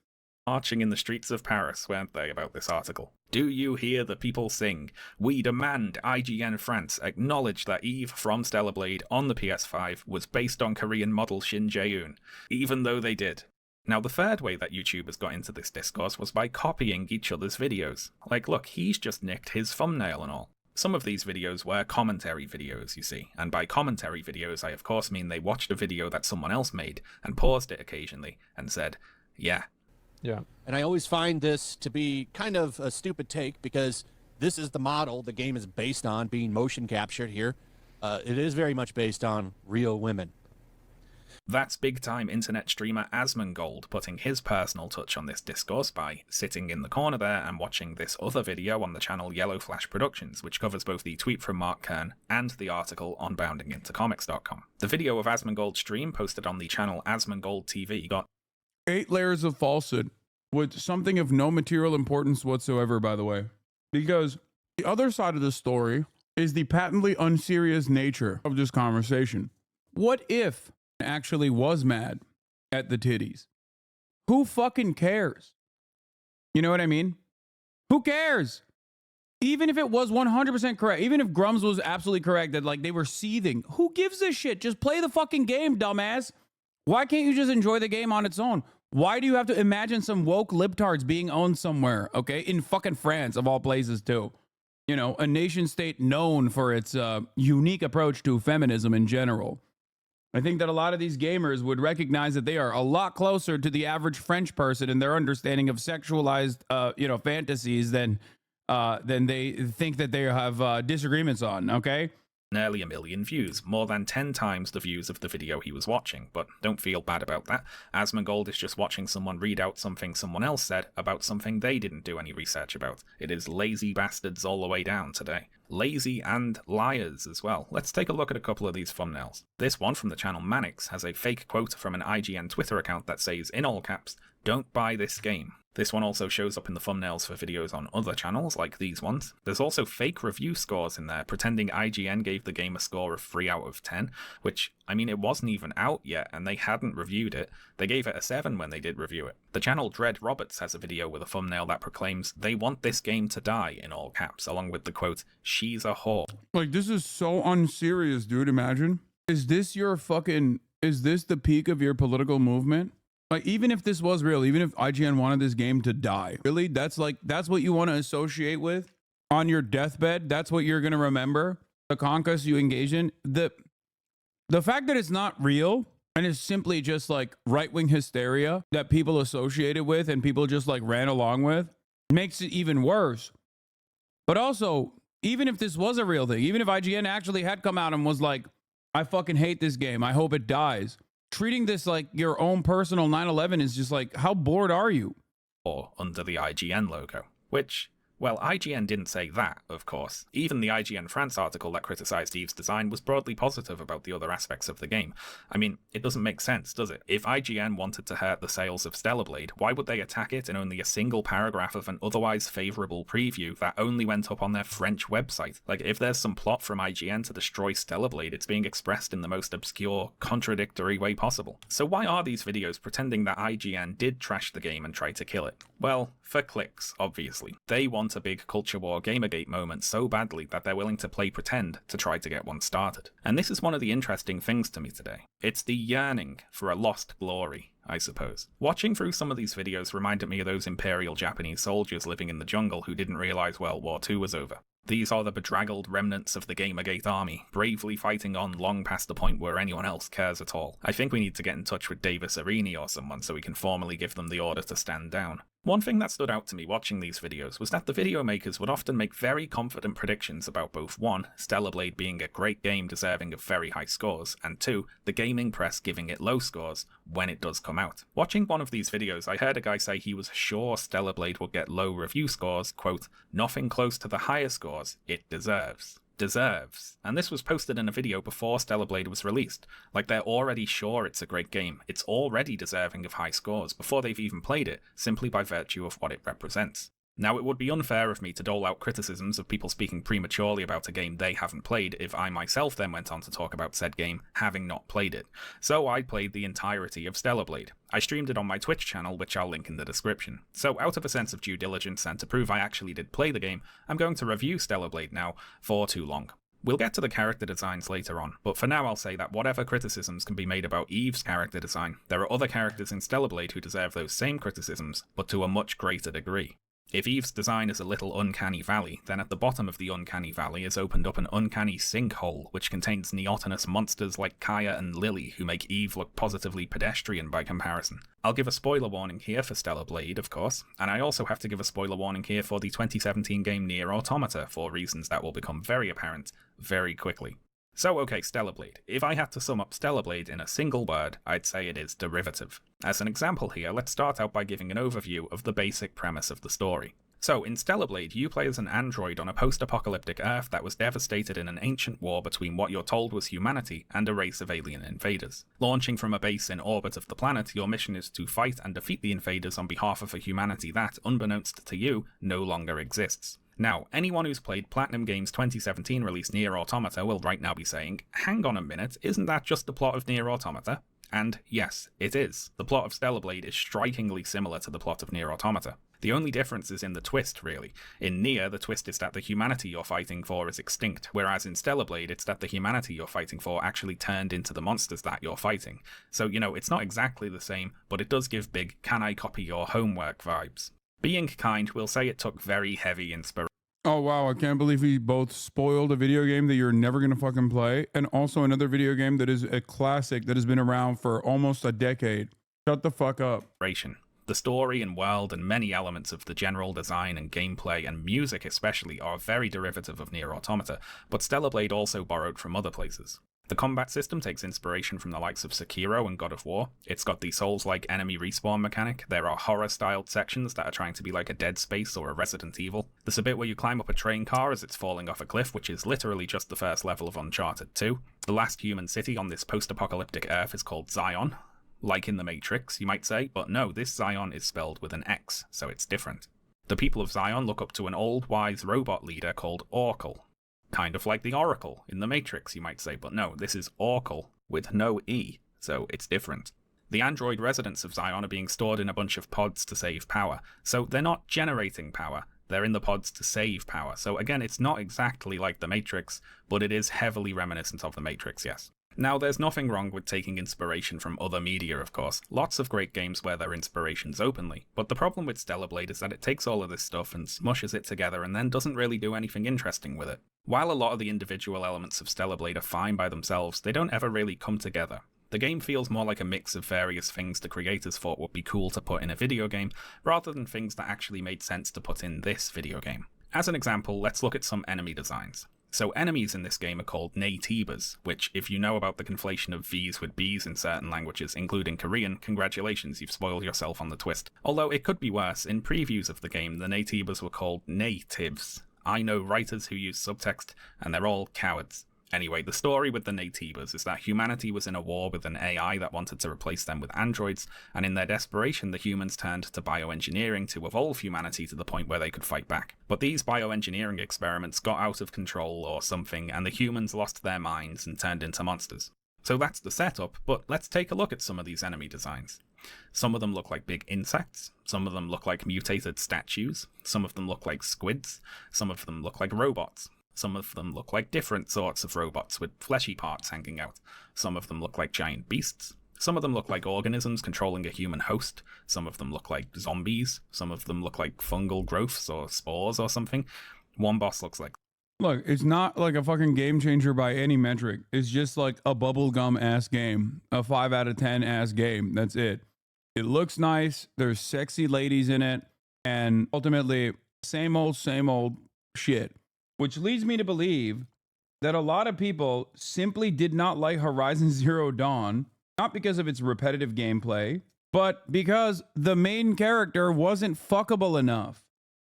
Marching in the streets of Paris, weren't they, about this article? Do you hear the people sing? We demand IGN France acknowledge that Eve from Stellar Blade on the PS5 was based on Korean model Shin Jae-eun, even though they did. Now, the third way that YouTubers got into this discourse was by copying each other's videos. Like, look, he's just nicked his thumbnail and all. Some of these videos were commentary videos, you see, and by commentary videos I of course mean they watched a video that someone else made and paused it occasionally and said, yeah. Yeah. And I always find this to be kind of a stupid take because this is the model the game is based on, being motion captured here. It is very much based on real women. That's big-time internet streamer Asmongold putting his personal touch on this discourse by sitting in the corner there and watching this other video on the channel Yellow Flash Productions, which covers both the tweet from Mark Kern and the article on boundingintocomics.com. The video of Asmongold's stream posted on the channel Asmongold TV got 8 layers of falsehood with something of no material importance whatsoever, by the way. Because the other side of the story is the patently unserious nature of this conversation. What if actually was mad at the titties? Who fucking cares? You know what I mean? Who cares? Even if it was 100% correct, even if Grums was absolutely correct that like they were seething, who gives a shit? Just play the fucking game, dumbass. Why can't you just enjoy the game on its own? Why do you have to imagine some woke libtards being owned somewhere, okay? In fucking France, of all places, too. You know, a nation state known for its unique approach to feminism in general. I think that a lot of these gamers would recognize that they are a lot closer to the average French person in their understanding of sexualized, fantasies than they think that they have disagreements on, okay? nearly 1 million views, more than 10 times the views of the video he was watching, but don't feel bad about that. Asmongold is just watching someone read out something someone else said about something they didn't do any research about. It is lazy bastards all the way down today. Lazy and liars as well. Let's take a look at a couple of these thumbnails. This one from the channel Manix has a fake quote from an IGN Twitter account that says, in all caps, "Don't buy this game." This one also shows up in the thumbnails for videos on other channels, like these ones. There's also fake review scores in there, pretending IGN gave the game a score of 3 out of 10, which, I mean, it wasn't even out yet, and they hadn't reviewed it. They gave it a 7 when they did review it. The channel Dread Roberts has a video with a thumbnail that proclaims, "They want this game to die," in all caps, along with the quote, "She's a whore." Like, this is so unserious, dude. Imagine. Is this the peak of your political movement? Like, even if this was real, even if IGN wanted this game to die, really? That's what you want to associate with on your deathbed? That's what you're going to remember? The conquest you engage in? The fact that it's not real and it's simply just like right-wing hysteria that people associate it with and people just like ran along with makes it even worse. But also, even if this was a real thing, even if IGN actually had come out and was like, "I fucking hate this game, I hope it dies," treating this like your own personal 9/11 is just like, how bored are you? Or under the IGN logo, which, well, IGN didn't say that, of course. Even the IGN France article that criticised Eve's design was broadly positive about the other aspects of the game. I mean, it doesn't make sense, does it? If IGN wanted to hurt the sales of Stellar Blade, why would they attack it in only a single paragraph of an otherwise favourable preview that only went up on their French website? Like, if there's some plot from IGN to destroy Stellar Blade, it's being expressed in the most obscure, contradictory way possible. So why are these videos pretending that IGN did trash the game and try to kill it? Well, for clicks, obviously. They want a big culture war Gamergate moment so badly that they're willing to play pretend to try to get one started. And this is one of the interesting things to me today. It's the yearning for a lost glory, I suppose. Watching through some of these videos reminded me of those Imperial Japanese soldiers living in the jungle who didn't realise World War II was over. These are the bedraggled remnants of the Gamergate army, bravely fighting on long past the point where anyone else cares at all. I think we need to get in touch with Davis Arini or someone so we can formally give them the order to stand down. One thing that stood out to me watching these videos was that the video makers would often make very confident predictions about both 1. Stellar Blade being a great game deserving of very high scores, and 2. the gaming press giving it low scores when it does come out. Watching one of these videos, I heard a guy say he was sure Stellar Blade would get low review scores, quote, nothing close to the higher scores it deserves. And this was posted in a video before Stellar Blade was released. Like, they're already sure it's a great game. It's already deserving of high scores before they've even played it, simply by virtue of what it represents. Now, it would be unfair of me to dole out criticisms of people speaking prematurely about a game they haven't played if I myself then went on to talk about said game having not played it. So I played the entirety of Stellar Blade. I streamed it on my Twitch channel, which I'll link in the description. So out of a sense of due diligence and to prove I actually did play the game, I'm going to review Stellar Blade now for too long. We'll get to the character designs later on, but for now I'll say that whatever criticisms can be made about Eve's character design, there are other characters in Stellar Blade who deserve those same criticisms, but to a much greater degree. If Eve's design is a little uncanny valley, then at the bottom of the uncanny valley is opened up an uncanny sinkhole, which contains neotenous monsters like Kaya and Lily, who make Eve look positively pedestrian by comparison. I'll give a spoiler warning here for Stellar Blade, of course, and I also have to give a spoiler warning here for the 2017 game Nier Automata, for reasons that will become very apparent very quickly. So okay, Stellar Blade. If I had to sum up Stellar Blade in a single word, I'd say it is derivative. As an example here, let's start out by giving an overview of the basic premise of the story. So, in Stellar Blade, you play as an android on a post-apocalyptic Earth that was devastated in an ancient war between what you're told was humanity and a race of alien invaders. Launching from a base in orbit of the planet, your mission is to fight and defeat the invaders on behalf of a humanity that, unbeknownst to you, no longer exists. Now, anyone who's played Platinum Games' 2017 release Nier Automata will right now be saying, hang on a minute, isn't that just the plot of Nier Automata? And yes, it is. The plot of Stellar Blade is strikingly similar to the plot of Nier Automata. The only difference is in the twist, really. In Nier, the twist is that the humanity you're fighting for is extinct, whereas in Stellar Blade, it's that the humanity you're fighting for actually turned into the monsters that you're fighting. So, you know, it's not exactly the same, but it does give big, can I copy your homework vibes. Being kind, we'll say it took very heavy inspiration. Oh wow, I can't believe we both spoiled a video game that you're never gonna fucking play, and also another video game that is a classic that has been around for almost a decade. Shut the fuck up. The story and world and many elements of the general design and gameplay and music especially are very derivative of Nier Automata, but Stellar Blade also borrowed from other places. The combat system takes inspiration from the likes of Sekiro and God of War. It's got the Souls-like enemy respawn mechanic. There are horror-styled sections that are trying to be like a Dead Space or a Resident Evil. There's a bit where you climb up a train car as it's falling off a cliff, which is literally just the first level of Uncharted 2. The last human city on this post-apocalyptic Earth is called Zion. Like in The Matrix, you might say, but no, this Zion is spelled with an X, so it's different. The people of Zion look up to an old, wise robot leader called Oracle. Kind of like the Oracle in The Matrix, you might say, but no, this is Oracle with no E, so it's different. The android residents of Zion are being stored in a bunch of pods to save power, so they're not generating power, they're in the pods to save power. So again, it's not exactly like The Matrix, but it is heavily reminiscent of The Matrix, yes. Now, there's nothing wrong with taking inspiration from other media, of course. Lots of great games wear their inspirations openly, but the problem with Stellar Blade is that it takes all of this stuff and smushes it together and then doesn't really do anything interesting with it. While a lot of the individual elements of Stellar Blade are fine by themselves, they don't ever really come together. The game feels more like a mix of various things the creators thought would be cool to put in a video game, rather than things that actually made sense to put in this video game. As an example, let's look at some enemy designs. So enemies in this game are called naytibas, which, if you know about the conflation of V's with B's in certain languages, including Korean, congratulations, you've spoiled yourself on the twist. Although it could be worse, in previews of the game, the naytibas were called natives. I know writers who use subtext, and they're all cowards. Anyway, the story with the naytibas is that humanity was in a war with an AI that wanted to replace them with androids, and in their desperation the humans turned to bioengineering to evolve humanity to the point where they could fight back. But these bioengineering experiments got out of control or something, and the humans lost their minds and turned into monsters. So that's the setup, but let's take a look at some of these enemy designs. Some of them look like big insects, some of them look like mutated statues, some of them look like squids, some of them look like robots. Some of them look like different sorts of robots with fleshy parts hanging out. Some of them look like giant beasts. Some of them look like organisms controlling a human host. Some of them look like zombies. Some of them look like fungal growths or spores or something. One boss looks like... Look, it's not like a fucking game changer by any metric. It's just like a bubblegum ass game. A 5 out of 10 ass game. That's it. It looks nice. There's sexy ladies in it. And ultimately, same old shit. Which leads me to believe that a lot of people simply did not like Horizon Zero Dawn, not because of its repetitive gameplay, but because the main character wasn't fuckable enough.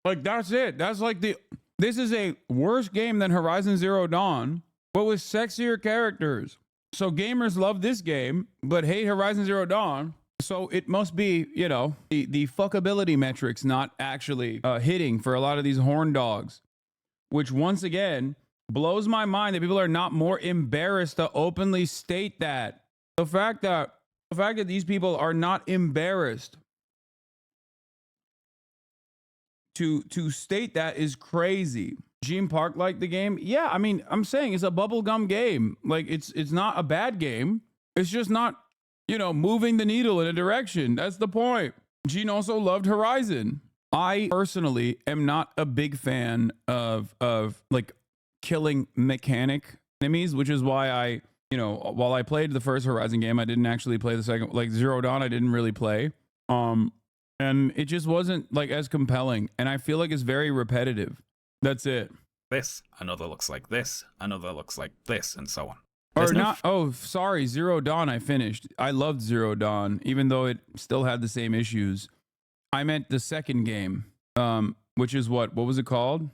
Like, that's it. That's like this is a worse game than Horizon Zero Dawn, but with sexier characters. So gamers love this game, but hate Horizon Zero Dawn. So it must be, you know, the fuckability metrics not actually hitting for a lot of these horn dogs, which once again blows my mind that people are not more embarrassed to openly state that. The fact that these people are not embarrassed to state that is crazy. Gene Park liked the game. Yeah, I mean, I'm saying it's a bubblegum game. Like, it's not a bad game. It's just not, you know, moving the needle in a direction. That's the point. Gene also loved Horizon. I personally am not a big fan of like killing mechanic enemies, which is why I, you know, while I played the first Horizon game, I didn't actually play the second, like Zero Dawn, I didn't really play. And it just wasn't like as compelling. And I feel like it's very repetitive. That's it. This, another looks like this, another looks like this, and so on. Or not, oh, sorry, Zero Dawn I finished. I loved Zero Dawn, even though it still had the same issues. I meant the second game, which is what was it called?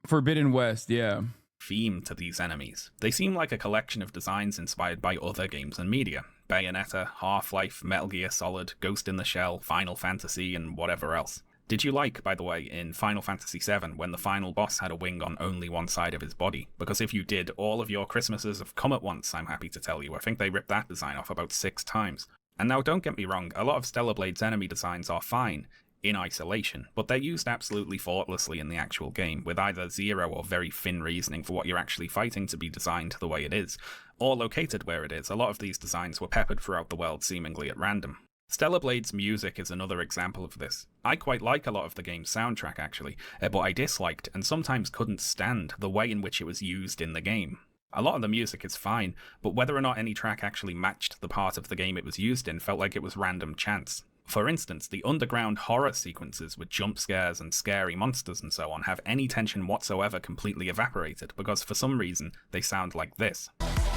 Forbidden West, yeah. Theme to these enemies. They seem like a collection of designs inspired by other games and media. Bayonetta, Half-Life, Metal Gear Solid, Ghost in the Shell, Final Fantasy, and whatever else. Did you like, by the way, in Final Fantasy VII, when the final boss had a wing on only one side of his body? Because if you did, all of your Christmases have come at once, I'm happy to tell you. I think they ripped that design off about 6 times. And now, don't get me wrong, a lot of Stellar Blade's enemy designs are fine in isolation, but they're used absolutely thoughtlessly in the actual game, with either zero or very thin reasoning for what you're actually fighting to be designed the way it is, or located where it is. A lot of these designs were peppered throughout the world seemingly at random. Stellar Blade's music is another example of this. I quite like a lot of the game's soundtrack actually, but I disliked and sometimes couldn't stand the way in which it was used in the game. A lot of the music is fine, but whether or not any track actually matched the part of the game it was used in felt like it was random chance. For instance, the underground horror sequences with jump scares and scary monsters and so on have any tension whatsoever completely evaporated because for some reason they sound like this.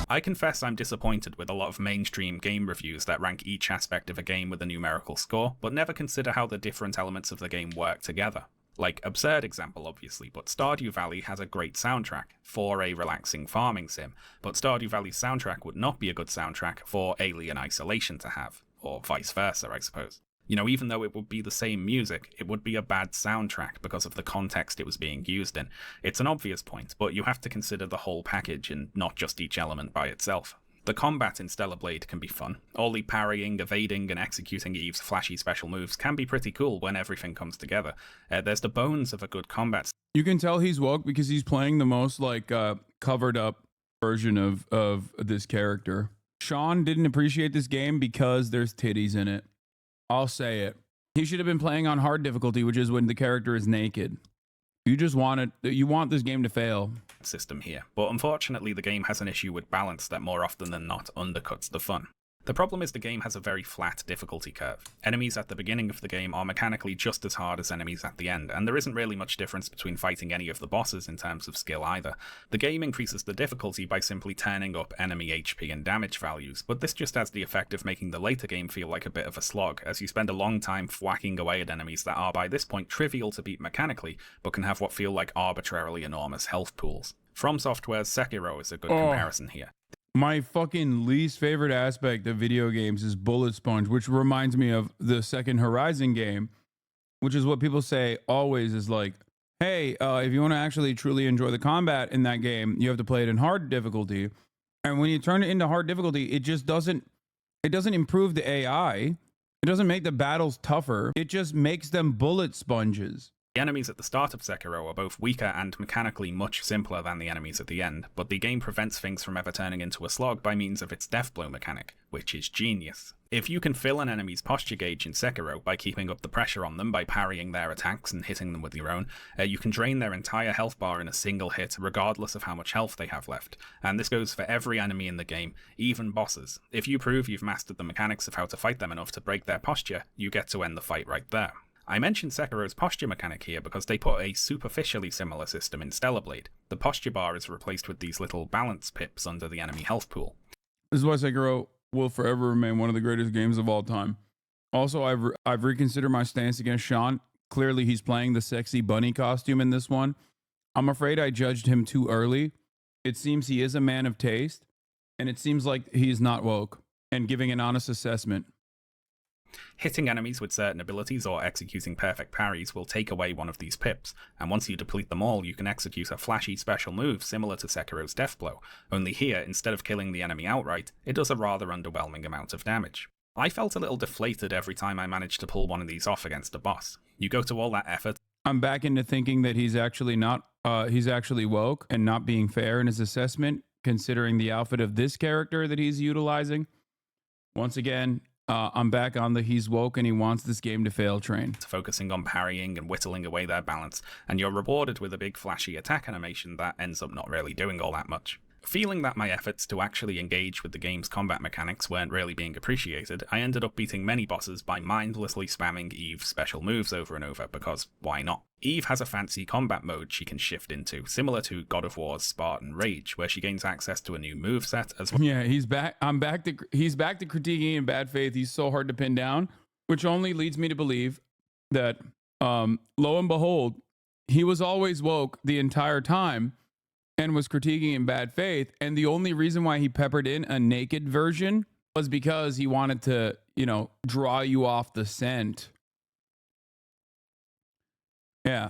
I confess I'm disappointed with a lot of mainstream game reviews that rank each aspect of a game with a numerical score, but never consider how the different elements of the game work together. Like, absurd example obviously, but Stardew Valley has a great soundtrack for a relaxing farming sim, but Stardew Valley's soundtrack would not be a good soundtrack for Alien Isolation to have, or vice versa, I suppose. You know, even though it would be the same music, it would be a bad soundtrack because of the context it was being used in. It's an obvious point, but you have to consider the whole package and not just each element by itself. The combat in Stellar Blade can be fun. All the parrying, evading, and executing Eve's flashy special moves can be pretty cool when everything comes together. There's the bones of a good combat. You can tell he's woke because he's playing the most like covered up version of this character. Sean didn't appreciate this game because there's titties in it. I'll say it. He should have been playing on hard difficulty, which is when the character is naked. You want this game to fail. System here, but unfortunately the game has an issue with balance that more often than not undercuts the fun. The problem is the game has a very flat difficulty curve. Enemies at the beginning of the game are mechanically just as hard as enemies at the end, and there isn't really much difference between fighting any of the bosses in terms of skill either. The game increases the difficulty by simply turning up enemy HP and damage values, but this just has the effect of making the later game feel like a bit of a slog, as you spend a long time whacking away at enemies that are by this point trivial to beat mechanically, but can have what feel like arbitrarily enormous health pools. From Software's Sekiro is a good comparison here. My fucking least favorite aspect of video games is bullet sponge, which reminds me of the second Horizon game, which is what people say always is like, hey, if you want to actually truly enjoy the combat in that game, you have to play it in hard difficulty. And when you turn it into hard difficulty, it doesn't improve the AI. It doesn't make the battles tougher. It just makes them bullet sponges. The enemies at the start of Sekiro are both weaker and mechanically much simpler than the enemies at the end, but the game prevents things from ever turning into a slog by means of its death blow mechanic, which is genius. If you can fill an enemy's posture gauge in Sekiro by keeping up the pressure on them by parrying their attacks and hitting them with your own, you can drain their entire health bar in a single hit regardless of how much health they have left. And this goes for every enemy in the game, even bosses. If you prove you've mastered the mechanics of how to fight them enough to break their posture, you get to end the fight right there. I mentioned Sekiro's posture mechanic here because they put a superficially similar system in Stellar Blade. The posture bar is replaced with these little balance pips under the enemy health pool. This is why Sekiro will forever remain one of the greatest games of all time. Also, I've reconsidered my stance against Sean. Clearly, he's playing the sexy bunny costume in this one. I'm afraid I judged him too early. It seems he is a man of taste, and it seems like he's not woke and giving an honest assessment. Hitting enemies with certain abilities or executing perfect parries will take away one of these pips, and once you deplete them all, you can execute a flashy special move similar to Sekiro's Death Blow, only here, instead of killing the enemy outright, it does a rather underwhelming amount of damage. I felt a little deflated every time I managed to pull one of these off against a boss. You go to all that effort. I'm back into thinking that he's actually woke and not being fair in his assessment, considering the outfit of this character that he's utilizing. Once again, I'm back on the he's woke and he wants this game to fail train. Focusing on parrying and whittling away their balance, and you're rewarded with a big flashy attack animation that ends up not really doing all that much. Feeling that my efforts to actually engage with the game's combat mechanics weren't really being appreciated, I ended up beating many bosses by mindlessly spamming Eve's special moves over and over, because why not? Eve has a fancy combat mode she can shift into, similar to God of War's Spartan Rage, where she gains access to a new moveset as well. Yeah, he's back to critiquing in bad faith. He's so hard to pin down, which only leads me to believe that, lo and behold, he was always woke the entire time and was critiquing in bad faith. And the only reason why he peppered in a naked version was because he wanted to, draw you off the scent. Yeah.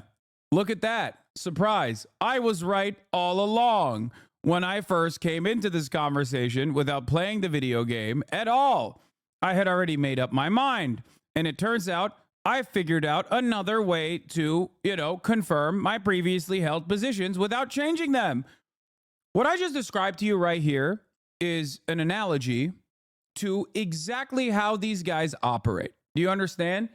Look at that. Surprise. I was right all along when I first came into this conversation without playing the video game at all. I had already made up my mind. And it turns out I figured out another way to, confirm my previously held positions without changing them. What I just described to you right here is an analogy to exactly how these guys operate. Do you understand?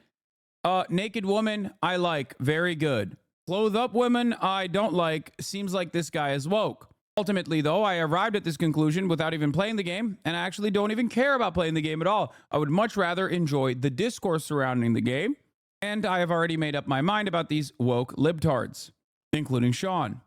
Naked woman, I like. Very good. Clothed up women, I don't like. Seems like this guy is woke. Ultimately, though, I arrived at this conclusion without even playing the game, and I actually don't even care about playing the game at all. I would much rather enjoy the discourse surrounding the game, and I have already made up my mind about these woke libtards, including Sean.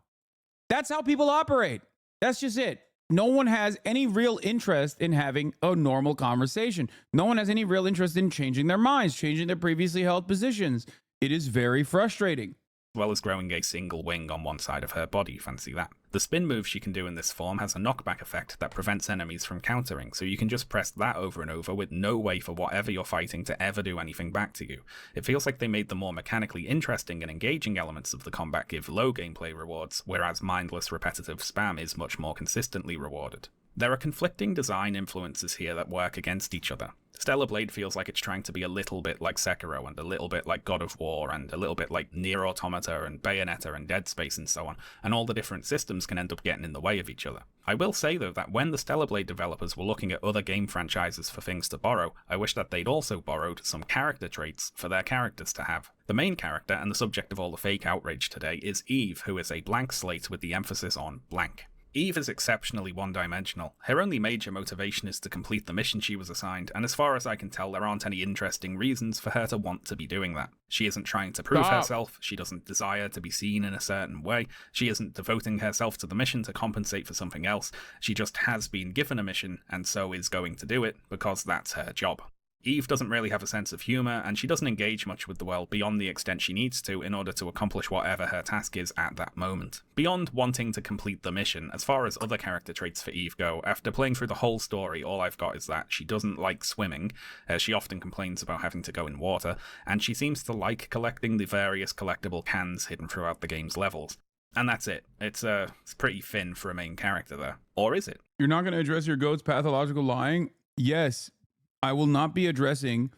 That's how people operate. That's just it. No one has any real interest in having a normal conversation. No one has any real interest in changing their minds, changing their previously held positions. It is very frustrating. As well as growing a single wing on one side of her body, fancy that. The spin move she can do in this form has a knockback effect that prevents enemies from countering, so you can just press that over and over with no way for whatever you're fighting to ever do anything back to you. It feels like they made the more mechanically interesting and engaging elements of the combat give low gameplay rewards, whereas mindless repetitive spam is much more consistently rewarded. There are conflicting design influences here that work against each other. Stellar Blade feels like it's trying to be a little bit like Sekiro and a little bit like God of War and a little bit like Nier Automata and Bayonetta and Dead Space and so on, and all the different systems can end up getting in the way of each other. I will say though that when the Stellar Blade developers were looking at other game franchises for things to borrow, I wish that they'd also borrowed some character traits for their characters to have. The main character and the subject of all the fake outrage today is Eve, who is a blank slate with the emphasis on blank. Eve is exceptionally one-dimensional. Her only major motivation is to complete the mission she was assigned, and as far as I can tell, there aren't any interesting reasons for her to want to be doing that. She isn't trying to prove herself, she doesn't desire to be seen in a certain way, she isn't devoting herself to the mission to compensate for something else, she just has been given a mission, and so is going to do it, because that's her job. Eve doesn't really have a sense of humor, and she doesn't engage much with the world beyond the extent she needs to in order to accomplish whatever her task is at that moment. Beyond wanting to complete the mission, as far as other character traits for Eve go, after playing through the whole story, all I've got is that she doesn't like swimming, she often complains about having to go in water, and she seems to like collecting the various collectible cans hidden throughout the game's levels. And that's it. It's pretty thin for a main character there. Or is it? You're not going to address your goat's pathological lying? Yes. I will not be addressing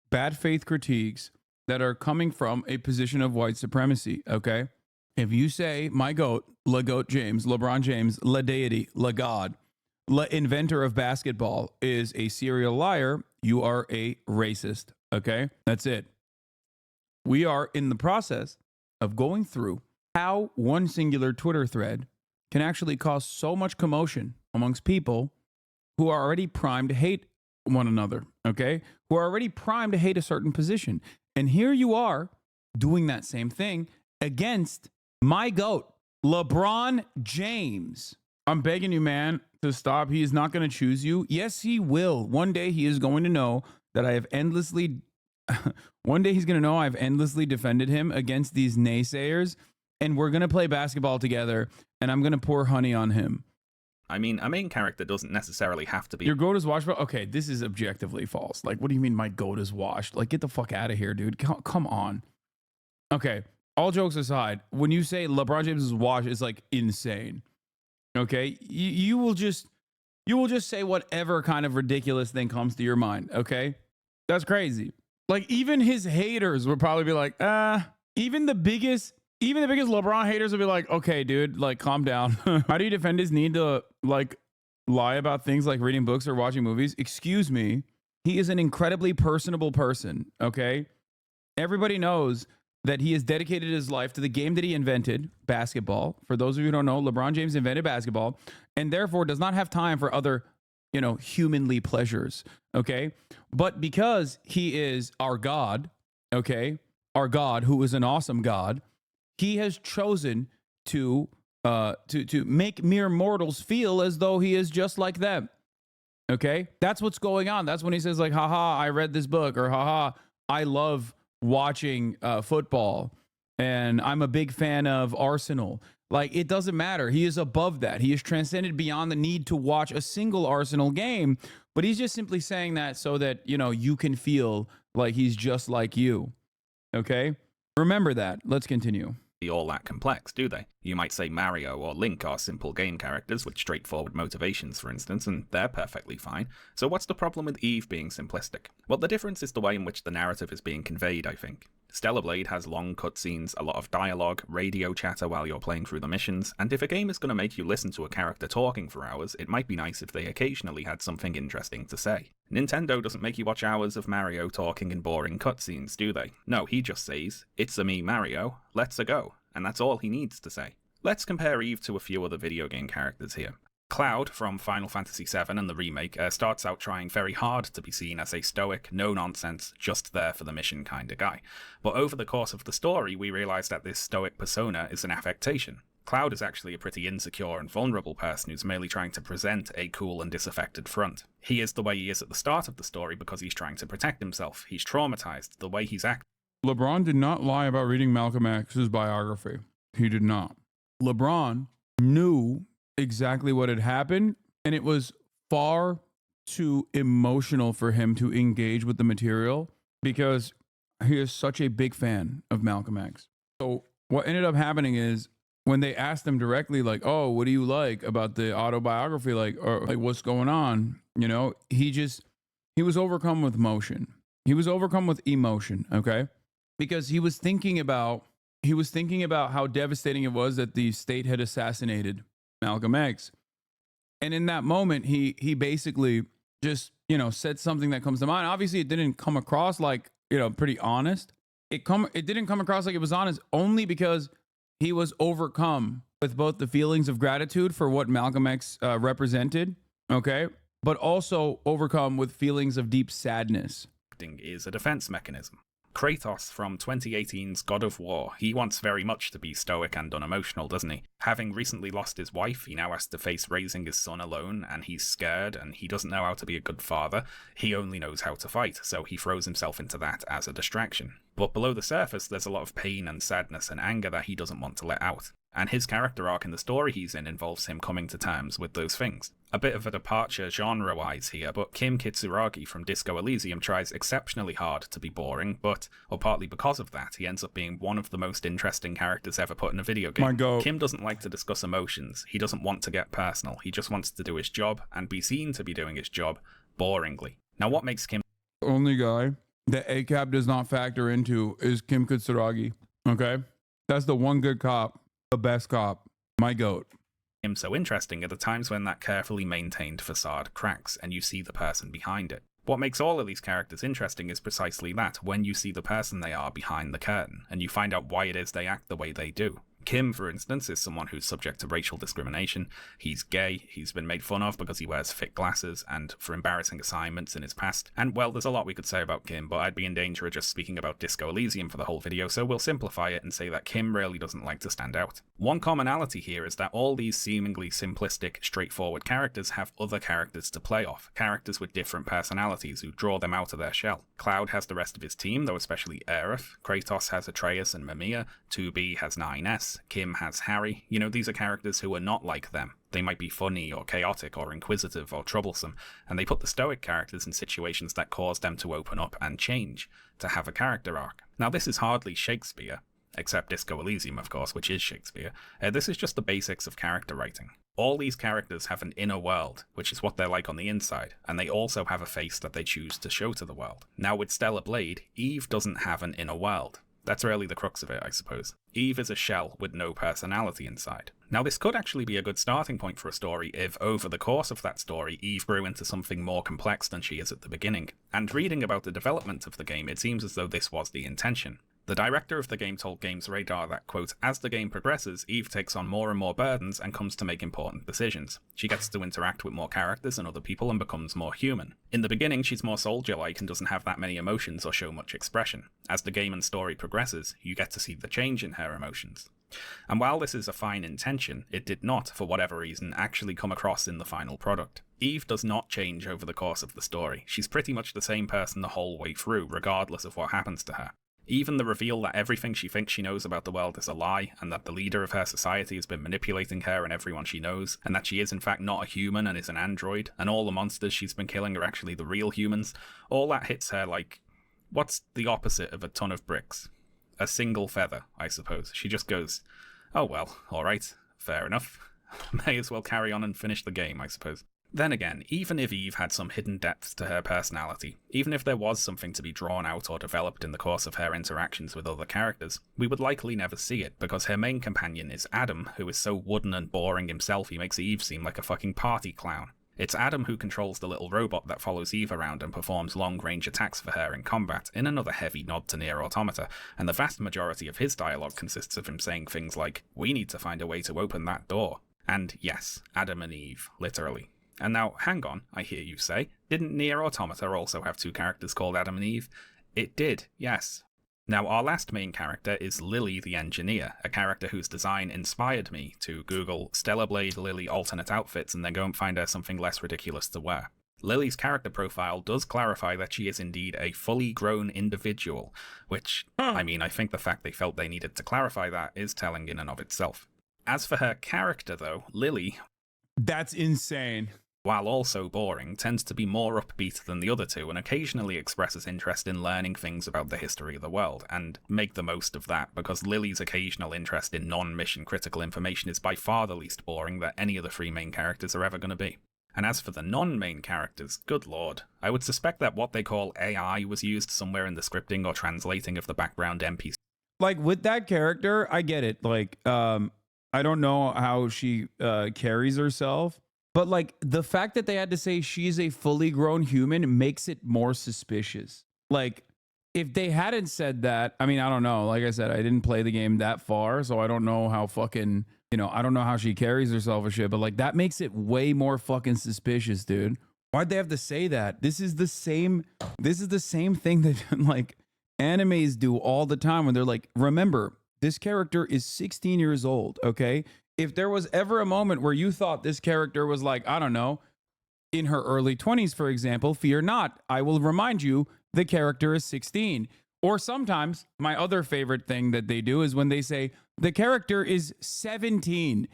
bad faith critiques that are coming from a position of white supremacy, okay? If you say my goat, LeGoat James, LeBron James, La Deity, La God, La inventor of basketball is a serial liar, you are a racist, okay? That's it. We are in the process of going through how one singular Twitter thread can actually cause so much commotion amongst people who are already primed to hate one another, okay? Who are already primed to hate a certain position. And here you are doing that same thing against my GOAT, LeBron James. I'm begging you, man, to stop. He is not going to choose you. Yes, he will. One day he is going to know that I have endlessly, one day he's going to know I've endlessly defended him against these naysayers. And we're going to play basketball together, and I'm going to pour honey on him. I mean, a main character doesn't necessarily have to be... Your goat is washed? Okay, this is objectively false. Like, what do you mean my goat is washed? Like, get the fuck out of here, dude. Come on. Okay, all jokes aside, when you say LeBron James is washed, it's like insane. Okay? You will just say whatever kind of ridiculous thing comes to your mind, okay? That's crazy. Like, even his haters would probably be like, even the biggest LeBron haters will be like, okay, dude, like, calm down. How do you defend his need to, like, lie about things like reading books or watching movies? Excuse me. He is an incredibly personable person, okay? Everybody knows that he has dedicated his life to the game that he invented, basketball. For those of you who don't know, LeBron James invented basketball and therefore does not have time for other, humanly pleasures, okay? But because he is our God, okay? Our God, who is an awesome God, he has chosen to make mere mortals feel as though he is just like them. Okay? That's what's going on. That's when he says, like, haha, I read this book, or haha, I love watching football, and I'm a big fan of Arsenal. Like, it doesn't matter. He is above that. He is transcended beyond the need to watch a single Arsenal game, but he's just simply saying that so that, you can feel like he's just like you. Okay? Remember that. Let's continue. All that complex, do they? You might say Mario or Link are simple game characters with straightforward motivations, for instance, and they're perfectly fine. So what's the problem with Eve being simplistic? Well, the difference is the way in which the narrative is being conveyed, I think. Stellar Blade has long cutscenes, a lot of dialogue, radio chatter while you're playing through the missions, and if a game is going to make you listen to a character talking for hours, it might be nice if they occasionally had something interesting to say. Nintendo doesn't make you watch hours of Mario talking in boring cutscenes, do they? No, he just says, "It's a me, Mario, let's a go," and that's all he needs to say. Let's compare Eve to a few other video game characters here. Cloud from Final Fantasy VII and the remake starts out trying very hard to be seen as a stoic, no-nonsense, just there for the mission kind of guy. But over the course of the story, we realise that this stoic persona is an affectation. Cloud is actually a pretty insecure and vulnerable person who's merely trying to present a cool and disaffected front. He is the way he is at the start of the story because he's trying to protect himself. He's traumatized. The way he's acting. LeBron did not lie about reading Malcolm X's biography. He did not. LeBron knew exactly what had happened, and it was far too emotional for him to engage with the material because he is such a big fan of Malcolm X. So what ended up happening is when they asked him directly, like, oh, what do you like about the autobiography? Like, or like, what's going on? He was overcome with emotion. He was overcome with emotion, okay? Because he was thinking about how devastating it was that the state had assassinated Malcolm X. And in that moment, he basically just, said something that comes to mind. Obviously, it didn't come across like, pretty honest. It didn't come across like it was honest only because he was overcome with both the feelings of gratitude for what Malcolm X represented, okay, but also overcome with feelings of deep sadness. Is a defense mechanism. Kratos from 2018's God of War, he wants very much to be stoic and unemotional, doesn't he? Having recently lost his wife, he now has to face raising his son alone, and he's scared, and he doesn't know how to be a good father. He only knows how to fight, so he throws himself into that as a distraction. But below the surface, there's a lot of pain and sadness and anger that he doesn't want to let out. And his character arc in the story he's in involves him coming to terms with those things. A bit of a departure genre-wise here, but Kim Kitsuragi from Disco Elysium tries exceptionally hard to be boring, but, or partly because of that, he ends up being one of the most interesting characters ever put in a video game. Kim doesn't like to discuss emotions, he doesn't want to get personal, he just wants to do his job, and be seen to be doing his job, boringly. Now what makes Kim the only guy that ACAB does not factor into is Kim Kitsuragi. Okay? That's the one good cop, the best cop, my goat. Him so interesting are the times when that carefully maintained facade cracks and you see the person behind it. What makes all of these characters interesting is precisely that, when you see the person they are behind the curtain, and you find out why it is they act the way they do. Kim, for instance, is someone who's subject to racial discrimination. He's gay, he's been made fun of because he wears thick glasses and for embarrassing assignments in his past. And well, there's a lot we could say about Kim, but I'd be in danger of just speaking about Disco Elysium for the whole video, so we'll simplify it and say that Kim really doesn't like to stand out. One commonality here is that all these seemingly simplistic, straightforward characters have other characters to play off, characters with different personalities who draw them out of their shell. Cloud has the rest of his team, though especially Aerith. Kratos has Atreus and Mamiya. 2B has 9S. Kim has Harry. You know, these are characters who are not like them. They might be funny or chaotic or inquisitive or troublesome, and they put the stoic characters in situations that cause them to open up and change, to have a character arc. Now this is hardly Shakespeare, except Disco Elysium of course, which is Shakespeare. This is just the basics of character writing. All these characters have an inner world, which is what they're like on the inside, and they also have a face that they choose to show to the world. Now with Stellar Blade, Eve doesn't have an inner world. That's really the crux of it, I suppose. Eve is a shell with no personality inside. Now this could actually be a good starting point for a story if, over the course of that story, Eve grew into something more complex than she is at the beginning. And reading about the development of the game, it seems as though this was the intention. The director of the game told Games Radar that, quote, as the game progresses, Eve takes on more and more burdens and comes to make important decisions. She gets to interact with more characters and other people and becomes more human. In the beginning, she's more soldier-like and doesn't have that many emotions or show much expression. As the game and story progresses, you get to see the change in her emotions. And while this is a fine intention, it did not, for whatever reason, actually come across in the final product. Eve does not change over the course of the story. She's pretty much the same person the whole way through, regardless of what happens to her. Even the reveal that everything she thinks she knows about the world is a lie, and that the leader of her society has been manipulating her and everyone she knows, and that she is in fact not a human and is an android, and all the monsters she's been killing are actually the real humans, all that hits her like, what's the opposite of a ton of bricks? A single feather, I suppose. She just goes, oh well, alright, fair enough. May as well carry on and finish the game, I suppose. Then again, even if Eve had some hidden depth to her personality, even if there was something to be drawn out or developed in the course of her interactions with other characters, we would likely never see it, because her main companion is Adam, who is so wooden and boring himself he makes Eve seem like a fucking party clown. It's Adam who controls the little robot that follows Eve around and performs long-range attacks for her in combat, in another heavy nod to Nier Automata, and the vast majority of his dialogue consists of him saying things like, we need to find a way to open that door. And yes, Adam and Eve, literally. And now, hang on, I hear you say, didn't Nier Automata also have two characters called Adam and Eve? It did, yes. Now, our last main character is Lily the Engineer, a character whose design inspired me to Google Stellar Blade Lily alternate outfits and then go and find her something less ridiculous to wear. Lily's character profile does clarify that she is indeed a fully grown individual, which, I mean, I think the fact they felt they needed to clarify that is telling in and of itself. As for her character, though, Lily... That's insane. While also boring, tends to be more upbeat than the other two and occasionally expresses interest in learning things about the history of the world, and make the most of that, because Lily's occasional interest in non-mission critical information is by far the least boring that any of the three main characters are ever going to be. And as for the non-main characters, good lord, I would suspect that what they call AI was used somewhere in the scripting or translating of the background NPC. Like, with that character, I get it. Like, I don't know how she carries herself. But, like, the fact that they had to say she's a fully grown human makes it more suspicious. Like, if they hadn't said that, I mean, I don't know. Like I said, I didn't play the game that far, so I don't know how fucking, you know, I don't know how she carries herself or shit. But, like, that makes it way more fucking suspicious, dude. Why'd they have to say that? This is the same thing that, like, animes do all the time when they're like, remember, this character is 16 years old, okay? If there was ever a moment where you thought this character was like, I don't know, in her early 20s, for example, fear not. I will remind you, the character is 16. Or sometimes, my other favorite thing that they do is when they say, the character is 17,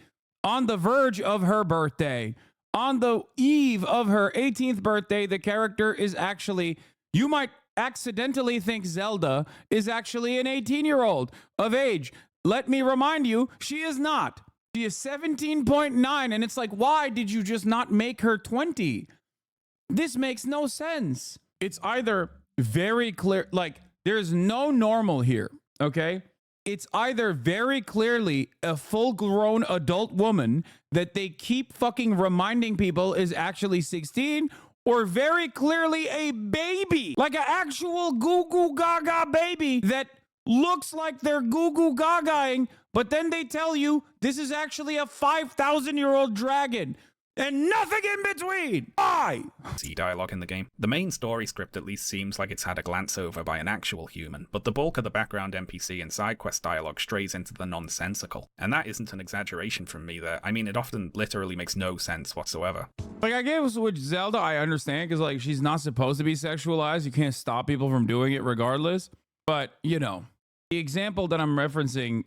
on the verge of her birthday. On the eve of her 18th birthday, the character is actually, you might accidentally think Zelda is actually an 18-year-old of age. Let me remind you, she is not. She is 17.9, and it's like, why did you just not make her 20? This makes no sense. It's either very clear. Like, there's no normal here, okay? It's either very clearly a full-grown adult woman that they keep fucking reminding people is actually 16, or very clearly a baby, like an actual goo-goo gaga baby that looks like they're goo-goo gagaing, but then they tell you this is actually a 5,000-year-old dragon. And nothing in between. Why? See dialogue in the game. The main story script at least seems like it's had a glance over by an actual human, but the bulk of the background NPC and side quest dialogue strays into the nonsensical. And that isn't an exaggeration from me there. I mean, it often literally makes no sense whatsoever. Like, I guess with Zelda, I understand, because, like, she's not supposed to be sexualized. You can't stop people from doing it regardless. But, you know, the example that I'm referencing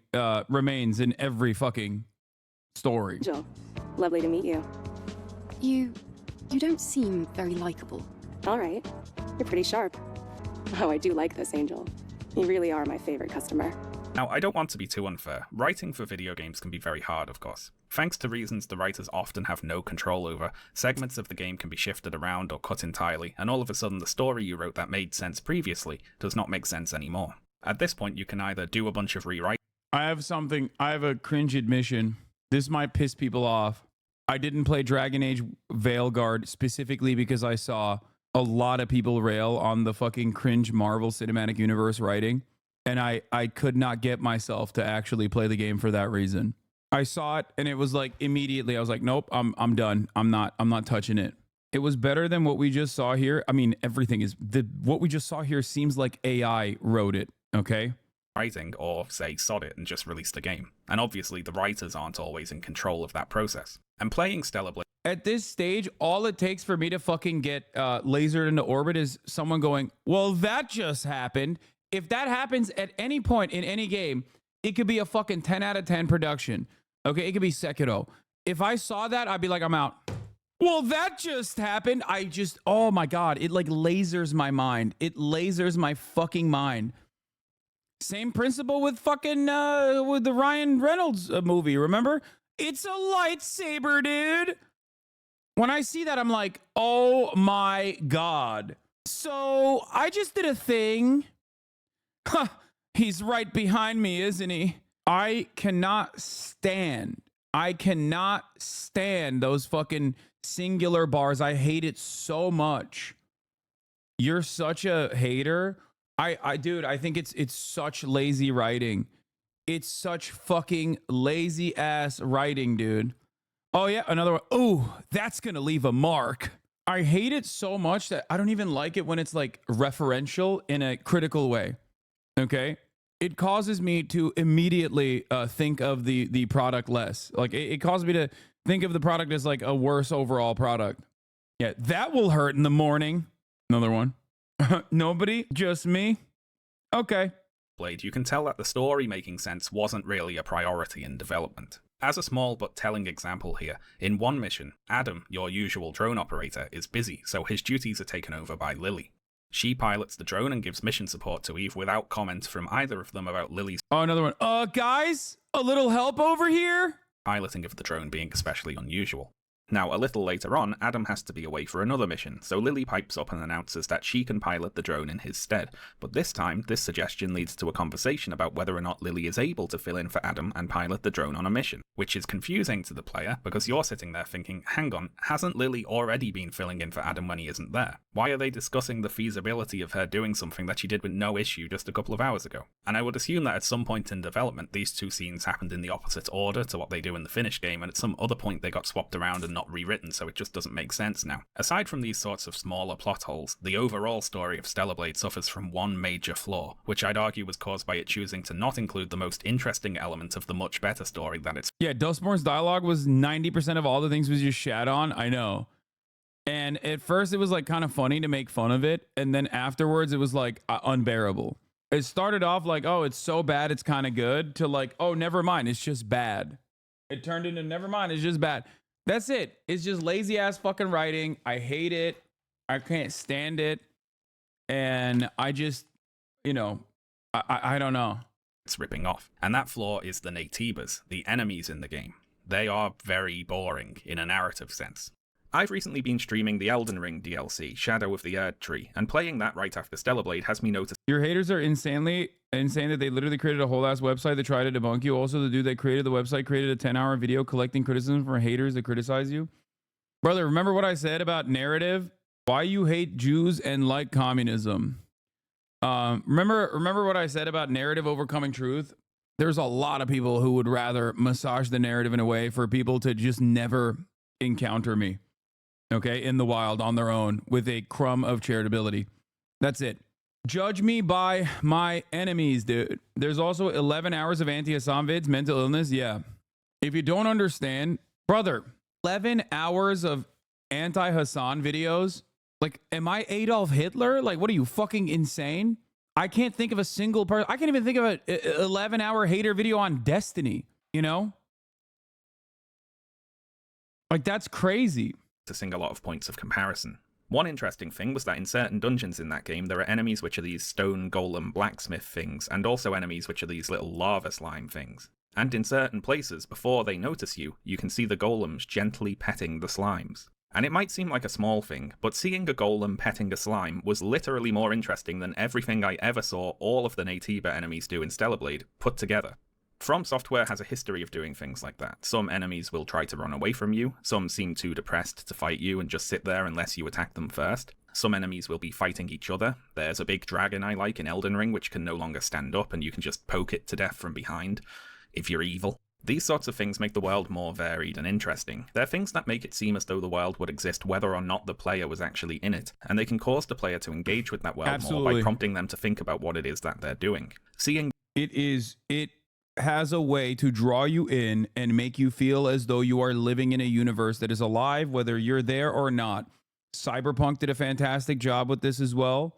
remains in every fucking story. Angel, lovely to meet you. You don't seem very likable. All right. You're pretty sharp. Oh, I do like this, Angel. You really are my favorite customer. Now, I don't want to be too unfair. Writing for video games can be very hard, of course. Thanks to reasons the writers often have no control over, segments of the game can be shifted around or cut entirely, and all of a sudden the story you wrote that made sense previously does not make sense anymore. At this point, you can either do a bunch of rewriting. I have a cringe admission. This might piss people off. I didn't play Dragon Age Veilguard specifically because I saw a lot of people rail on the fucking cringe Marvel Cinematic Universe writing, and I could not get myself to actually play the game for that reason. I saw it and it was like immediately I was like, nope, I'm done. I'm not touching it. It was better than what we just saw here. I mean, everything is what we just saw here seems like AI wrote it, okay? Writing, or say sod it and just release the game. And obviously the writers aren't always in control of that process. And playing Stellar Blade at this stage, all it takes for me to fucking get lasered into orbit is someone going, well, that just happened. If that happens at any point in any game, it could be a fucking 10 out of 10 production. Okay, it could be Sekiro. If I saw that, I'd be like, I'm out. Well, that just happened. Oh my God, it like lasers my mind. It lasers my fucking mind. Same principle with fucking with the Ryan Reynolds movie, remember? It's a lightsaber, dude. When I see that, I'm like, oh my God. So I just did a thing. Huh, he's right behind me, isn't he? I cannot stand those fucking singular bars. I hate it so much. You're such a hater. Dude, I think it's such lazy writing. It's such fucking lazy ass writing, dude. Oh yeah, another one. Oh, that's gonna leave a mark. I hate it so much that I don't even like it when it's like referential in a critical way. Okay, it causes me to immediately think of the product less. Like it causes me to think of the product as like a worse overall product. Yeah, that will hurt in the morning. Another one. Nobody, just me. Okay. Blade, you can tell that the story making sense wasn't really a priority in development. As a small but telling example here, in one mission, Adam, your usual drone operator, is busy, so his duties are taken over by Lily. She pilots the drone and gives mission support to Eve without comment from either of them about Lily's another one. Guys, a little help over here? Piloting of the drone being especially unusual. Now, a little later on, Adam has to be away for another mission, so Lily pipes up and announces that she can pilot the drone in his stead. But this time, this suggestion leads to a conversation about whether or not Lily is able to fill in for Adam and pilot the drone on a mission, which is confusing to the player because you're sitting there thinking, hang on, hasn't Lily already been filling in for Adam when he isn't there? Why are they discussing the feasibility of her doing something that she did with no issue just a couple of hours ago? And I would assume that at some point in development, these two scenes happened in the opposite order to what they do in the finished game, and at some other point they got swapped around and not rewritten, so it just doesn't make sense now. Aside from these sorts of smaller plot holes, the overall story of Stellar Blade suffers from one major flaw, which I'd argue was caused by it choosing to not include the most interesting element of the much better story that it's... Yeah, Dustborn's dialogue was 90% of all the things we just shat on, I know. And at first it was like kind of funny to make fun of it, and then afterwards it was like unbearable. It started off like, oh, it's so bad it's kind of good, to like, oh, never mind, it's just bad. It turned into never mind, it's just bad. That's it. It's just lazy ass fucking writing. I hate it. I can't stand it. And I just, you know, I don't know. It's ripping off. And that flaw is the Naytibas, the enemies in the game. They are very boring in a narrative sense. I've recently been streaming the Elden Ring DLC, Shadow of the Erd Tree, and playing that right after Stellar Blade has me notice Your haters are insane that they literally created a whole ass website to try to debunk you. Also, the dude that created the website created a 10-hour video collecting criticism from haters that criticize you. Brother, remember what I said about narrative? Why you hate Jews and like communism? Remember what I said about narrative overcoming truth? There's a lot of people who would rather massage the narrative in a way for people to just never encounter me, okay, in the wild on their own with a crumb of charitability. That's it. Judge me by my enemies, dude. There's also 11 hours of anti-Hassan vids, mental illness. Yeah. If you don't understand, brother, 11 hours of anti-Hassan videos. Like, am I Adolf Hitler? Like, what are you, fucking insane? I can't think of a single person. I can't even think of an 11-hour hater video on Destiny, you know? Like, that's crazy. a lot of points of comparison. One interesting thing was that in certain dungeons in that game, there are enemies which are these stone golem blacksmith things, and also enemies which are these little lava slime things. And in certain places, before they notice you, you can see the golems gently petting the slimes. And it might seem like a small thing, but seeing a golem petting a slime was literally more interesting than everything I ever saw all of the Naytiba enemies do in Stellar Blade put together. From Software has a history of doing things like that. Some enemies will try to run away from you, some seem too depressed to fight you and just sit there unless you attack them first. Some enemies will be fighting each other. There's a big dragon I like in Elden Ring which can no longer stand up and you can just poke it to death from behind, if you're evil. These sorts of things make the world more varied and interesting. They're things that make it seem as though the world would exist whether or not the player was actually in it, and they can cause the player to engage with that world more by prompting them to think about what it is that they're doing. It has a way to draw you in and make you feel as though you are living in a universe that is alive, whether you're there or not. Cyberpunk did a fantastic job with this as well.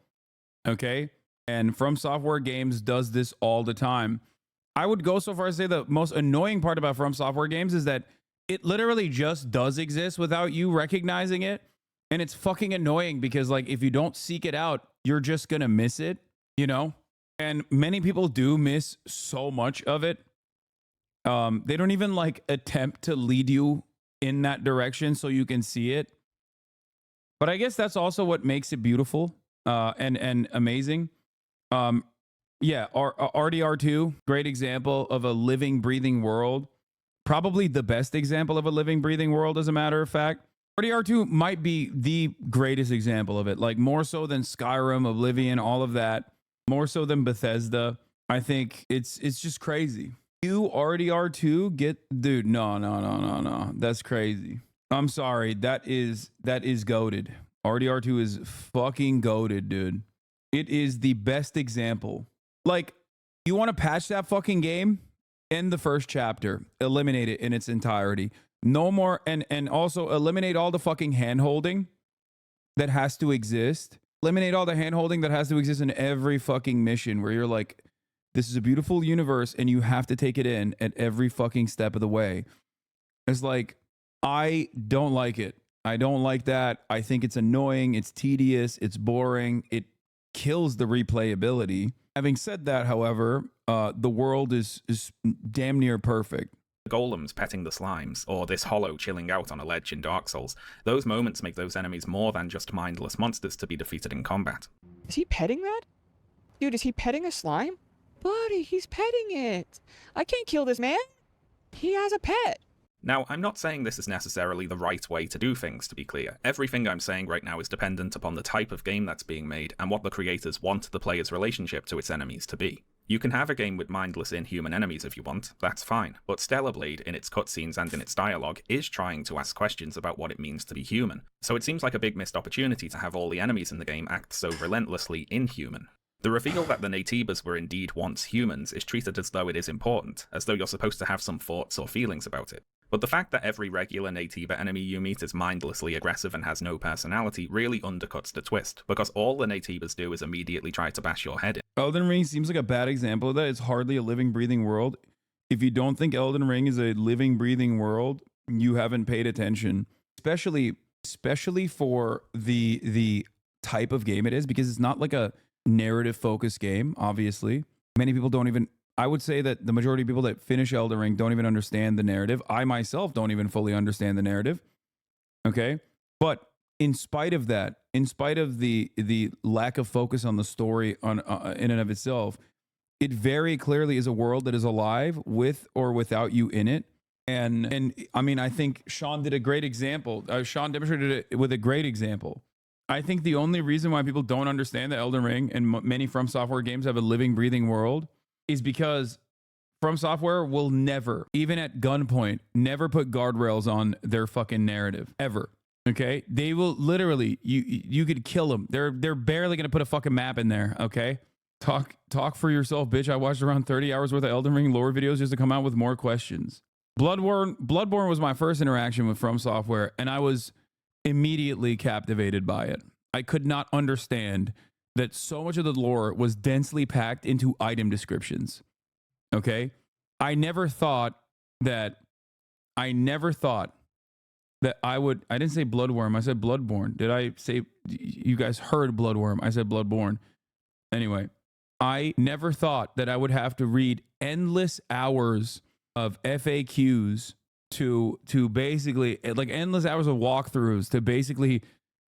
Okay? And From Software Games does this all the time. I would go so far as to say the most annoying part about From Software Games is that it literally just does exist without you recognizing it. And it's fucking annoying because, like, if you don't seek it out, you're just gonna miss it, you know? And many people do miss so much of it. They don't even, like, attempt to lead you in that direction so you can see it. But I guess that's also what makes it beautiful and amazing. Yeah, RDR2, great example of a living, breathing world. Probably the best example of a living, breathing world, as a matter of fact. RDR2 might be the greatest example of it, like more so than Skyrim, Oblivion, all of that. More so than Bethesda. I think it's just crazy. You RDR2 dude, no. That's crazy. I'm sorry. That is goated. RDR2 is fucking goated, dude. It is the best example. Like, you want to patch that fucking game? End the first chapter. Eliminate it in its entirety. No more, and also eliminate all the fucking hand-holding that has to exist. Eliminate all the hand-holding that has to exist in every fucking mission where you're like, this is a beautiful universe and you have to take it in at every fucking step of the way. It's like, I don't like it. I don't like that. I think it's annoying. It's tedious. It's boring. It kills the replayability. Having said that, however, the world is damn near perfect. Golems petting the slimes, or this hollow chilling out on a ledge in Dark Souls, those moments make those enemies more than just mindless monsters to be defeated in combat. Is he petting that? Dude, is he petting a slime? Buddy, he's petting it. I can't kill this man. He has a pet. Now, I'm not saying this is necessarily the right way to do things, to be clear. Everything I'm saying right now is dependent upon the type of game that's being made and what the creators want the player's relationship to its enemies to be. You can have a game with mindless inhuman enemies if you want, that's fine, but Stellar Blade, in its cutscenes and in its dialogue, is trying to ask questions about what it means to be human. So it seems like a big missed opportunity to have all the enemies in the game act so relentlessly inhuman. The reveal that the Naytibas were indeed once humans is treated as though it is important, as though you're supposed to have some thoughts or feelings about it. But the fact that every regular Naytiba enemy you meet is mindlessly aggressive and has no personality really undercuts the twist, because all the Naytibas do is immediately try to bash your head in. Elden Ring seems like a bad example of that. It's hardly a living, breathing world. If you don't think Elden Ring is a living, breathing world, you haven't paid attention. Especially for the type of game it is, because it's not like a narrative-focused game, obviously. Many people don't even... I would say that the majority of people that finish Elden Ring don't even understand the narrative. I myself don't even fully understand the narrative. Okay? But in spite of that, in spite of the lack of focus on the story on in and of itself, it very clearly is a world that is alive with or without you in it. And I mean, I think Sean did a great example. Sean demonstrated it with a great example. I think the only reason why people don't understand that Elden Ring and many From Software games have a living, breathing world is because From Software will never, even at gunpoint, never put guardrails on their fucking narrative ever. Okay, they will literally, you could kill them. They're barely gonna put a fucking map in there. Okay, talk for yourself, bitch. I watched around 30 hours worth of Elden Ring lore videos just to come out with more questions. Bloodborne was my first interaction with From Software, and I was immediately captivated by it. I could not understand that so much of the lore was densely packed into item descriptions. Okay, I never thought that I didn't say Bloodworm, I said Bloodborne. Did I say, you guys heard Bloodworm? I said Bloodborne. Anyway, I never thought that I would have to read endless hours of FAQs to basically, like endless hours of walkthroughs to basically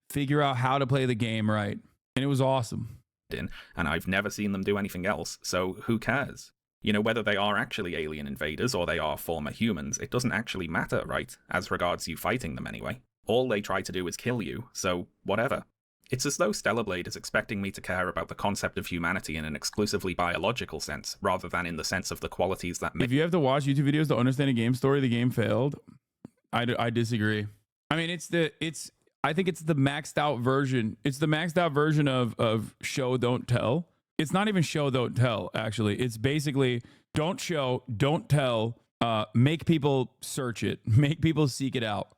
figure out how to play the game right. And it was awesome. And I've never seen them do anything else, so who cares? You know, whether they are actually alien invaders or they are former humans, it doesn't actually matter, right? As regards you fighting them anyway. All they try to do is kill you, so whatever. It's as though Stellar Blade is expecting me to care about the concept of humanity in an exclusively biological sense, rather than in the sense of the qualities that make... If you have to watch YouTube videos to understand a game story, the game failed. I disagree. I mean, I think it's the maxed out version. It's the maxed out version of show, don't tell. It's not even show, don't tell, actually. It's basically don't show, don't tell, make people search it, make people seek it out.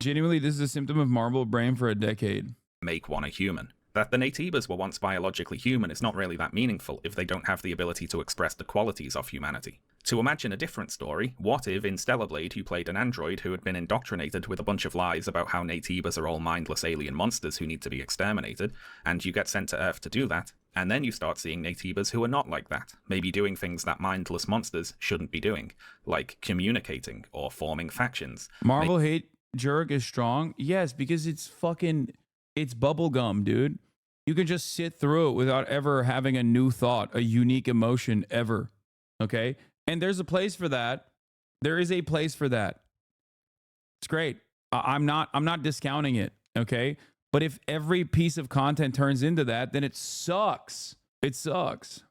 Genuinely, this is a symptom of marble brain for a decade. Make one a human. That the Naytibas were once biologically human is not really that meaningful if they don't have the ability to express the qualities of humanity. To imagine a different story, what if in Stellar Blade you played an android who had been indoctrinated with a bunch of lies about how Naytibas are all mindless alien monsters who need to be exterminated, and you get sent to Earth to do that, and then you start seeing Naytibas who are not like that, maybe doing things that mindless monsters shouldn't be doing, like communicating or forming factions. Marvel hate jerk is strong? Yes, because it's bubblegum, dude. You can just sit through it without ever having a new thought, a unique emotion ever. Okay? And there's a place for that. There is a place for that. It's great. I'm not discounting it, okay? But if every piece of content turns into that, then it sucks. It sucks.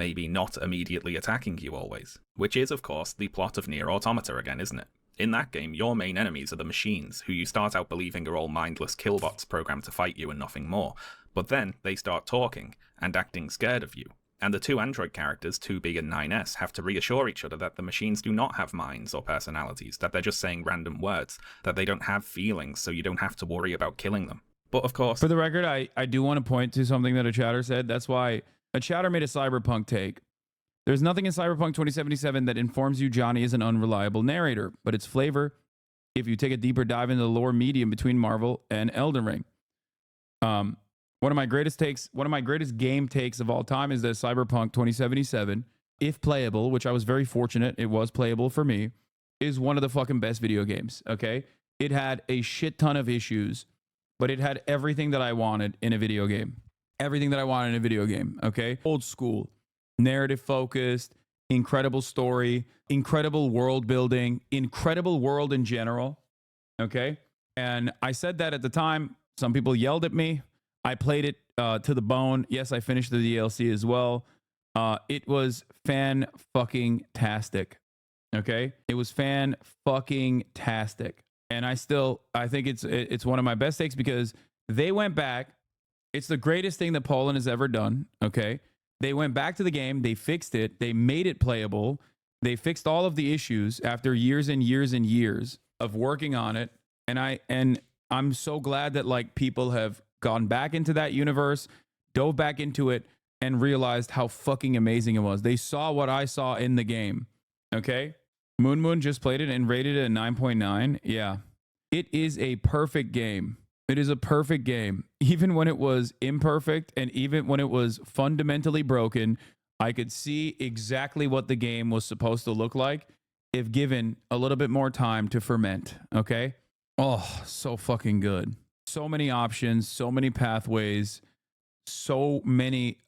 Maybe not immediately attacking you always, which is, of course, the plot of Nier Automata again, isn't it? In that game, your main enemies are the machines, who you start out believing are all mindless killbots programmed to fight you and nothing more. But then they start talking and acting scared of you. And the two android characters, 2B and 9S, have to reassure each other that the machines do not have minds or personalities, that they're just saying random words, that they don't have feelings, so you don't have to worry about killing them. But of course... For the record, I do want to point to something that a chatter said. That's why a chatter made a cyberpunk take. There's nothing in Cyberpunk 2077 that informs you Johnny is an unreliable narrator, but it's flavor if you take a deeper dive into the lore medium between Marvel and Elden Ring. One of my greatest game takes of all time is that Cyberpunk 2077, if playable, which I was very fortunate, it was playable for me, is one of the fucking best video games, okay? It had a shit ton of issues, but it had everything that I wanted in a video game. Everything that I wanted in a video game, okay? Old school. Narrative focused, incredible story, incredible world building, incredible world in general. Okay. And I said that at the time. Some people yelled at me. I played it to the bone. Yes, I finished the DLC as well. It was fan-fucking-tastic. Okay. It was fan-fucking-tastic. And I think it's one of my best takes because they went back. It's the greatest thing that Poland has ever done. Okay. They went back to the game, they fixed it, they made it playable, they fixed all of the issues after years and years and years of working on it. And I'm so glad that like people have gone back into that universe, dove back into it, and realized how fucking amazing it was. They saw what I saw in the game. Okay? Moon just played it and rated it a 9.9. Yeah. It is a perfect game. It is a perfect game. Even when it was imperfect and even when it was fundamentally broken, I could see exactly what the game was supposed to look like if given a little bit more time to ferment, okay? Oh, so fucking good. So many options, so many pathways, so many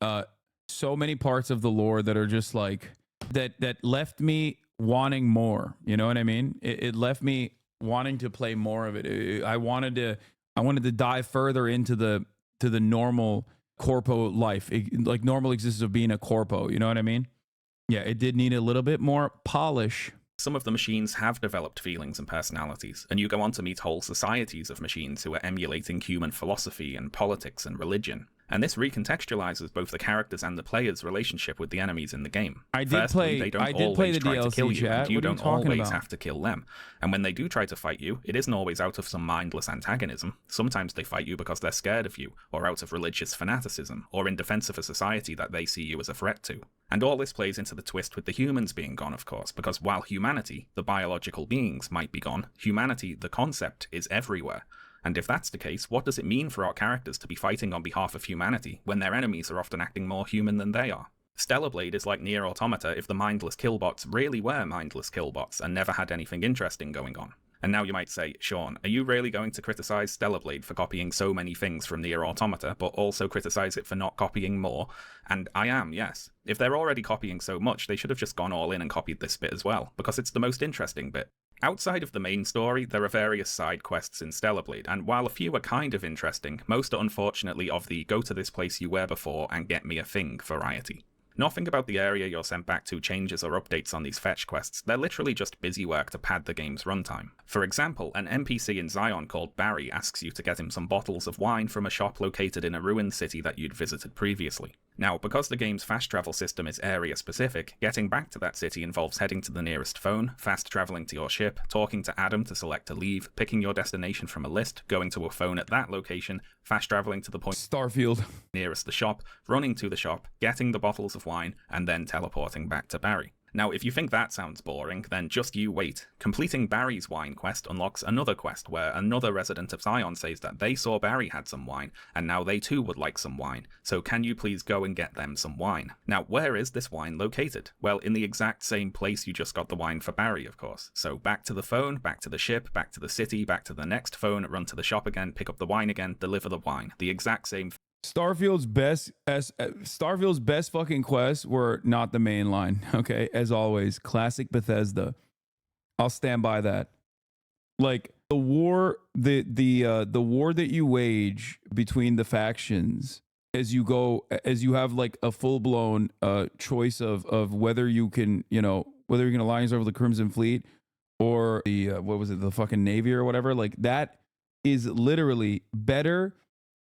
parts of the lore that are just like that left me wanting more. You know what I mean? It left me wanting to play more of it. I wanted to dive further into the normal corpo life, like normal existence of being a corpo. You know what I mean? Yeah, it did need a little bit more polish. Some of the machines have developed feelings and personalities, and you go on to meet whole societies of machines who are emulating human philosophy and politics and religion. And this recontextualizes both the characters and the player's relationship with the enemies in the game. I did Firstly, play. they don't I did always play the try to kill DLC you, chat. and you What are you don't talking always about? have to kill them. And when they do try to fight you, it isn't always out of some mindless antagonism. Sometimes they fight you because they're scared of you, or out of religious fanaticism, or in defense of a society that they see you as a threat to. And all this plays into the twist with the humans being gone, of course, because while humanity, the biological beings, might be gone, humanity, the concept, is everywhere. And if that's the case, what does it mean for our characters to be fighting on behalf of humanity when their enemies are often acting more human than they are? Stellar Blade is like Nier Automata if the mindless killbots really were mindless killbots and never had anything interesting going on. And now you might say, Sean, are you really going to criticize Stellar Blade for copying so many things from Nier Automata, but also criticize it for not copying more? And I am, yes. If they're already copying so much, they should have just gone all in and copied this bit as well, because it's the most interesting bit. Outside of the main story, there are various side quests in Stellar Blade, and while a few are kind of interesting, most are unfortunately of the go to this place you were before and get me a thing variety. Nothing about the area you're sent back to changes or updates on these fetch quests, they're literally just busy work to pad the game's runtime. For example, an NPC in Zion called Barry asks you to get him some bottles of wine from a shop located in a ruined city that you'd visited previously. Now, because the game's fast travel system is area specific, getting back to that city involves heading to the nearest phone, fast traveling to your ship, talking to Adam to select a leave, picking your destination from a list, going to a phone at that location, fast traveling to the point Starfield nearest the shop, running to the shop, getting the bottles of wine, and then teleporting back to Barry. Now, if you think that sounds boring, then just you wait. Completing Barry's wine quest unlocks another quest where another resident of Zion says that they saw Barry had some wine, and now they too would like some wine. So can you please go and get them some wine? Now, where is this wine located? Well, in the exact same place you just got the wine for Barry, of course. So back to the phone, back to the ship, back to the city, back to the next phone, run to the shop again, pick up the wine again, deliver the wine. The exact same Starfield's best fucking quests were not the main line. Okay, as always, classic Bethesda. I'll stand by that. Like the war, the war that you wage between the factions as you have like a full blown choice of whether you can alliance over the Crimson Fleet or the the fucking Navy or whatever. Like that is literally better.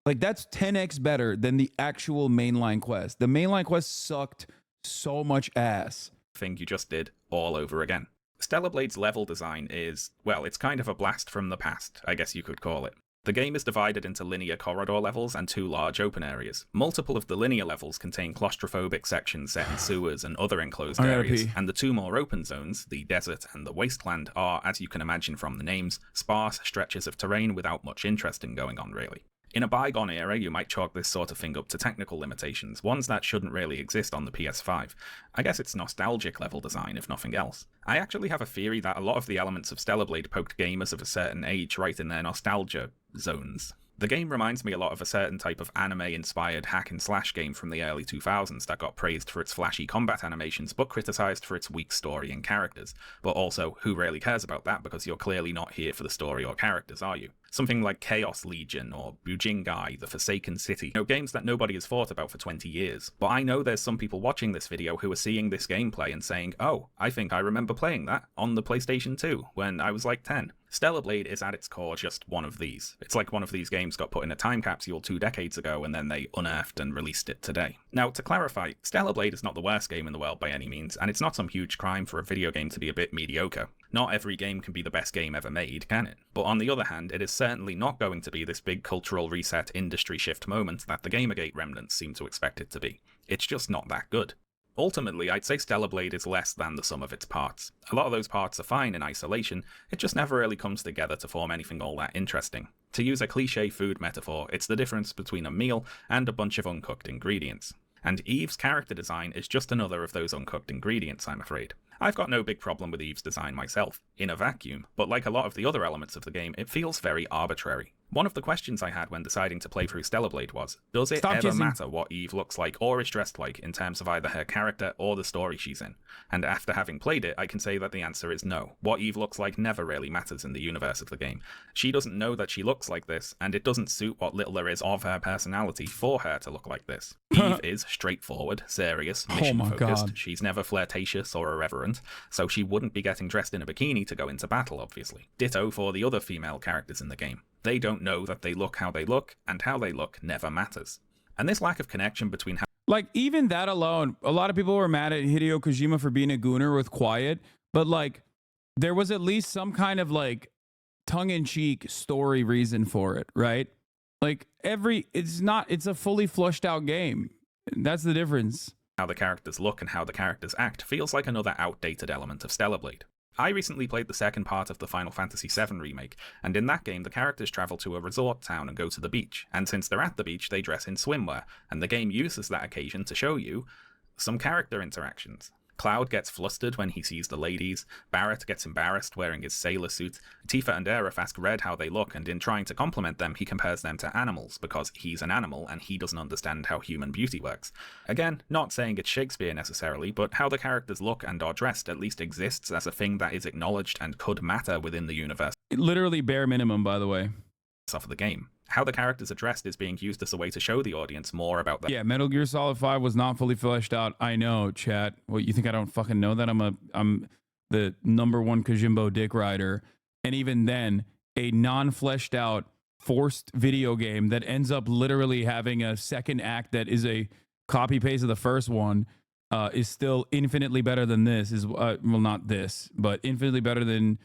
Like that's 10x better than the actual mainline quest. The mainline quest sucked so much ass. Thing you just did all over again. Stellar Blade's level design is, well, it's kind of a blast from the past, I guess you could call it. The game is divided into linear corridor levels and 2 large open areas. Multiple of the linear levels contain claustrophobic sections set in sewers and other enclosed areas, and the 2 more open zones, the desert and the wasteland, are, as you can imagine from the names, sparse stretches of terrain without much interesting going on really. In a bygone era, you might chalk this sort of thing up to technical limitations, ones that shouldn't really exist on the PS5. I guess it's nostalgic level design, if nothing else. I actually have a theory that a lot of the elements of Stellar Blade poked gamers of a certain age right in their nostalgia zones. The game reminds me a lot of a certain type of anime-inspired hack-and-slash game from the early 2000s that got praised for its flashy combat animations but criticised for its weak story and characters. But also, who really cares about that because you're clearly not here for the story or characters, are you? Something like Chaos Legion or Bujingai, The Forsaken City. Games that nobody has thought about for 20 years. But I know there's some people watching this video who are seeing this gameplay and saying, oh, I think I remember playing that on the PlayStation 2 when I was like 10. Stellar Blade is at its core just one of these. It's like one of these games got put in a time capsule 2 decades ago and then they unearthed and released it today. Now, to clarify, Stellar Blade is not the worst game in the world by any means, and it's not some huge crime for a video game to be a bit mediocre. Not every game can be the best game ever made, can it? But on the other hand, it is certainly not going to be this big cultural reset industry shift moment that the Gamergate remnants seem to expect it to be. It's just not that good. Ultimately, I'd say Stellar Blade is less than the sum of its parts. A lot of those parts are fine in isolation, it just never really comes together to form anything all that interesting. To use a cliché food metaphor, it's the difference between a meal and a bunch of uncooked ingredients. And Eve's character design is just another of those uncooked ingredients, I'm afraid. I've got no big problem with Eve's design myself, in a vacuum, but like a lot of the other elements of the game, it feels very arbitrary. One of the questions I had when deciding to play through Stellar Blade was, does it ever matter what Eve looks like or is dressed like in terms of either her character or the story she's in? And after having played it, I can say that the answer is no. What Eve looks like never really matters in the universe of the game. She doesn't know that she looks like this, and it doesn't suit what little there is of her personality for her to look like this. Eve is straightforward, serious, mission-focused. She's never flirtatious or irreverent, so she wouldn't be getting dressed in a bikini to go into battle, obviously. Ditto for the other female characters in the game. They don't know that they look how they look, and how they look never matters. And this lack of connection between how... Like, even that alone, a lot of people were mad at Hideo Kojima for being a gooner with Quiet, but, like, there was at least some kind of, like, tongue-in-cheek story reason for it, right? Like, it's a fully flushed out game. That's the difference. How the characters look and how the characters act feels like another outdated element of Stellar Blade. I recently played the second part of the Final Fantasy VII remake, and in that game the characters travel to a resort town and go to the beach, and since they're at the beach they dress in swimwear, and the game uses that occasion to show you some character interactions. Cloud gets flustered when he sees the ladies, Barrett gets embarrassed wearing his sailor suit, Tifa and Aerith ask Red how they look, and in trying to compliment them he compares them to animals, because he's an animal and he doesn't understand how human beauty works. Again, not saying it's Shakespeare necessarily, but how the characters look and are dressed at least exists as a thing that is acknowledged and could matter within the universe. Literally bare minimum, by the way. Of the game. How the characters are dressed is being used as a way to show the audience more about them. Yeah, Metal Gear Solid 5 was not fully fleshed out. I know, chat. What, you think I don't fucking know that? I'm the #1 Kojimbo dick rider. And even then, a non-fleshed out, forced video game that ends up literally having a second act that is a copy paste of the first one is still infinitely better than this. Well, not this, but infinitely better than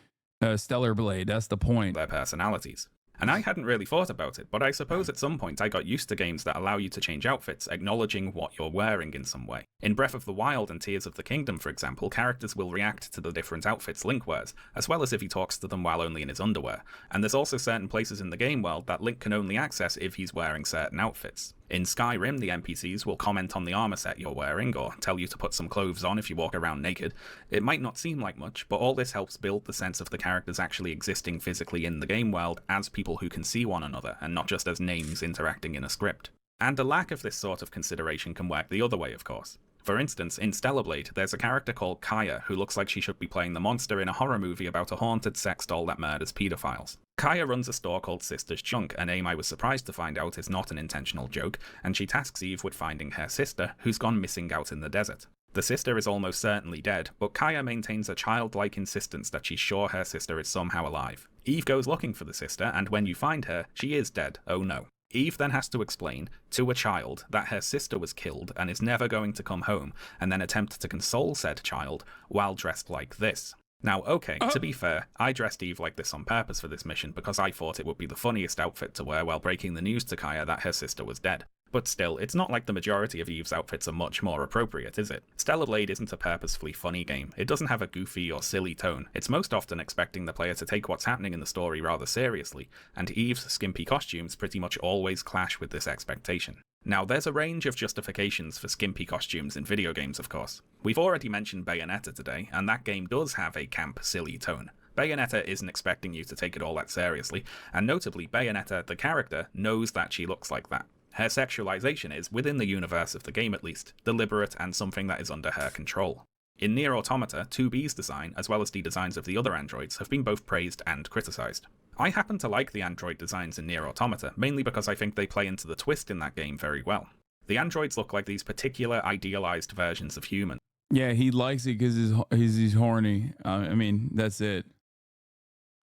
Stellar Blade. That's the point. Their personalities. And I hadn't really thought about it, but I suppose at some point I got used to games that allow you to change outfits, acknowledging what you're wearing in some way. In Breath of the Wild and Tears of the Kingdom, for example, characters will react to the different outfits Link wears, as well as if he talks to them while only in his underwear. And there's also certain places in the game world that Link can only access if he's wearing certain outfits. In Skyrim, the NPCs will comment on the armor set you're wearing, or tell you to put some clothes on if you walk around naked. It might not seem like much, but all this helps build the sense of the characters actually existing physically in the game world as people who can see one another, and not just as names interacting in a script. And a lack of this sort of consideration can work the other way, of course. For instance, in Stellar Blade, there's a character called Kaya who looks like she should be playing the monster in a horror movie about a haunted sex doll that murders pedophiles. Kaya runs a store called Sister's Chunk, a name I was surprised to find out is not an intentional joke, and she tasks Eve with finding her sister, who's gone missing out in the desert. The sister is almost certainly dead, but Kaya maintains a childlike insistence that she's sure her sister is somehow alive. Eve goes looking for the sister, and when you find her, she is dead, oh no. Eve then has to explain to a child that her sister was killed and is never going to come home, and then attempt to console said child while dressed like this. Now, okay, to be fair, I dressed Eve like this on purpose for this mission because I thought it would be the funniest outfit to wear while breaking the news to Kaya that her sister was dead. But still, it's not like the majority of Eve's outfits are much more appropriate, is it? Stellar Blade isn't a purposefully funny game. It doesn't have a goofy or silly tone. It's most often expecting the player to take what's happening in the story rather seriously, and Eve's skimpy costumes pretty much always clash with this expectation. Now, there's a range of justifications for skimpy costumes in video games, of course. We've already mentioned Bayonetta today, and that game does have a camp, silly tone. Bayonetta isn't expecting you to take it all that seriously, and notably, Bayonetta, the character, knows that she looks like that. Her sexualization is, within the universe of the game at least, deliberate and something that is under her control. In Nier Automata, 2B's design, as well as the designs of the other androids, have been both praised and criticized. I happen to like the android designs in Nier Automata, mainly because I think they play into the twist in that game very well. The androids look like these particular idealized versions of humans. Yeah, he likes it because he's horny. I mean, that's it.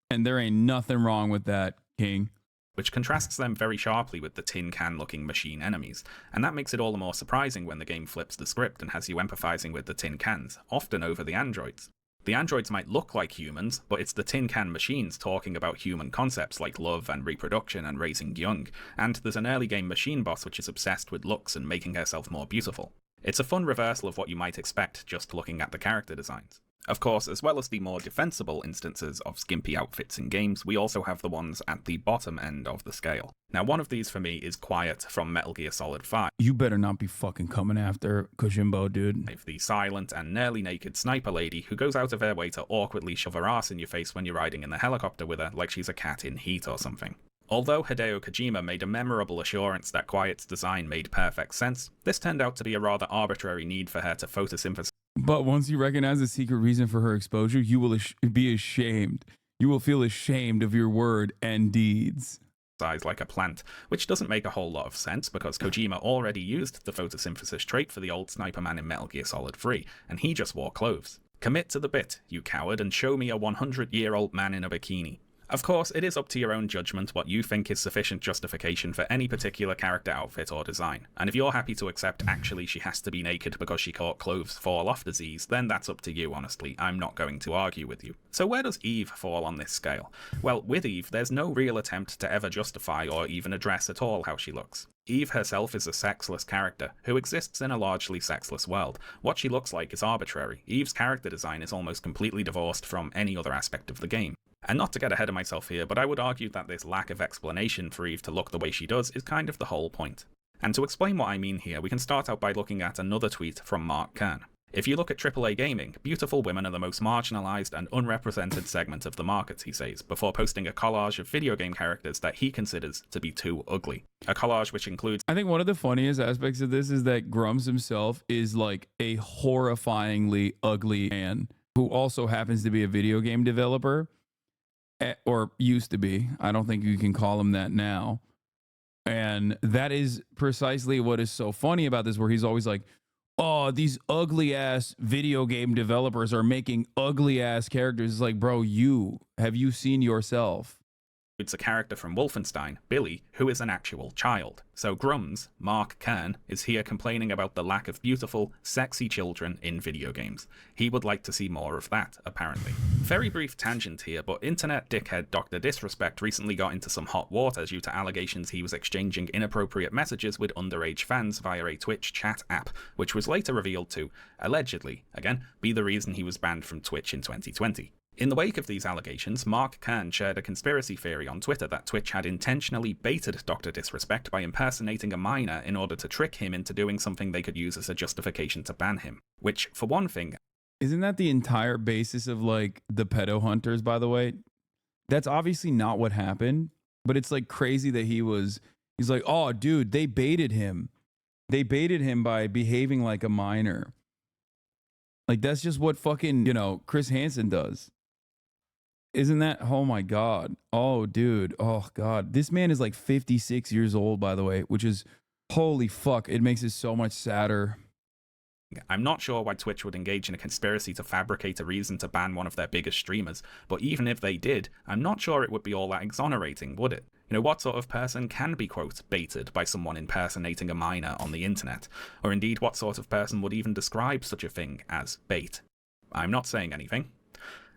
And there ain't nothing wrong with that, King. Which contrasts them very sharply with the tin can looking machine enemies, and that makes it all the more surprising when the game flips the script and has you empathizing with the tin cans, often over the androids. The androids might look like humans, but it's the tin can machines talking about human concepts like love and reproduction and raising young, and there's an early game machine boss which is obsessed with looks and making herself more beautiful. It's a fun reversal of what you might expect just looking at the character designs. Of course, as well as the more defensible instances of skimpy outfits in games, we also have the ones at the bottom end of the scale. Now, one of these for me is Quiet from Metal Gear Solid 5. You better not be fucking coming after Kojimbo, dude. The silent and nearly naked sniper lady who goes out of her way to awkwardly shove her ass in your face when you're riding in the helicopter with her like she's a cat in heat or something. Although Hideo Kojima made a memorable assurance that Quiet's design made perfect sense, this turned out to be a rather arbitrary need for her to photosynthesize. But once you recognize the secret reason for her exposure, you will be ashamed. You will feel ashamed of your word and deeds. Like a plant, which doesn't make a whole lot of sense because Kojima already used the photosynthesis trait for the old sniper man in Metal Gear Solid 3, and he just wore clothes. Commit to the bit, you coward, and show me a 100-year-old man in a bikini. Of course, it is up to your own judgment what you think is sufficient justification for any particular character outfit or design, and if you're happy to accept actually she has to be naked because she caught clothes fall off disease, then that's up to you, honestly. I'm not going to argue with you. So where does Eve fall on this scale? Well, with Eve, there's no real attempt to ever justify or even address at all how she looks. Eve herself is a sexless character, who exists in a largely sexless world. What she looks like is arbitrary. Eve's character design is almost completely divorced from any other aspect of the game. And not to get ahead of myself here, but I would argue that this lack of explanation for Eve to look the way she does is kind of the whole point. And to explain what I mean here, we can start out by looking at another tweet from Mark Kern. If you look at AAA gaming, beautiful women are the most marginalized and unrepresented segment of the market, he says, before posting a collage of video game characters that he considers to be too ugly. A collage which includes... I think one of the funniest aspects of this is that Grumps himself is like a horrifyingly ugly man who also happens to be a video game developer. Or used to be. I don't think you can call him that now. And that is precisely what is so funny about this, where he's always like, oh, these ugly ass video game developers are making ugly ass characters. It's like, bro, have you seen yourself? It's a character from Wolfenstein, Billy, who is an actual child. So Grums, Mark Kern, is here complaining about the lack of beautiful, sexy children in video games. He would like to see more of that, apparently. Very brief tangent here, but internet dickhead Dr. Disrespect recently got into some hot water due to allegations he was exchanging inappropriate messages with underage fans via a Twitch chat app, which was later revealed to, allegedly, again, be the reason he was banned from Twitch in 2020. In the wake of these allegations, Mark Kern shared a conspiracy theory on Twitter that Twitch had intentionally baited Dr. Disrespect by impersonating a minor in order to trick him into doing something they could use as a justification to ban him. Which, for one thing... Isn't that the entire basis of, like, the pedo hunters, by the way? That's obviously not what happened, but it's, like, crazy that he's like, oh, dude, they baited him. They baited him by behaving like a minor. Like, that's just what fucking, Chris Hansen does. Isn't that? Oh my God. Oh, dude. Oh God. This man is like 56 years old, by the way, which is holy fuck. It makes it so much sadder. I'm not sure why Twitch would engage in a conspiracy to fabricate a reason to ban one of their biggest streamers, but even if they did, I'm not sure it would be all that exonerating, would it? What sort of person can be, quote, baited by someone impersonating a minor on the internet? Or indeed, what sort of person would even describe such a thing as bait? I'm not saying anything.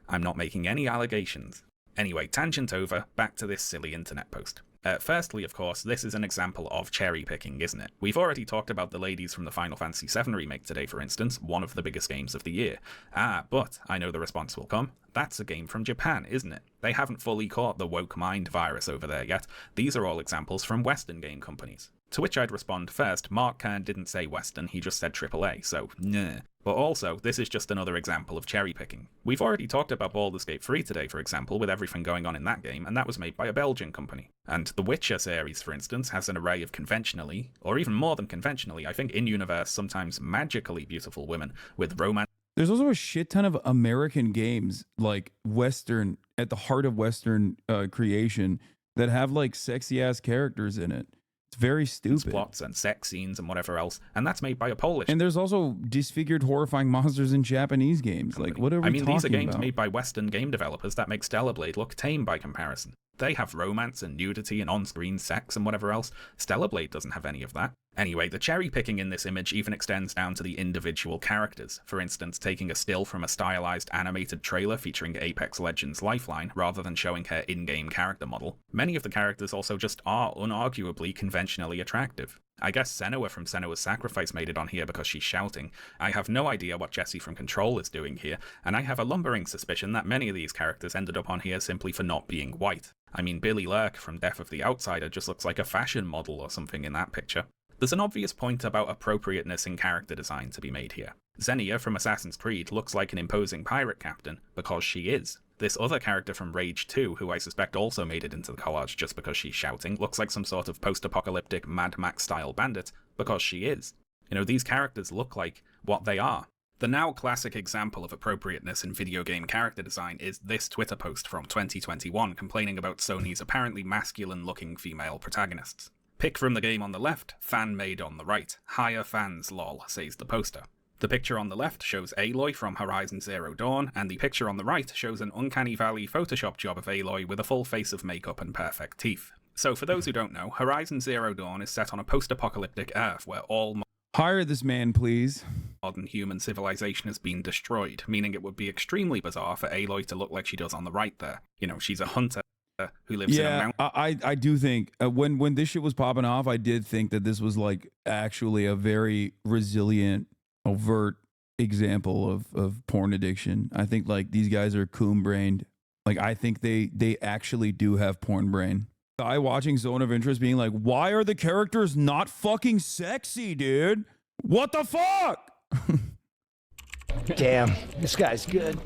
I'm not making any allegations. Anyway, tangent over, back to this silly internet post. Firstly, of course, this is an example of cherry picking, isn't it? We've already talked about the ladies from the Final Fantasy VII Remake today, for instance, one of the biggest games of the year. But I know the response will come. That's a game from Japan, isn't it? They haven't fully caught the woke mind virus over there yet. These are all examples from Western game companies. To which I'd respond first, Mark Kern didn't say Western, he just said AAA, so nah. But also, this is just another example of cherry picking. We've already talked about Baldur's Gate 3 today, for example, with everything going on in that game, and that was made by a Belgian company. And the Witcher series, for instance, has an array of conventionally, or even more than conventionally, I think in-universe, sometimes magically beautiful women with romance. There's also a shit ton of American games, like Western, at the heart of Western creation, that have like sexy ass characters in it. It's very stupid. Plots and sex scenes and whatever else, and that's made by a Polish. And there's also disfigured, horrifying monsters in Japanese games. Company. Like, what are we talking about? These are games made by Western game developers that make Stellar Blade look tame by comparison. They have romance and nudity and on-screen sex and whatever else. Stellar Blade doesn't have any of that. Anyway, the cherry picking in this image even extends down to the individual characters. For instance, taking a still from a stylized animated trailer featuring Apex Legends Lifeline rather than showing her in-game character model. Many of the characters also just are unarguably conventionally attractive. I guess Senua from Senua's Sacrifice made it on here because she's shouting. I have no idea what Jessie from Control is doing here, and I have a lumbering suspicion that many of these characters ended up on here simply for not being white. I mean, Billy Lurk from Death of the Outsider just looks like a fashion model or something in that picture. There's an obvious point about appropriateness in character design to be made here. Xenia from Assassin's Creed looks like an imposing pirate captain because she is. This other character from Rage 2, who I suspect also made it into the collage just because she's shouting, looks like some sort of post-apocalyptic Mad Max-style bandit because she is. You know, these characters look like what they are. The now classic example of appropriateness in video game character design is this Twitter post from 2021 complaining about Sony's apparently masculine-looking female protagonists. Pick from the game on the left, fan made on the right. Hire fans, lol, says the poster. The picture on the left shows Aloy from Horizon Zero Dawn, and the picture on the right shows an Uncanny Valley Photoshop job of Aloy with a full face of makeup and perfect teeth. So for those who don't know, Horizon Zero Dawn is set on a post-apocalyptic Earth where all Hire this man, please. modern human civilization has been destroyed, meaning it would be extremely bizarre for Aloy to look like she does on the right there. You know, she's a hunter who lives in a mountain. I do think when this shit was popping off, I did think that this was like actually a very resilient, overt example of porn addiction. I think like these guys are coon-brained. Like I think they actually do have porn brain. I watching Zone of Interest being like, why are the characters not fucking sexy, dude? What the fuck? Damn, this guy's good.